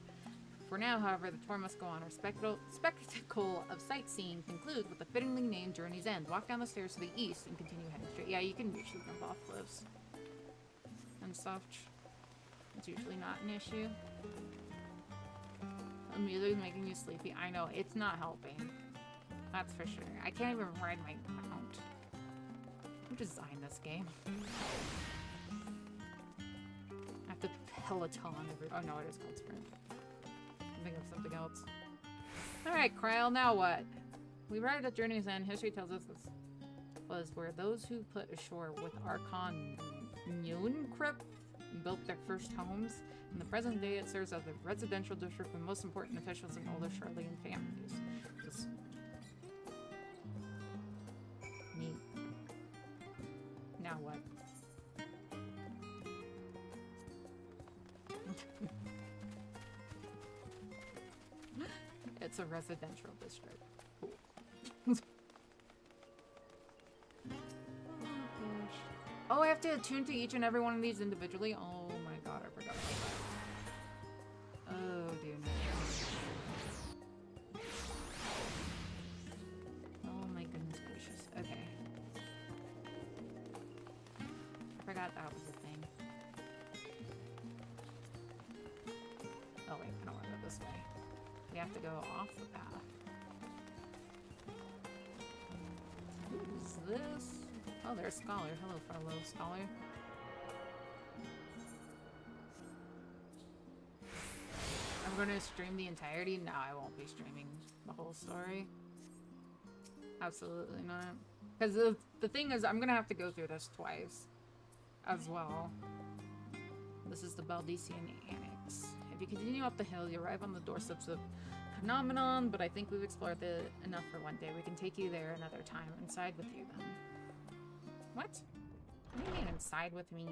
For now, however, the tour must go on. Our spectacle of sightseeing concludes with the fittingly named Journey's End. Walk down the stairs to the east and continue heading straight. Yeah, you can usually jump off cliffs and such. It's usually not an issue. The music's making you sleepy. I know, it's not helping. That's for sure. I can't even ride my mount. Who designed this game? I have to Peloton every— oh no, it is called Sprint. I'm thinking of something else. Alright, Kryle, now what? We arrived at Journey's End. History tells us this was where those who put ashore with Archon Nyonkryp built their first homes. In the present day, it serves as a residential district with most important officials and older Charlian families. Just neat. Now what? It's a residential district. Cool. Oh, I have to attune to each and every one of these individually? Oh my god, I forgot about that. Oh dear no. Oh my goodness gracious. Okay. I forgot that was a thing. Oh wait, I don't want to go this way. We have to go off the path. Who's this? Oh, there's Scholar. Hello, fellow Scholar. I'm gonna stream the entirety. No, I won't be streaming the whole story. Absolutely not. Because the thing is, I'm gonna have to go through this twice as well. This is the Baldician Annex. If you continue up the hill, you arrive on the doorsteps of Phenomenon, but I think we've explored enough for one day. We can take you there another time and side with you then. What? What do you mean inside with me?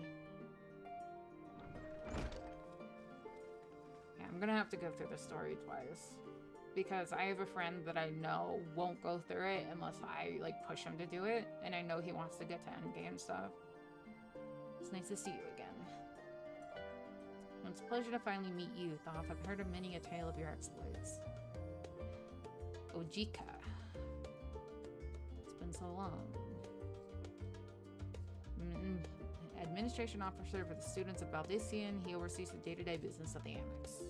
Yeah, I'm gonna have to go through the story twice. Because I have a friend that I know won't go through it unless I, like, push him to do it. And I know he wants to get to endgame stuff. It's nice to see you again. It's a pleasure to finally meet you, Thoth. I've heard of many a tale of your exploits. Ojika. It's been so long. Administration officer for the students of Baldician. He oversees the day-to-day business of the Annex.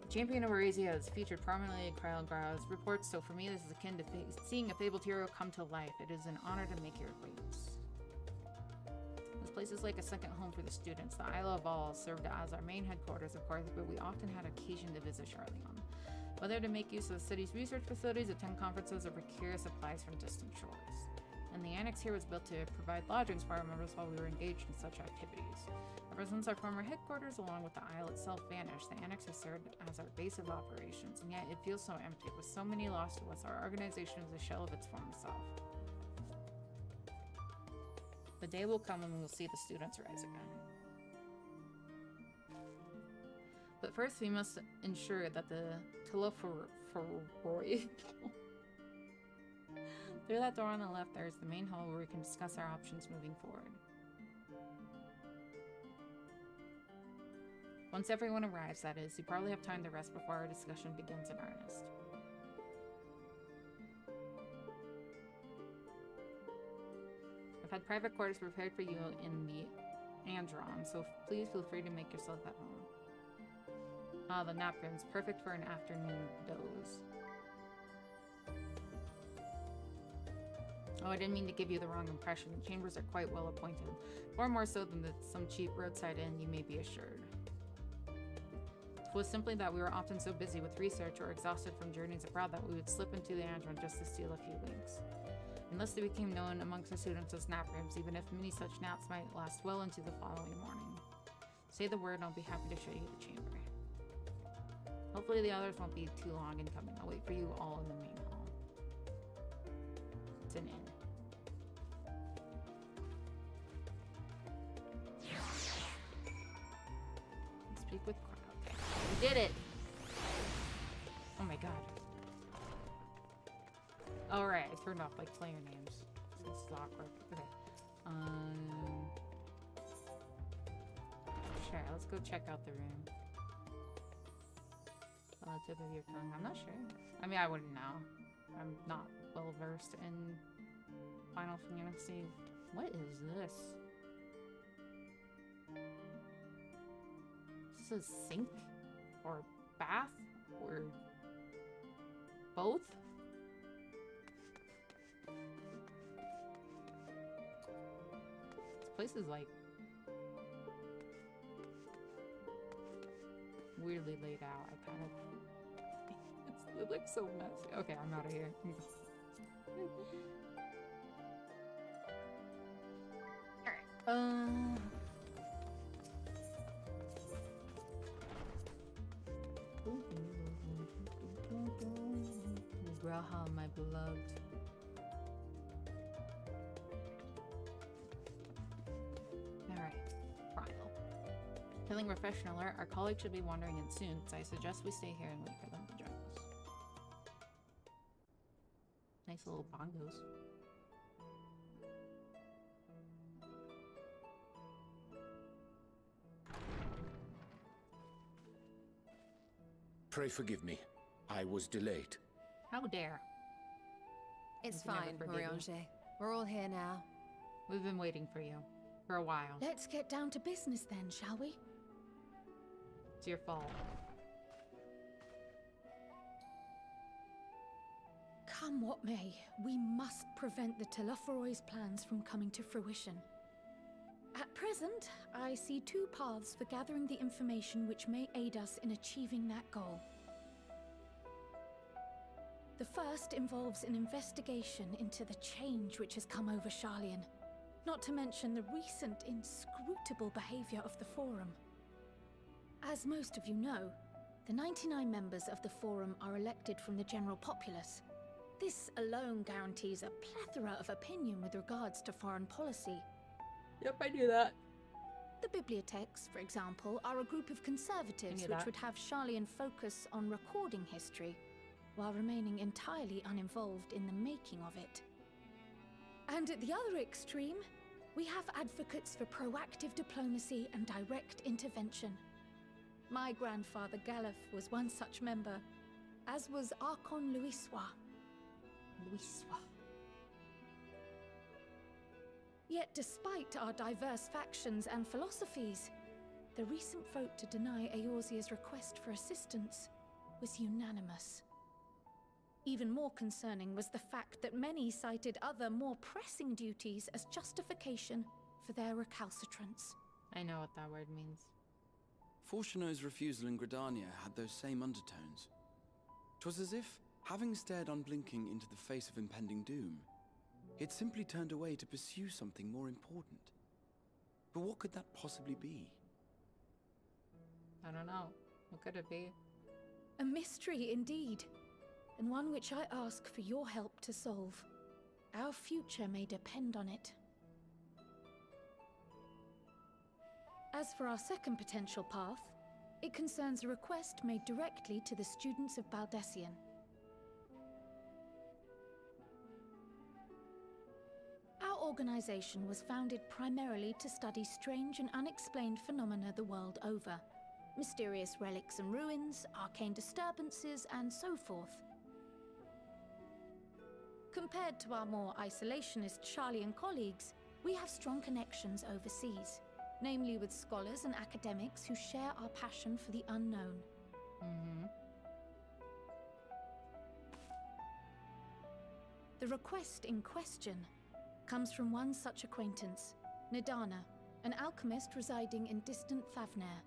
The champion of Eurasia is featured prominently in Kryle Grau's reports, so for me this is akin to seeing a fabled hero come to life. It is an honor to make your acquaintance. This place is like a second home for the students. The Isle of All served as our main headquarters, of course, but we often had occasion to visit Charlion. Whether to make use of the city's research facilities, attend conferences, or procure supplies from distant shores. And the annex here was built to provide lodgings for our members while we were engaged in such activities. Ever since our former headquarters, along with the Isle itself, vanished, the annex has served as our base of operations, and yet it feels so empty. With so many lost to us, our organization is a shell of its former self. The day will come when we will see the students rise again. But first, we must ensure that the Telophoroi through that door on the left, there is the main hall where we can discuss our options moving forward. Once everyone arrives, that is, you probably have time to rest before our discussion begins in earnest. I've had private quarters prepared for you in the Andron, so please feel free to make yourself at home. Ah, the nap room's perfect for an afternoon doze. Oh, I didn't mean to give you the wrong impression. The chambers are quite well appointed. Far more so than some cheap roadside inn, you may be assured. It was simply that we were often so busy with research or exhausted from journeys abroad that we would slip into the Andron just to steal a few winks. Unless they became known amongst the students as nap rooms, even if many such naps might last well into the following morning. Say the word and I'll be happy to show you the chamber. Hopefully the others won't be too long in coming. I'll wait for you all in the main hall. It's an inn. Speak with crowd. Okay. We did it! Oh my god. Alright, I turned off like player names. This is awkward. Okay. Sure, let's go check out the room. On the tip of your tongue. I'm not sure. I mean, I wouldn't know. I'm not well versed in Final Fantasy. What is this? Is this a sink? Or a bath? Or Both? This place is like weirdly laid out. I kind of it looks so messy. Okay, I'm out of here. Alright. Graha, my beloved. Alright, Primal. Feeling refreshed and alert, our colleagues should be wandering in soon, so I suggest we stay here and wait for them to join us. Nice little bongos. Pray forgive me. I was delayed. How dare. It's fine, Moriange. We're all here now. We've been waiting for you. For a while. Let's get down to business then, shall we? It's your fault. Come what may, we must prevent the Telophoroid's plans from coming to fruition. At present, I see two paths for gathering the information which may aid us in achieving that goal. The first involves an investigation into the change which has come over Sharlayan, not to mention the recent inscrutable behavior of the Forum. As most of you know, the 99 members of the Forum are elected from the general populace. This alone guarantees a plethora of opinion with regards to foreign policy. Yep, I knew that. The bibliotheques, for example, are a group of conservatives which would have Sharlayan focus on recording history, while remaining entirely uninvolved in the making of it. And at the other extreme, we have advocates for proactive diplomacy and direct intervention. My grandfather Galef was one such member, as was Archon Louisois. Yet despite our diverse factions and philosophies, the recent vote to deny Eorzea's request for assistance was unanimous. Even more concerning was the fact that many cited other, more pressing duties as justification for their recalcitrance. I know what that word means. Fortuno's refusal in Gridania had those same undertones. 'Twas as if, having stared unblinking into the face of impending doom, it simply turned away to pursue something more important. But what could that possibly be? I don't know. What could it be? A mystery indeed, and one which I ask for your help to solve. Our future may depend on it. As for our second potential path, it concerns a request made directly to the students of Baldessian. Our organization was founded primarily to study strange and unexplained phenomena the world over. Mysterious relics and ruins, arcane disturbances, and so forth. Compared to our more isolationist Sharlayan colleagues, we have strong connections overseas, namely with scholars and academics who share our passion for the unknown. The request in question comes from one such acquaintance, Nidana, an alchemist residing in distant Thavnair.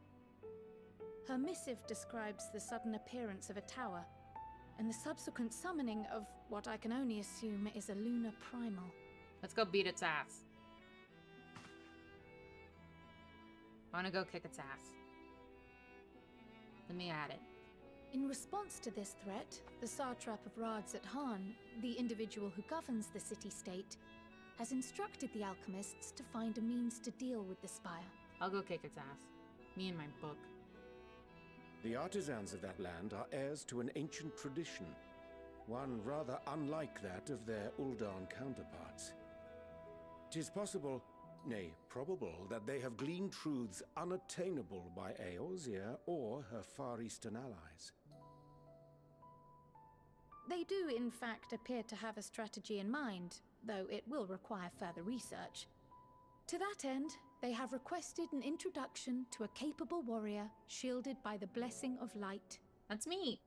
Her missive describes the sudden appearance of a tower, and the subsequent summoning of what I can only assume is a lunar primal. Let's go beat its ass. I wanna go kick its ass. Let me at it. In response to this threat, the satrap of Radzat Han, the individual who governs the city-state, has instructed the alchemists to find a means to deal with the spire. I'll go kick its ass. Me and my book. The artisans of that land are heirs to an ancient tradition, one rather unlike that of their Uldan counterparts. 'Tis possible, nay, probable, that they have gleaned truths unattainable by Eorzea or her Far Eastern allies. They do, in fact, appear to have a strategy in mind, though it will require further research. To that end, they have requested an introduction to a capable warrior shielded by the blessing of light. That's me!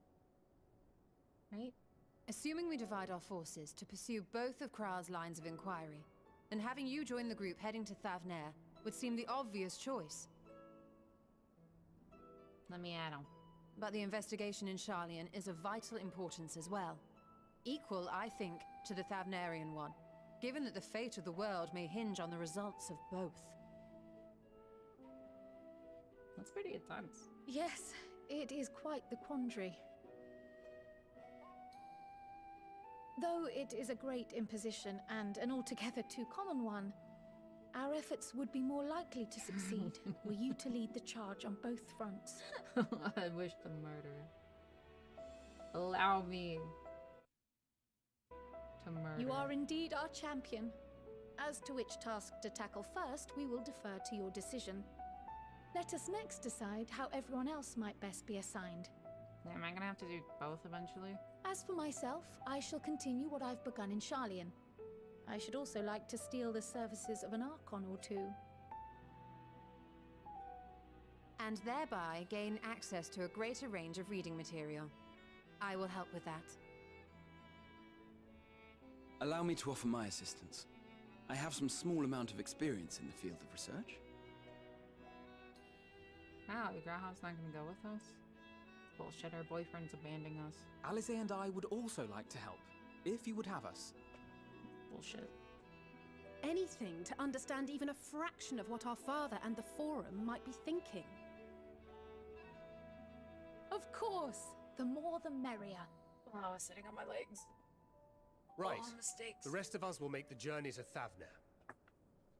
Right? Assuming we divide our forces to pursue both of Kral's lines of inquiry, then having you join the group heading to Thavnair would seem the obvious choice. Let me add 'em. But the investigation in Sharlayan is of vital importance as well. Equal, I think, to the Thavnarian one, given that the fate of the world may hinge on the results of both. That's pretty intense. Yes, it is quite the quandary. Though it is a great imposition and an altogether too common one, our efforts would be more likely to succeed were you to lead the charge on both fronts. I wish to murder. Allow me to murder. You are indeed our champion. As to which task to tackle first, we will defer to your decision. Let us next decide how everyone else might best be assigned. Am I gonna have to do both eventually? As for myself, I shall continue what I've begun in Sharlayan. I should also like to steal the services of an Archon or two. And thereby gain access to a greater range of reading material. I will help with that. Allow me to offer my assistance. I have some small amount of experience in the field of research. Wow, the Grauhaupt's not gonna go with us? Bullshit, our boyfriend's abandoning us. Alice and I would also like to help, if you would have us. Bullshit. Anything to understand even a fraction of what our father and the Forum might be thinking. Of course, the more the merrier. Oh, I was sitting on my legs. Right. All mistakes. The rest of us will make the journey to Thavnair.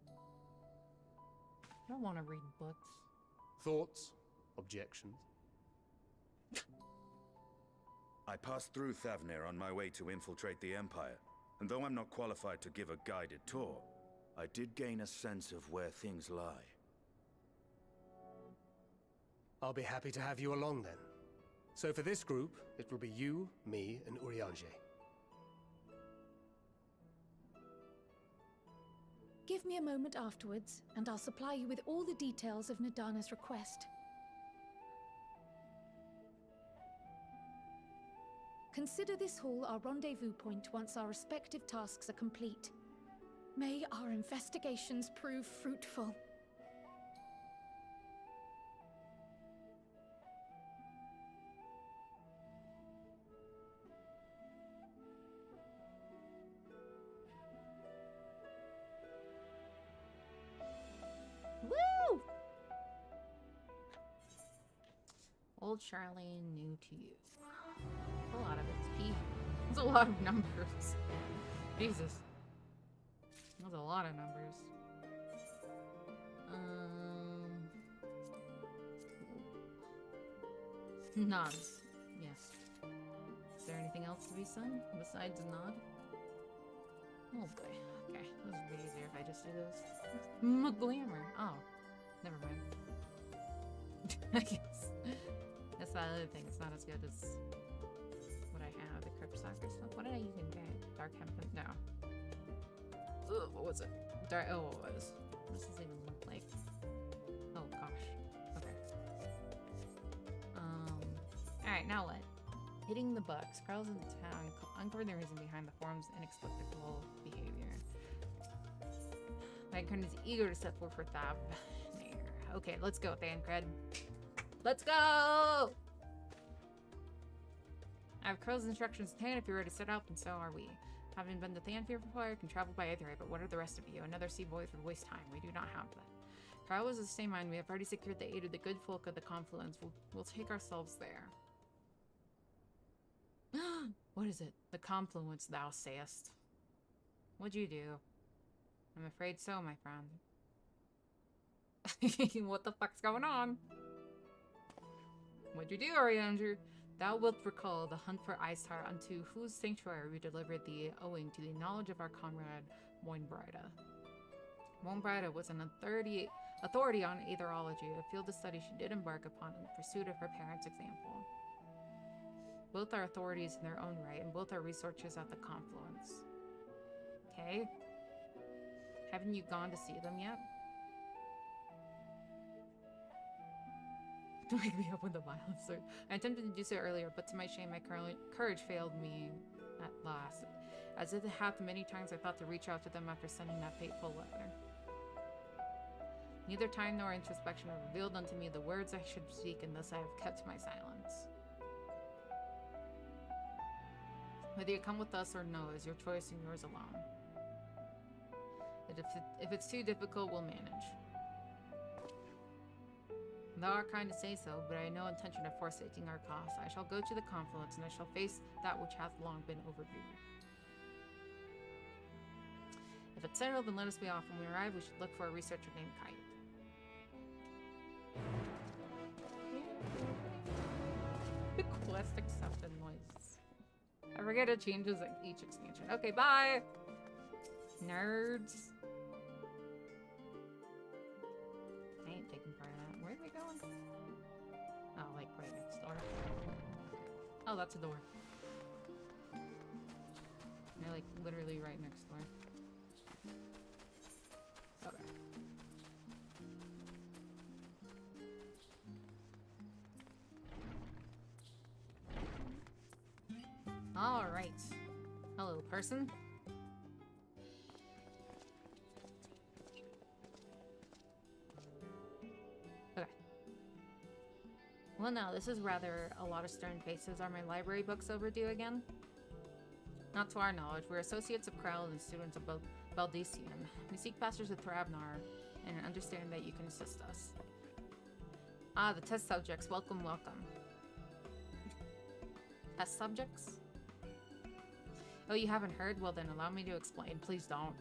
I don't want to read books. Thoughts? Objections? I passed through Thavnair on my way to infiltrate the Empire, and though I'm not qualified to give a guided tour, I did gain a sense of where things lie. I'll be happy to have you along then. So for this group, it will be you, me, and Urianger. Give me a moment afterwards, and I'll supply you with all the details of Nadana's request. Consider this hall our rendezvous point once our respective tasks are complete. May our investigations prove fruitful. Woo! Old Charlene, new to you. A lot of XP. That's a lot of numbers. Jesus. That's a lot of numbers. Nods. Yes. Is there anything else to be said besides a nod? Oh boy. Okay. This would be easier if I just do this. Glamour. Oh. Never mind. I guess. That's the other thing. It's not as good as what I have. The Crypt Soccer stuff. What did I even get? Dark Hemp? No. Ugh, what was it? Dark. Oh, what was? What does this even look like? Oh gosh. Okay. Alright, now what? Hitting the bugs. Crowds in the town uncover the reason behind the Forum's inexplicable behavior. Thancred is eager to step forward for Thavnair. Okay, let's go, Thancred. Let's go! I have Krill's instructions in hand if you're ready to set up, and so are we. Having been to Thanfir before, I can travel by either way, but what are the rest of you? Another sea voyage would waste time. We do not have that. Kryle was of the same mind. We have already secured the aid of the good folk of the Confluence. We'll take ourselves there. What is it? The Confluence, thou sayest. What'd you do? I'm afraid so, my friend. What the fuck's going on? What'd you do, Ariander? Thou wilt recall the hunt for Istar, unto whose sanctuary we delivered thee, owing to the knowledge of our comrade Moinbrida. Moinbrida was an authority on aetherology, a field of study she did embark upon in pursuit of her parents' example. Both are authorities in their own right, and both are researchers at the Confluence. Okay? Haven't you gone to see them yet? Wake me up with the violence. I attempted to do so earlier, but to my shame, my courage failed me At last. As if it happened many times, I thought to reach out to them after sending that fateful letter. Neither time nor introspection have revealed unto me the words I should speak, and thus I have kept my silence. Whether you come with us or no is your choice and yours alone. If it's too difficult, we'll manage. Thou art kind to say so, but I have no intention of forsaking our cause. I shall go to the confluence, and I shall face that which hath long been overviewed. If it's settled, then let us be off. When we arrive, we should look for a researcher named Kite. The quest accepted noises. I forget it changes at each expansion. Okay, bye! Nerds. I ain't taking part of that. Where are they going? Oh, like right next door. Oh, that's a door. They're like literally right next door. Okay. All right. Hello, person. Okay. Well, now, this is rather a lot of stern faces. Are my library books overdue again? Not to our knowledge. We're associates of Krell and students of Baldicium. We seek pastors of Thrabnar and understand that you can assist us. Ah, the test subjects. Welcome, welcome. Test subjects? Oh, you haven't heard? Well then, allow me to explain. Please don't.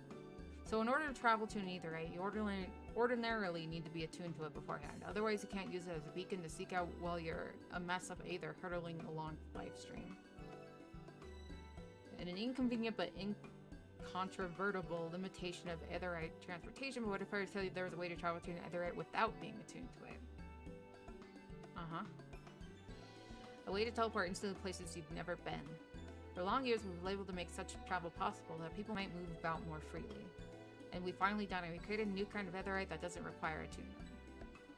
So in order to travel to an aetherite, you ordinarily need to be attuned to it beforehand. Otherwise, you can't use it as a beacon to seek out while you're a mess of aether hurtling along the life stream. And an inconvenient but incontrovertible limitation of aetherite transportation, but what if I were to tell you there was a way to travel to an aetherite without being attuned to it? Uh-huh. A way to teleport instantly to places you've never been. For long years, we've been able to make such travel possible that people might move about more freely. And we finally done it. We created a new kind of aetherite that doesn't require attunement.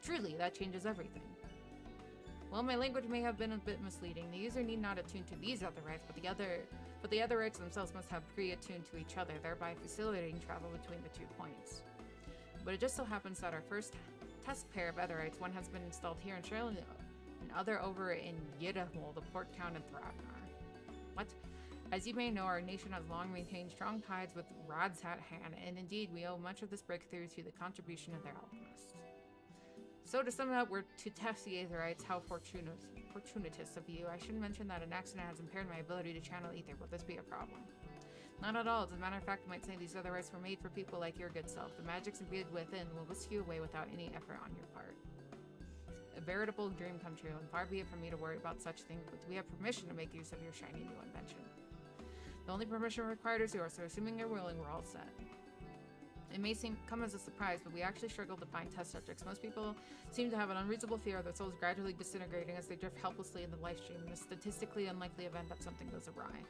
Truly, that changes everything. Well, my language may have been a bit misleading. The user need not attune to these aetherites, but the aetherites themselves must have pre-attuned to each other, thereby facilitating travel between the 2 points. But it just so happens that our first test pair of aetherites, one has been installed here in Shirley, and other over in Yidahol, the port town in Thrabnar. What? As you may know, our nation has long maintained strong ties with Radsat Han, and indeed we owe much of this breakthrough to the contribution of their alchemists. So to sum it up, we're to test the aetherites. How fortuitous of you. I should mention that an accident has impaired my ability to channel ether. Will this be a problem? Not at all. As a matter of fact, I might say these aetherites were made for people like your good self. The magics imbued within will whisk you away without any effort on your part. A veritable dream come true, and far be it from me to worry about such things, but we have permission to make use of your shiny new invention. The only permission required is yours, so assuming you're willing, we're all set. It may come as a surprise, but we actually struggle to find test subjects. Most people seem to have an unreasonable fear of their souls gradually disintegrating as they drift helplessly in the life stream, in the statistically unlikely event that something goes awry.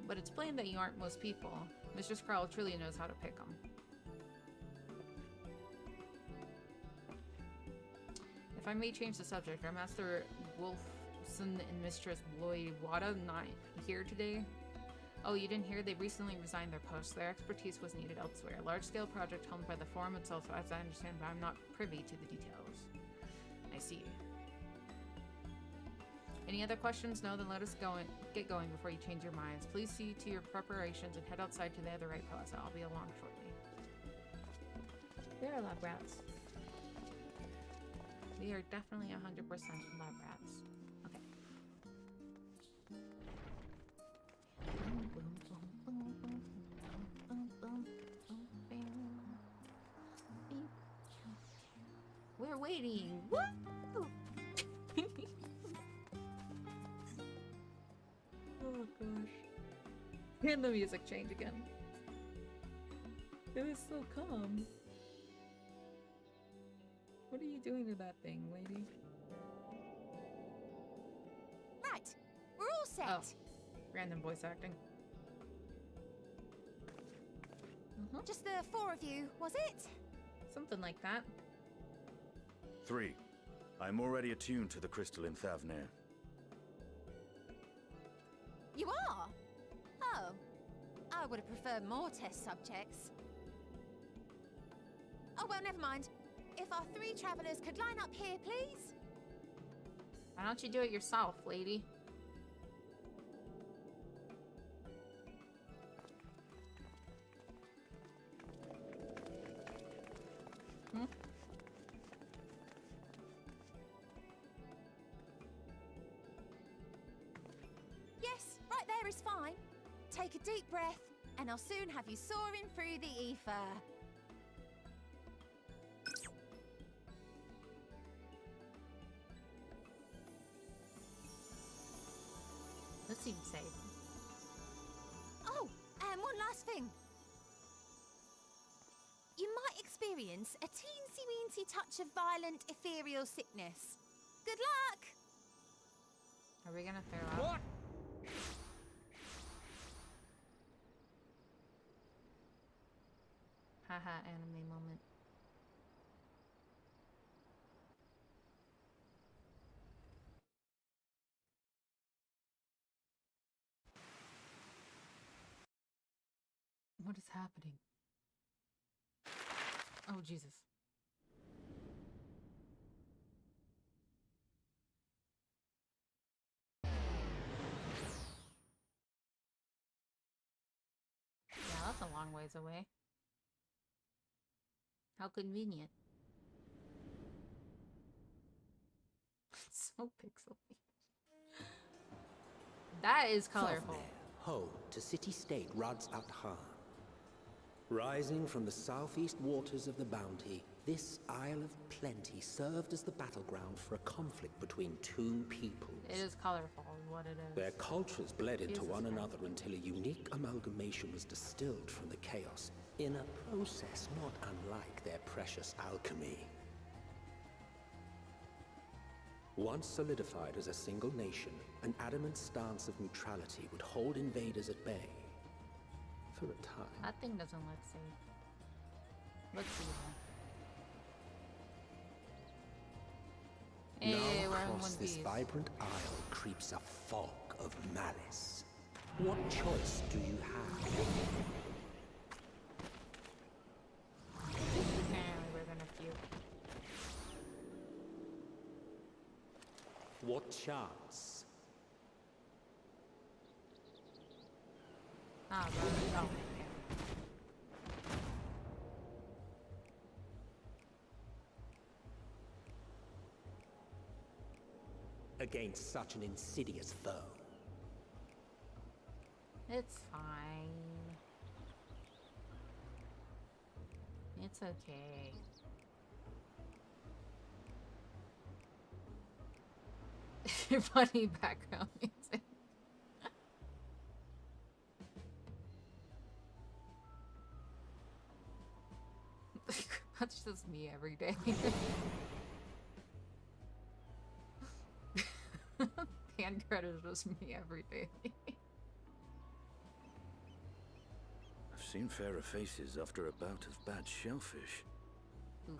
But it's plain that you aren't most people. Mr. Skrull truly knows how to pick them. If I may change the subject, our Master Wolfson and Mistress Lloyd Wada not here today. Oh, you didn't hear? They recently resigned their posts. Their expertise was needed elsewhere. A large-scale project helmed by the Forum itself, as I understand, but I'm not privy to the details. I see. Any other questions? No? Then let us get going before you change your minds. Please see to your preparations and head outside to the aetherite plaza. I'll be along shortly. They're lab rats. We are definitely 100% lab rats. Okay. We're waiting. Woo! Oh gosh. And the music change again. It was so calm. What are you doing to that thing, lady? Right. We're all set. Oh. Random voice acting. Just the 4 of you, was it? Something like that. 3. I'm already attuned to the crystal in Thavnir. You are? would have preferred more test subjects. Oh, well, never mind. If our 3 travelers could line up here, please. Why don't you do it yourself, lady? Hmm? Yes, right there is fine. Take a deep breath, and I'll soon have you soaring through the ether. This seems safe. Oh, and one last thing. You might experience a teensy-weensy touch of violent ethereal sickness. Good luck! Are we gonna throw up? What? Haha, anime moment. What is happening? Oh, Jesus. Yeah, that's a long ways away. How convenient. It's so pixely. That is colorful. Thavner, home to city-state Rads at Han. Rising from the southeast waters of the Bounty, this Isle of Plenty served as the battleground for a conflict between 2 peoples. It is colorful, is what it is. Their cultures bled into Jesus one Christ. another until a unique amalgamation was distilled from the chaos, in a process not unlike their precious alchemy. Once solidified as a single nation, an adamant stance of neutrality would hold invaders at bay. For a time. That thing doesn't look safe. Let's see though. Hey, Now we're in across one this piece. vibrant isle creeps a fog of malice. What choice do you have? Apparently we're gonna feud. What chance? Ah, bro. Oh, Against such an insidious foe. it's fine. It's okay. Funny background music. That's just me every day. Pancreas is just me every day. I've seen fairer faces after a bout of bad shellfish. Oof.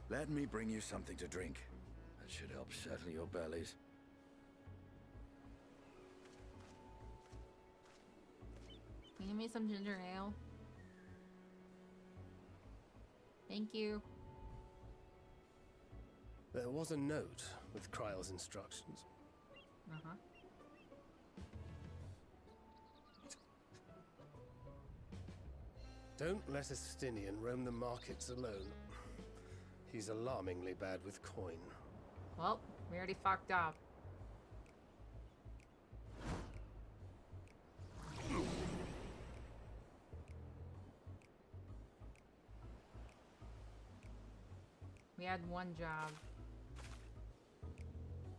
Let me bring you something to drink. That should help settle your bellies. Can you give me some ginger ale? Thank you. There was a note with Kryle's instructions. Uh-huh. Don't let a Stinian roam the markets alone. He's alarmingly bad with coin. Well, we already fucked up. We had one job.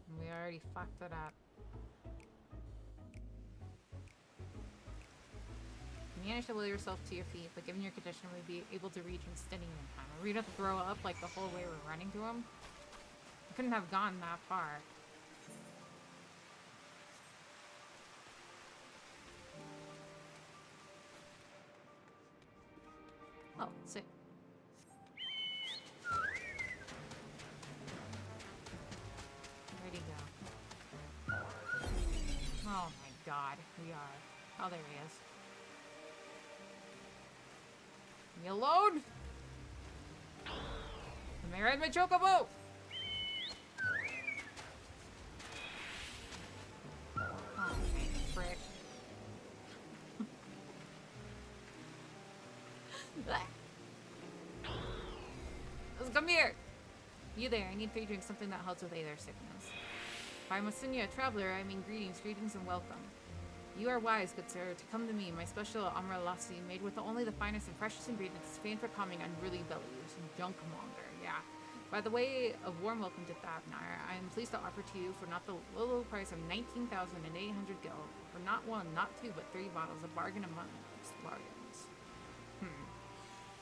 And we already fucked it up. You managed to will yourself to your feet, but given your condition, we'd be able to reach Stinian in time. Are we gonna throw up like the whole way we're running to him? We couldn't have gone that far. Oh, sick. Where'd he go? Oh my god, we are. Oh, there he is. Leave me alone! Let me ride my chocobo! Oh, frick. Let's come here! You there, I need 3 drinks, something that helps with either sickness. If I must send you a traveler, I mean greetings and welcome. You are wise, good sir, to come to me, my special amrelasi, made with only the finest and freshest ingredients, famed for calming unruly bellies. Junkmonger, yeah. By the way, a warm welcome to Thavnar. I am pleased to offer to you, for not the low price of 19,800 gil, for not 1, not 2, but 3 bottles, a bargain amongst bargains.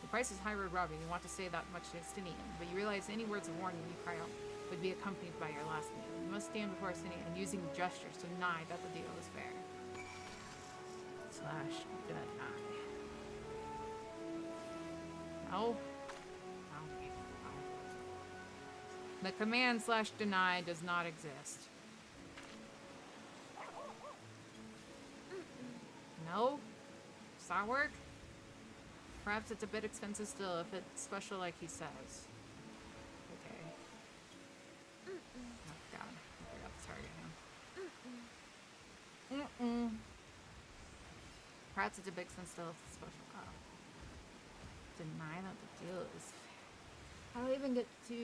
The price is high, road robbing. You want to say that much to Stinian, but you realize any words of warning you cry out would be accompanied by your last meal. You must stand before Stinian using gestures to deny that the deal is fair. Slash deny. No. Okay. No. The command slash deny does not exist. No? Does that work? Perhaps it's a bit expensive still if it's special like he says. Okay. Oh god, I forgot to target him. Perhaps it's a big expensive still if it's special. Oh. Deny that the deal is fair. How do I even get to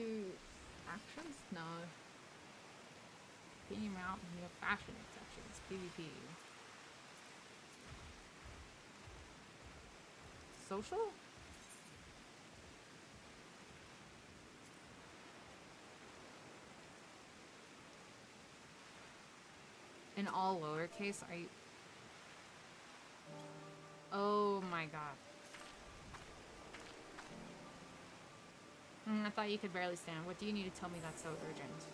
actions? No. Came out in the fashion sections. PvP. Social? In all lowercase, are you... Oh my god. I thought you could barely stand. What do you need to tell me that's so urgent?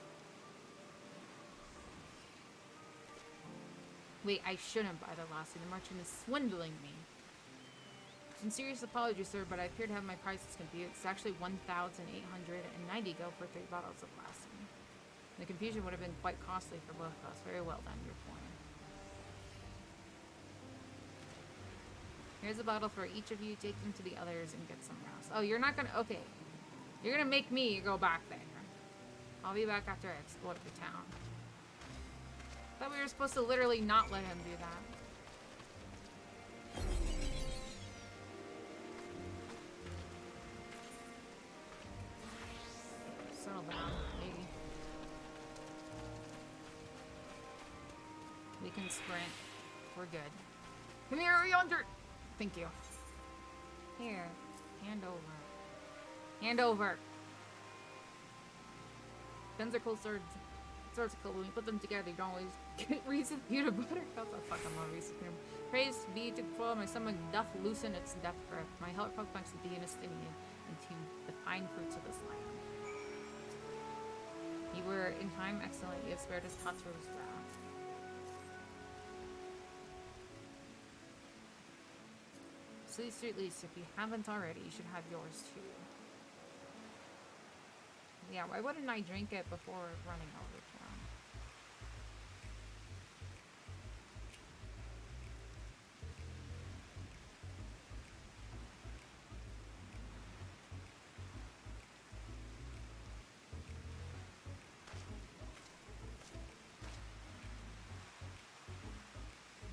Wait, I shouldn't buy the lassie. The merchant is swindling me. Sincerest apologies, sir, but I appear to have my prices confused. It's actually 1,890 go for 3 bottles of lassie. The confusion would have been quite costly for both of us. Very well done, your point. Here's a bottle for each of you. Take them to the others and get some rest. Oh, you're not gonna... Okay. You're gonna make me go back there. I'll be back after I explore the town. I thought we were supposed to literally not let him do that. Settle down, maybe. We can sprint. We're good. Come here, yonder! Thank you. Here. Hand over. Hand over. Guns are cool, swords. Swords are cool. When you put them together, you don't always get Reese's peanut butter. How the fuck am I Reese's peanut butter? Praise be to the my stomach doth loosen its death grip. My heart proclaims to be an Estinian into the fine fruits of this land. You were in time excellent. You have spared us Tatsu's wrath. Sleep Street Lease, if you haven't already, you should have yours too. Yeah, why wouldn't I drink it before running over to him?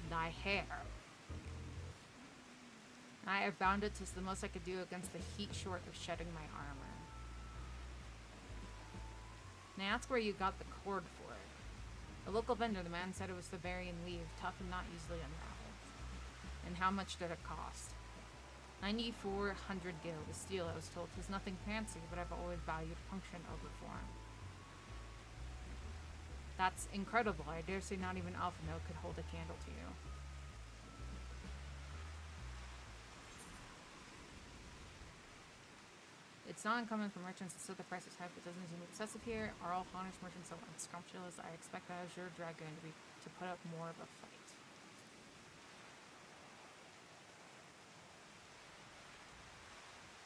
Thy hair. I have bound it. 'Tis the most I could do against the heat short of shedding my armor. Now ask where you got the cord for it. A local vendor, the man said it was Bavarian weave, tough and not easily unraveled. And how much did it cost? 9,400 gil. The steel, I was told, is nothing fancy, but I've always valued function over form. That's incredible. I dare say not even Alphino could hold a candle to you. It's not uncommon for merchants to set the prices high, but doesn't seem excessive here. Are all honest merchants so unscrumptious? I expect that Azure Dragon to put up more of a fight.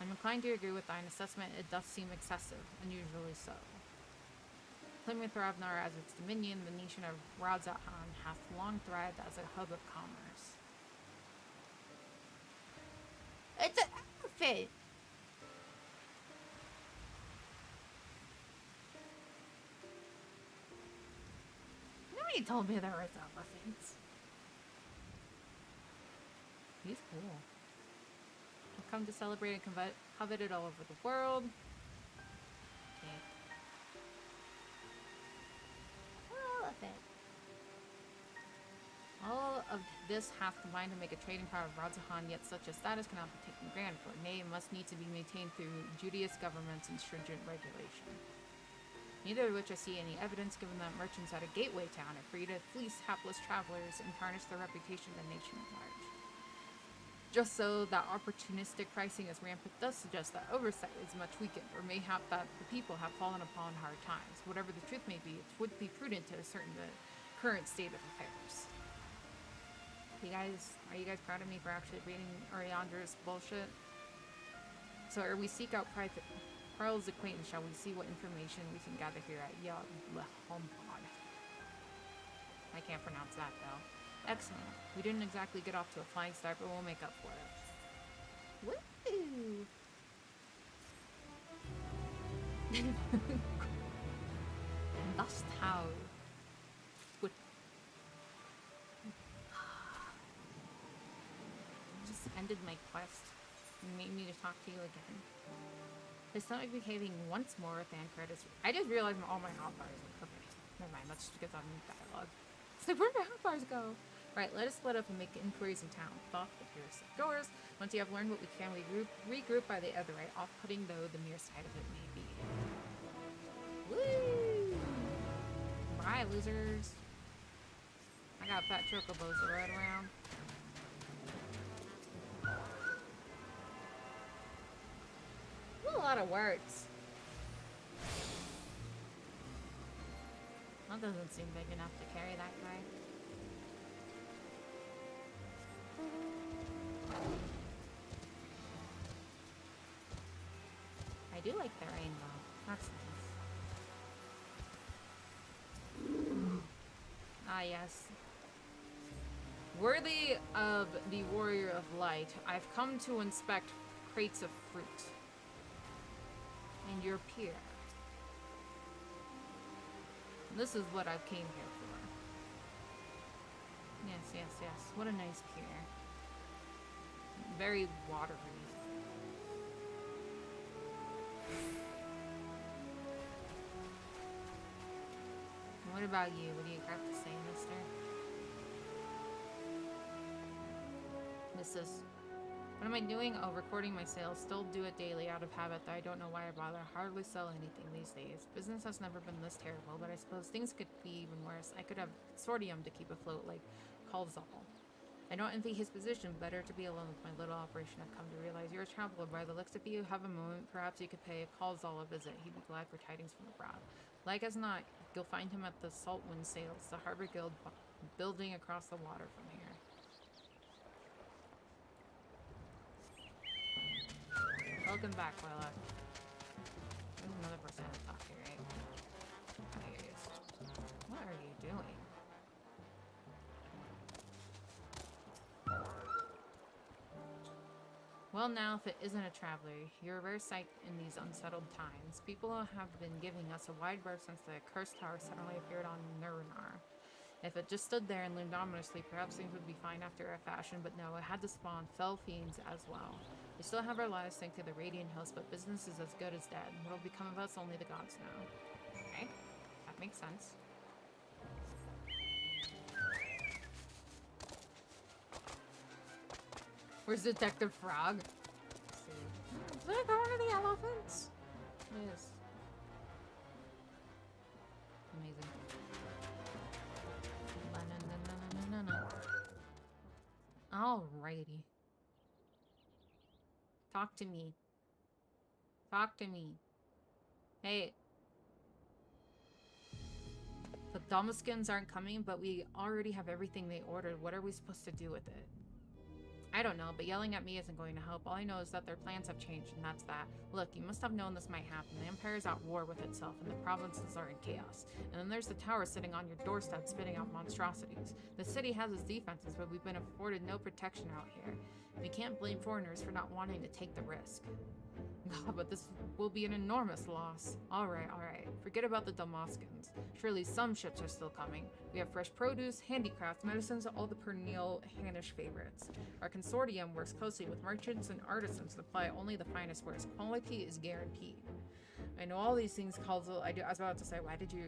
I'm inclined to agree with thine assessment. It doth seem excessive, unusually so. Plymouth Ravnar as its dominion, the nation of Radzahan hath long thrived as a hub of commerce. It's an outfit! Nobody told me there was elephants. He's cool. I've come to celebrate and coveted all over the world. Okay. Elephant. All of this hath combined to make a trading power of Radzahan, yet such a status cannot be taken granted for. Nay, it must need to be maintained through Judaist governments and stringent regulation. Neither of which I see any evidence, given that merchants at a gateway town are free to fleece hapless travelers and tarnish their reputation to the nation at large. Just so that opportunistic pricing is rampant does suggest that oversight is much weakened, or mayhap that the people have fallen upon hard times. Whatever the truth may be, it would be prudent to ascertain the current state of affairs. Are you guys proud of me for actually reading Ariandra's bullshit? So, we seek out Pearl's acquaintance, shall we see what information we can gather here at Yalehomod. I can't pronounce that though. Excellent. We didn't exactly get off to a flying start, but we'll make up for it. Woo! Dust how. Just ended my quest and made me to talk to you again. His stomach behaving once more, Thancred is. I just realized all my hotbars. Okay, never mind. Let's just get on dialogue. It's like, where'd my hotbars go? Right, let us split up and make inquiries in town. Thought the here's doors. Once you have learned what we can, we regroup by the other right. Off-putting though the mere sight of it may be. Woo! Bye, losers. I got fat chocobos to ride around. A lot of words. That doesn't seem big enough to carry that guy. I do like the rainbow. That's nice. Ah, yes. Worthy of the Warrior of Light, I've come to inspect crates of fruit. And your peer. This is what I came here for. Yes, yes, yes. What a nice pier. Very watery. What about you? What do you have to say, mister? Missus. What am I doing? Oh, recording my sales. Still do it daily out of habit, though I don't know why I bother. Hardly sell anything these days. Business has never been this terrible, but I suppose things could be even worse. I could have sortium to keep afloat, like Kalzal. I don't envy his position. Better to be alone with my little operation. I've come to realize you're a traveler. By the looks, if you have a moment, perhaps you could pay Kalzal a visit. He'd be glad for tidings from abroad. Like as not, you'll find him at the Saltwind Sails, the Harbor Guild building across the water from here. Welcome back, Willa. There's another person to talk to, right? Anyways, what are you doing? Well now, if it isn't a traveler, you're a rare sight in these unsettled times. People have been giving us a wide berth since the cursed tower suddenly appeared on Nurnar. If it just stood there and loomed ominously, perhaps things would be fine after a fashion, but no, it had to spawn fell fiends as well. We still have our lives thanks to the Radiant Hills, but business is as good as dead. What'll become of us, only the gods know. Okay, that makes sense. Where's Detective Frog? Let's see. Is that one of the elephants? Yes. Amazing. Alrighty. Talk to me. Talk to me. Hey. The Damaskins aren't coming, but we already have everything they ordered. What are we supposed to do with it? I don't know, but yelling at me isn't going to help. All I know is that their plans have changed, and that's that. Look, you must have known this might happen. The Empire is at war with itself, and the provinces are in chaos. And then there's the tower sitting on your doorstep, spitting out monstrosities. The city has its defenses, but we've been afforded no protection out here. We can't blame foreigners for not wanting to take the risk. God, but this will be an enormous loss. Alright. Forget about the Damascans. Surely some ships are still coming. We have fresh produce, handicrafts, medicines, all the perennial Hannish favorites. Our consortium works closely with merchants and artisans to apply only the finest wares. Quality is guaranteed. I know all these things, Calzo. I was about to say, why did you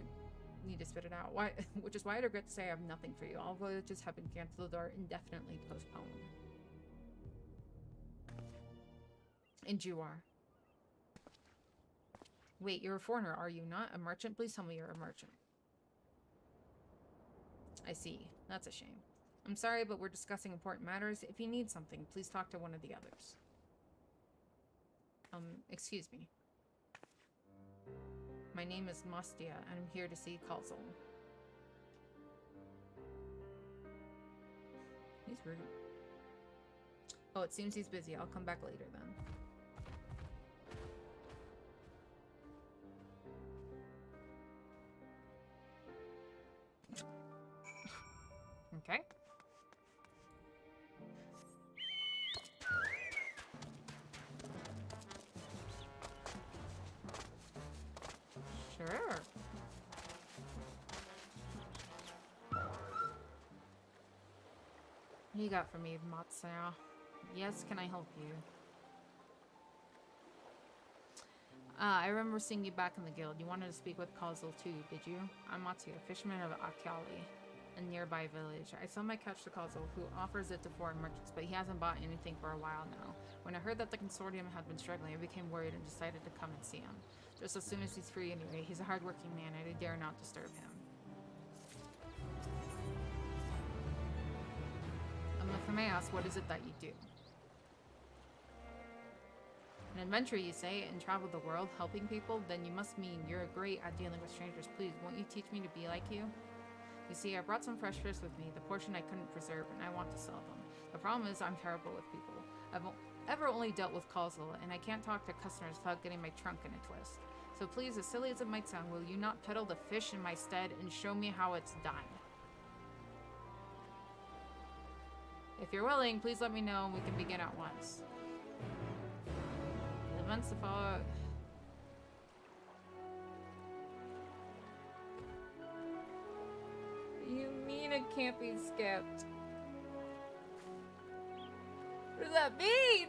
need to spit it out? Why? Which is why I regret to say I have nothing for you. All voyages have been cancelled or indefinitely postponed. And you are. Wait, you're a foreigner, are you not? A merchant? Please tell me you're a merchant. I see. That's a shame. I'm sorry, but we're discussing important matters. If you need something, please talk to one of the others. Excuse me. My name is Mostia, and I'm here to see Kalzol. He's rude. Oh, it seems he's busy. I'll come back later then. Okay. Sure. What do you got for me, Matsuya? Yes, can I help you? I remember seeing you back in the guild. You wanted to speak with Kozul too, did you? I'm Matsuya, fisherman of Akali, a nearby village. I sell my catch to Kozul, who offers it to foreign merchants, but he hasn't bought anything for a while now. When I heard that the consortium had been struggling, I became worried and decided to come and see him. Just as soon as he's free anyway. He's a hardworking man, and I dare not disturb him. If I may ask, what is it that you do? An adventurer, you say, and travel the world helping people? Then you must mean you're great at dealing with strangers. Please, won't you teach me to be like you? You see, I brought some fresh fish with me, the portion I couldn't preserve, and I want to sell them. The problem is I'm terrible with people. I've ever only dealt with Kozul, and I can't talk to customers without getting my trunk in a twist. So please, as silly as it might sound, will you not peddle the fish in my stead and show me how it's done? If you're willing, please let me know and we can begin at once. The events to follow. You mean it can't be skipped? What does that mean?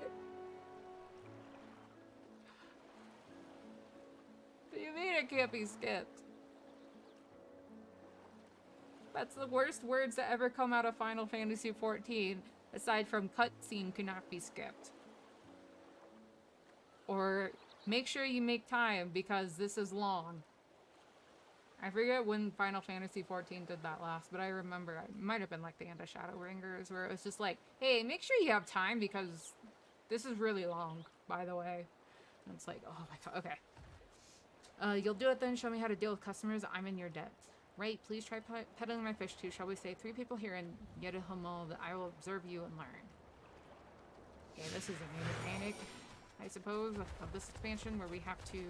What do you mean it can't be skipped? That's the worst words that ever come out of Final Fantasy XIV, aside from cutscene cannot be skipped. Or make sure you make time because this is long. I forget when Final Fantasy XIV did that last, but I remember it might have been like the end of Shadowbringers, where it was just like, hey, make sure you have time because this is really long, by the way. And it's like, oh my god, okay. You'll do it then, show me how to deal with customers, I'm in your debt. Right, please try peddling my fish too. Shall we say 3 people here in Yedahamal that I will observe you and learn. Okay, this is a new mechanic, I suppose, of this expansion where we have to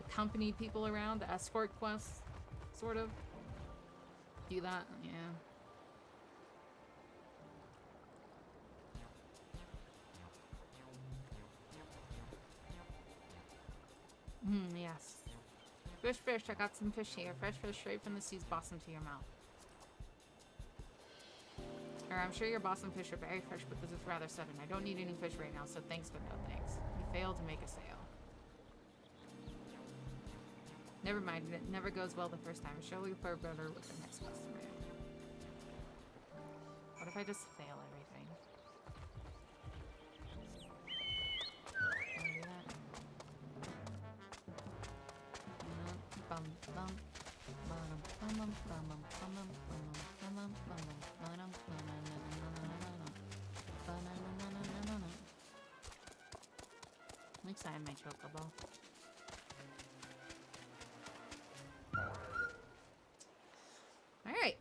accompany people around, the escort quests, sort of. Do that, yeah. Yes. Fish, I got some fish here. Fresh fish straight from the seas, blossom to your mouth. I'm sure your blossom fish are very fresh, but this is rather sudden. I don't need any fish right now, so thanks, but no thanks. You failed to make a sale. Never mind, it never goes well the first time. Surely far better with the next customer. What if I just fail everything? Can I do that? At least I have my chocobo. Alright.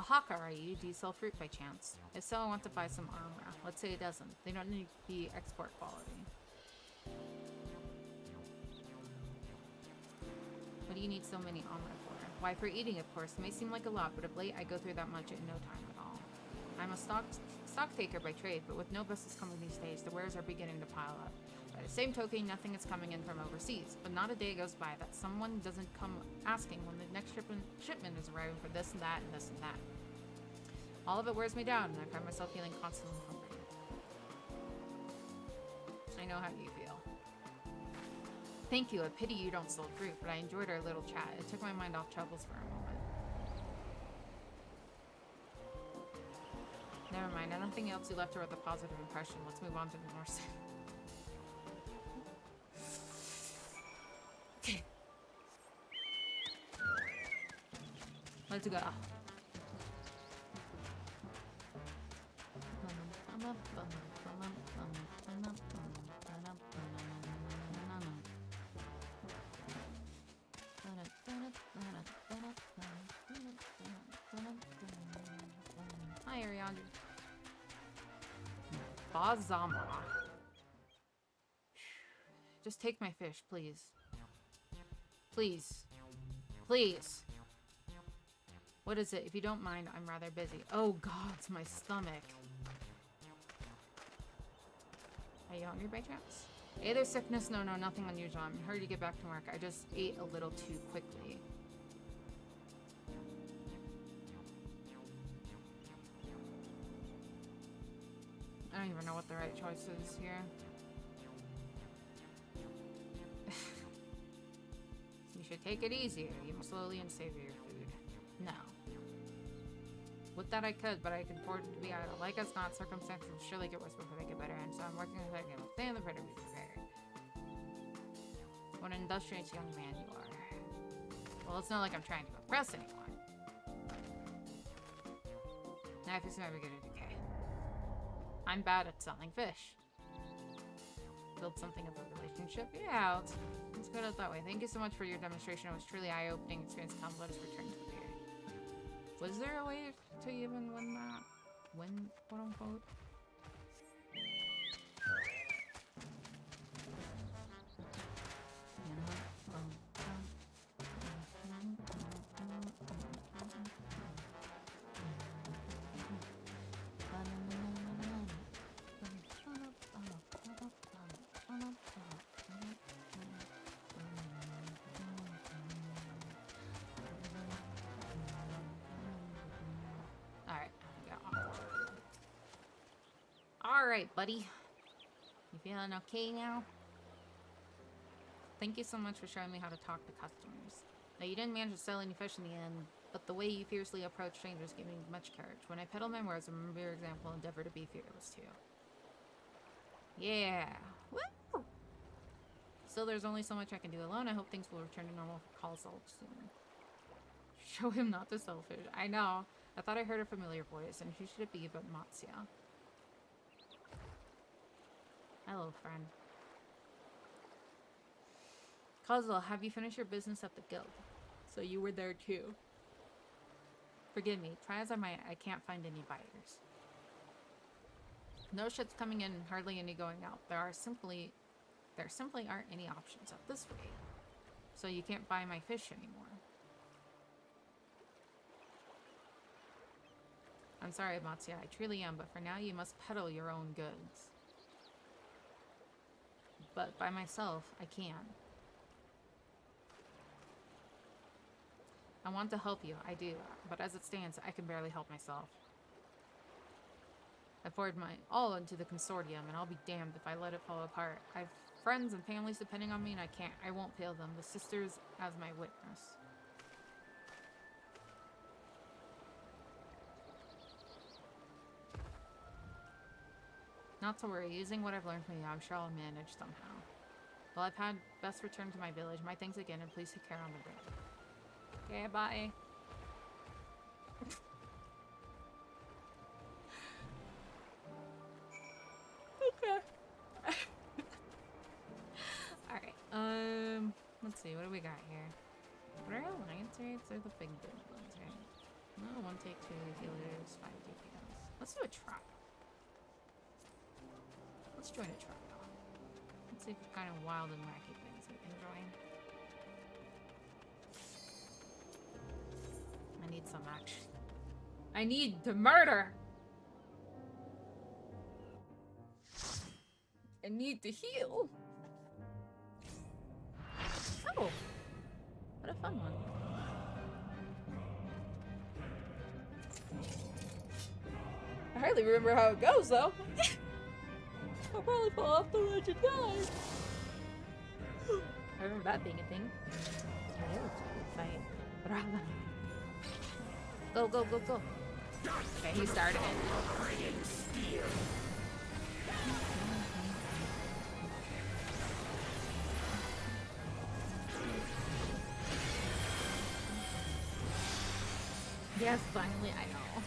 hawker, are you? Do you sell fruit by chance? If so, I want to buy some armor. Let's say it doesn't. They don't need to be export quality. What do you need so many armor for? Why, for eating, of course. It may seem like a lot, but of late I go through that much in no time at all. I'm a stock taker by trade, but with no buses coming these days, the wares are beginning to pile up. By the same token, nothing is coming in from overseas, but not a day goes by that someone doesn't come asking when the next shipment is arriving for this and that and this and that. All of it wears me down, and I find myself feeling constantly hungry. I know how you feel. Thank you, a pity you don't sell fruit, but I enjoyed our little chat. It took my mind off troubles for a moment. Never mind, anything else you left her with a positive impression. Let's move on to the more Okay. Let's go. Hi, Ariane. Bazama. Just take my fish, please. Please. Please. What is it? If you don't mind, I'm rather busy. Oh god, it's my stomach. Are you hungry by chance? Hey, there's sickness? No, nothing unusual. I'm in a hurry to get back to work. I just ate a little too quickly. I don't even know what the right choice is here. You should take it easier. You must slowly and savor your food. No. With that I could, but I can afford it to be idle. Like as not, circumstances will surely get worse before they get better, and so I'm working as I can withstand the pressure to be prepared. What an industrious young man you are. Well, it's not like I'm trying to impress anyone. Knife is never gonna decay. I'm bad at selling fish. Build something of a relationship? Yeah, let's put it that way. Thank you so much for your demonstration. It was truly eye-opening experience. Come, let us return to the beer. Was there a way to even win that? Win, quote unquote? Alright, buddy. You feeling okay now? Thank you so much for showing me how to talk to customers. Now, you didn't manage to sell any fish in the end, but the way you fiercely approach strangers gave me much courage. When I peddle my wares, remember your example and endeavor to be fearless too. Yeah. Woo! Still, there's only so much I can do alone. I hope things will return to normal for Calzalt soon. Show him not to sell fish. I know. I thought I heard a familiar voice, and who should it be but Matsuya? Hello, friend. Kazuo, have you finished your business at the guild? So you were there too. Forgive me, try as I might, I can't find any buyers. No ships coming in, hardly any going out. There simply aren't any options at this rate. So you can't buy my fish anymore. I'm sorry, Matsuya, I truly am, but for now you must peddle your own goods. But by myself, I can. I want to help you, I do, but as it stands, I can barely help myself. I poured my all into the consortium, and I'll be damned if I let it fall apart. I've friends and families depending on me, and I won't fail them. The sisters as my witness. Not to worry, using what I've learned from you, I'm sure I'll manage somehow. Well, I've had best return to my village. My thanks again, and please take care on the way. Okay, bye. Okay. Alright, let's see, what do we got here? What are alliance rates? They're the big ones, right? Oh, 1 take 2 healers, 5 DPS. Let's do a trap. Let's join a trap now. Let's see what kind of wild and wacky things we can join. I need some action. I need to murder! I need to heal! Oh! What a fun one. I hardly remember how it goes, though. I'll probably fall off the ledge and die. I remember that being a thing. Yeah, it was a good fight. But go, go, go, go. Okay, he started it. Yes, finally, I know.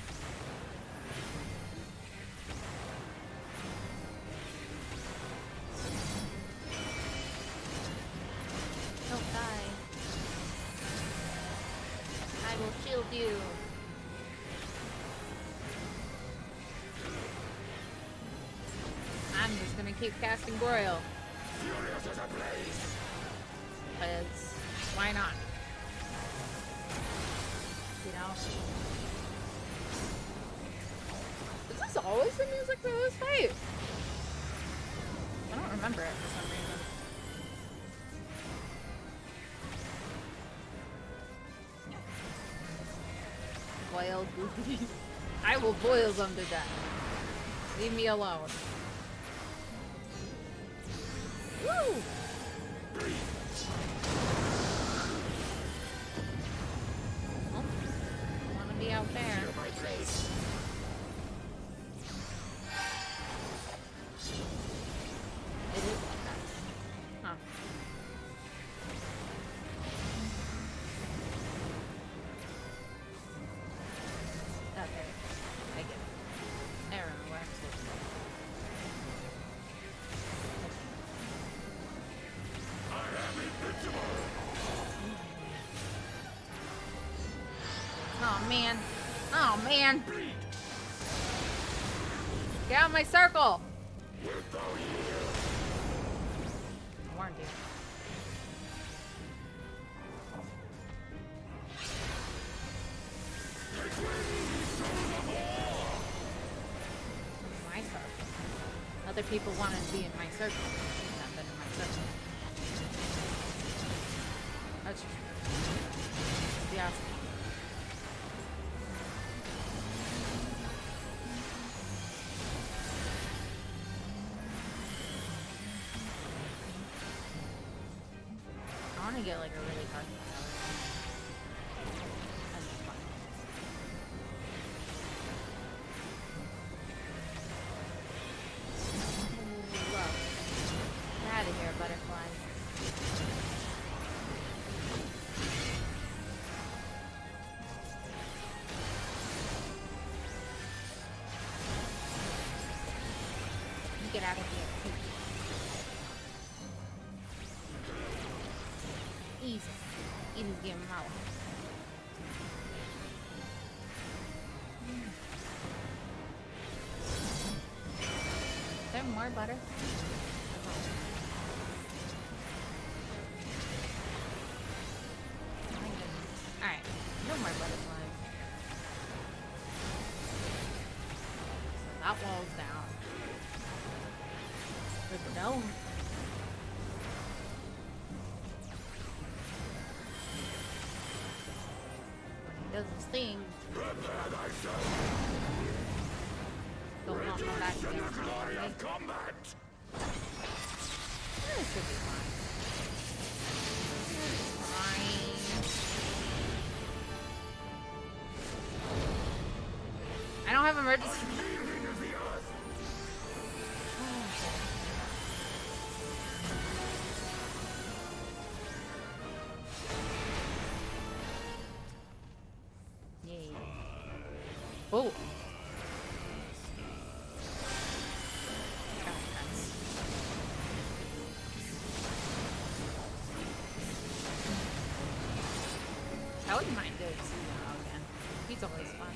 Don't die. I will shield you. I'm just gonna keep casting Broil. Furious as a blaze. Because why not? You know? Is this always the music for this fight? I don't remember it for some reason. Boiled booties. I will boil them to death. Leave me alone. Woo! Be out there. My place. It is like that. Huh. Okay. I get it. Arrow, wax it. I am invincible. Oh man. Oh man. Get out of my circle. I warned you. My circle. Other people wanted to be in my circle. Not been in my circle. That's true. Yeah. I want to get like a really hard that's fun. Whoa. Get out of here, butterfly. You get out of here. Easy. Easy to get him out. Is there more butter? Alright. No more butterflies. So that wall's down. There's a dome. Does this thing. Don't want more back against me. This should be fine. I don't have emergency. Oh. He's always fun.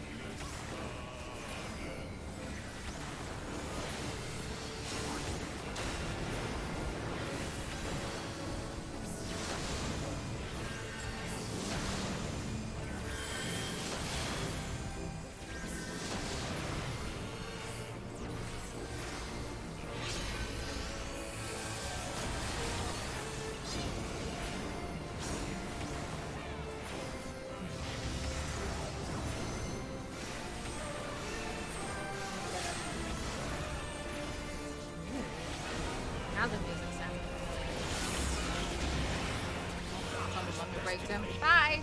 Now the music sounds. Someone left to break him. Bye!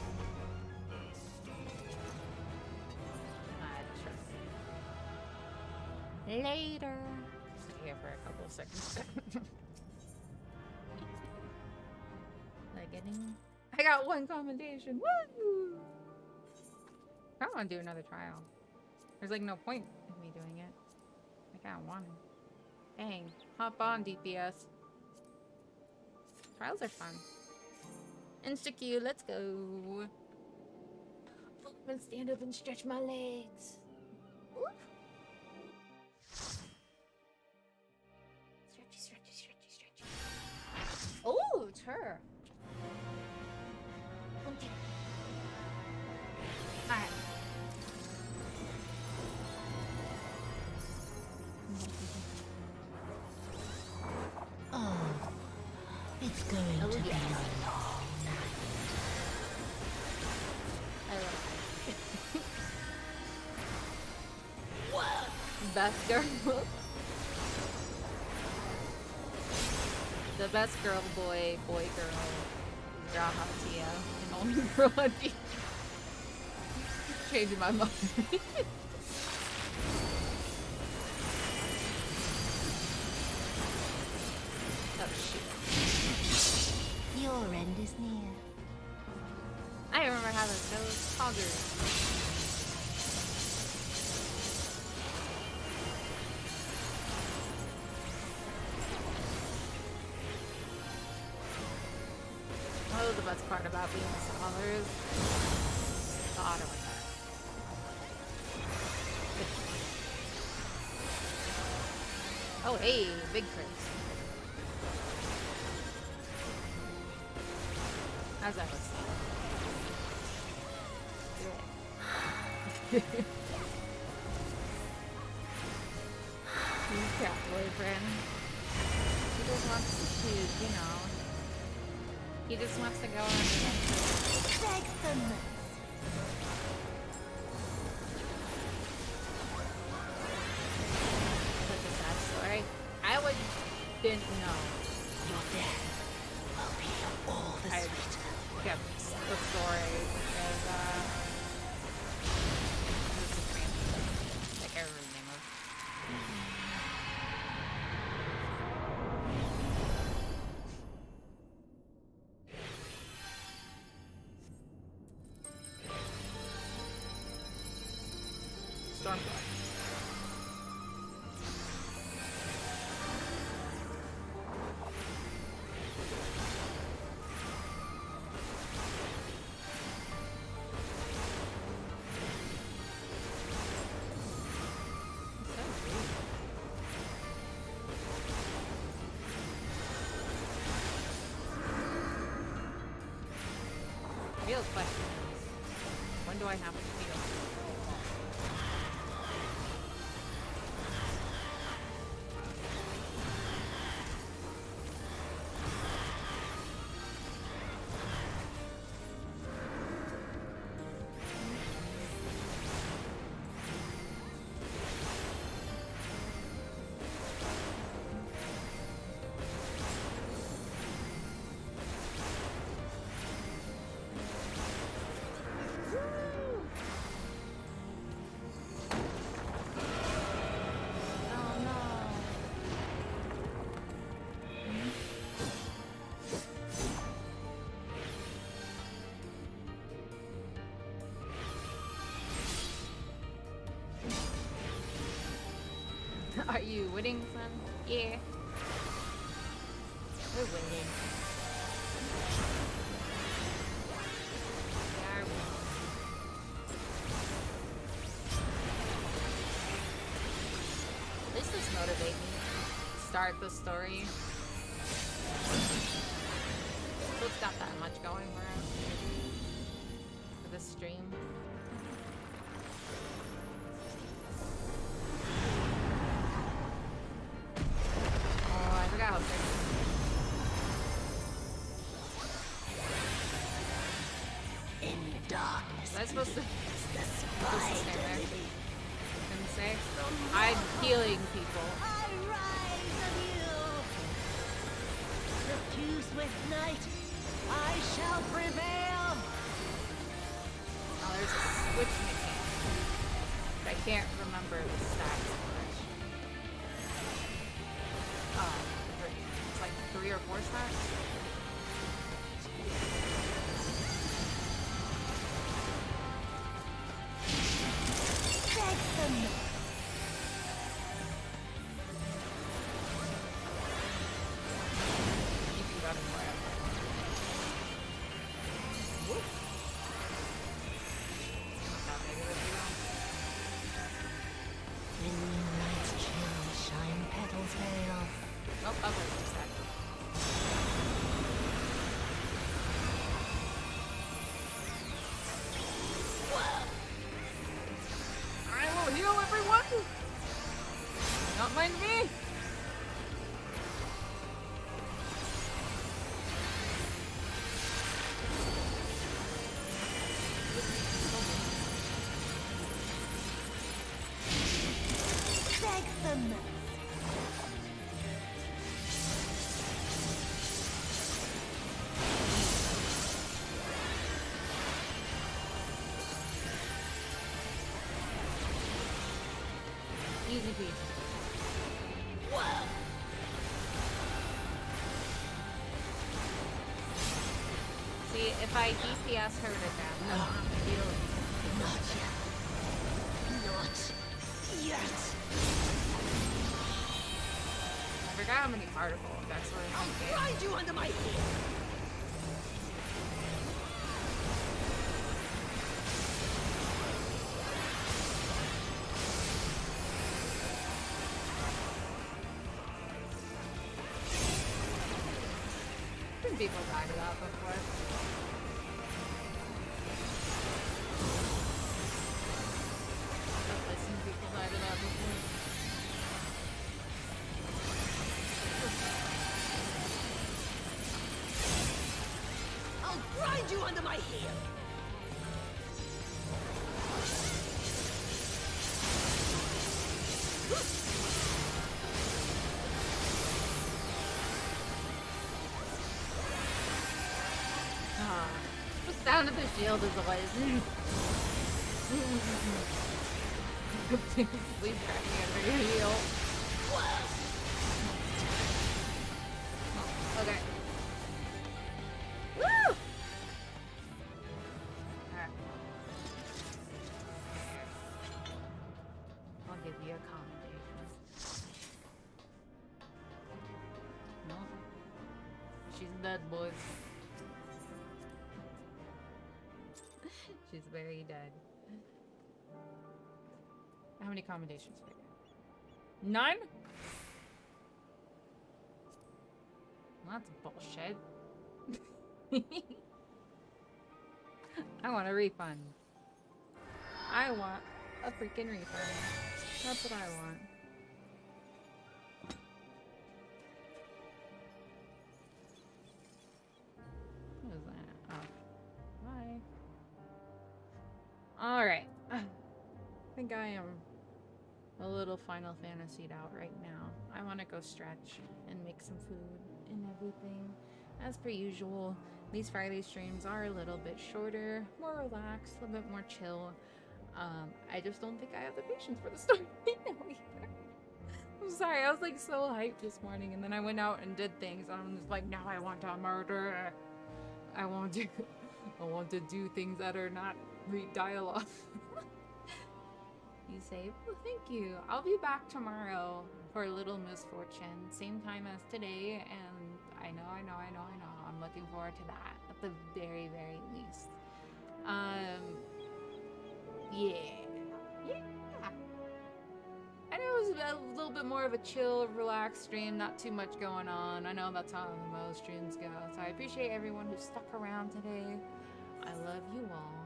Later. Stay here for a couple of seconds. I got 1 commendation. Woo! I don't want to do another trial. There's like no point in me doing it. I got 1. Dang. Hop on, DPS. Trials are fun. Insta-Q, let's go. I'm gonna stand up and stretch my legs. Ooh. Stretchy, stretchy, stretchy, stretchy. Oh, it's her. Okay. Alright. Oh, it's going to be a long night. I love it. What? Best girl. The best girl, boy, girl. Grahatia. And only Grahatia. Changing my mind. Oh shit. Your end is near. I remember having those poggers. What was the best part about being scholars? The auto attack. Oh hey, big crits. As I was saying. He's cat boyfriend. He just wants to choose, you know. He just wants to go on adventures. Beg for mercy. Such a sad story. I didn't know. Your death will be all the sweeter. Kept the story as like I remember the name of. Stormblood. Real question is, when do I have to feel? Are you winning, son? Yeah. We're winning. We are winning. start the story. So it's got that much going for us. For this stream. Oh, I forgot how big. In the darkness. Was I supposed to? The Didn't say. I'm healing people. I rise of you. Refuse with night. I shall prevail. Oh, there's a switch mechanic. I can't remember the stats for it. Oh, it's like 3 or 4 stats. Beg them. You can go to forever. In moonlight's chill, shine petals pale. Nope, I'll go to that. I will heal everyone! Not mind me! Beg them. Easy peasy. See, if I DPS her to death, I don't have to heal anything. Not yet. Not yet. I forgot how many particle effects were in I'll this game. grind you under my heel. People died of that before. I've listened to people died of that before. I'll grind you under my heel. The sound of the shield is always sleep cracking under your heel. Oh, okay. Woo! Alright. I'll give you a commendation. No. She's dead, boys. She's very dead. How many commendations did I get? None? Well, that's bullshit. I want a refund. I want a freaking refund. That's what I want. What is that? Oh. Bye. Alright. I think I am a little Final Fantasied out right now. I want to go stretch and make some food and everything. As per usual, these Friday streams are a little bit shorter, more relaxed, a little bit more chill. I just don't think I have the patience for the story right now either. I'm sorry, I was like so hyped this morning and then I went out and did things and I'm just like, now I want to murder. I want to do things that are not read dialogue. You saved? Well, thank you. I'll be back tomorrow for a little misfortune. Same time as today, and I know. I'm looking forward to that at the very, very least. Yeah. I know was a little bit more of a chill, relaxed stream, not too much going on. I know that's how most streams go. So I appreciate everyone who stuck around today. I love you all.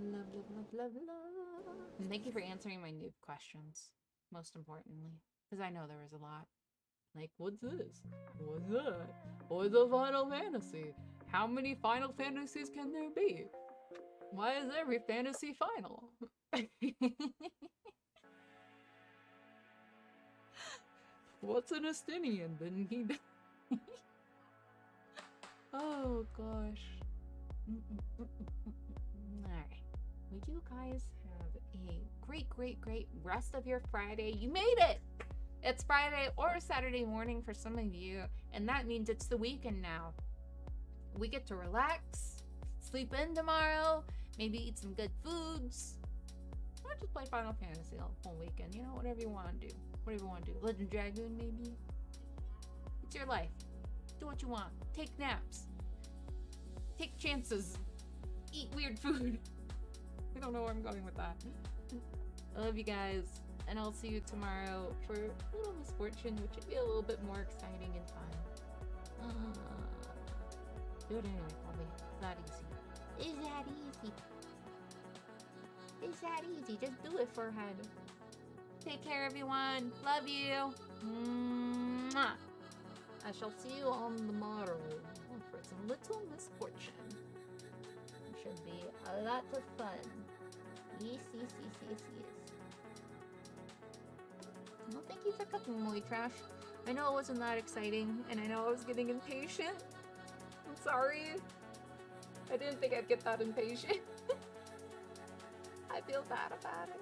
Love, love, love, love, love. And thank you for answering my noob questions, most importantly. Because I know there was a lot. Like, what's this? What's that? What's a Final Fantasy? How many Final Fantasies can there be? Why is every fantasy final? What's an Estinian? Didn't he die? Oh gosh. Alright. Would you guys have a great rest of your Friday? You made it! It's Friday or Saturday morning for some of you, and that means it's the weekend now. We get to relax, sleep in tomorrow, maybe eat some good foods, or just play Final Fantasy the whole weekend. You know, whatever you want to do. Whatever you want to do. Legend Dragoon, maybe? It's your life. Do what you want. Take naps. Take chances. Eat weird food. I don't know where I'm going with that. I love you guys, and I'll see you tomorrow for a little misfortune, which would be a little bit more exciting and fun. Do it anyway, probably. It's that easy. It's that easy. It's that easy. Just do it, Forehead. Take care, everyone. Love you. Mwah. I shall see you on the morrow for some little misfortune. It should be a lot of fun. Yes. Well, thank you for cooking, Molly Trash. I know it wasn't that exciting, and I know I was getting impatient. I'm sorry. I didn't think I'd get that impatient. I feel bad about it.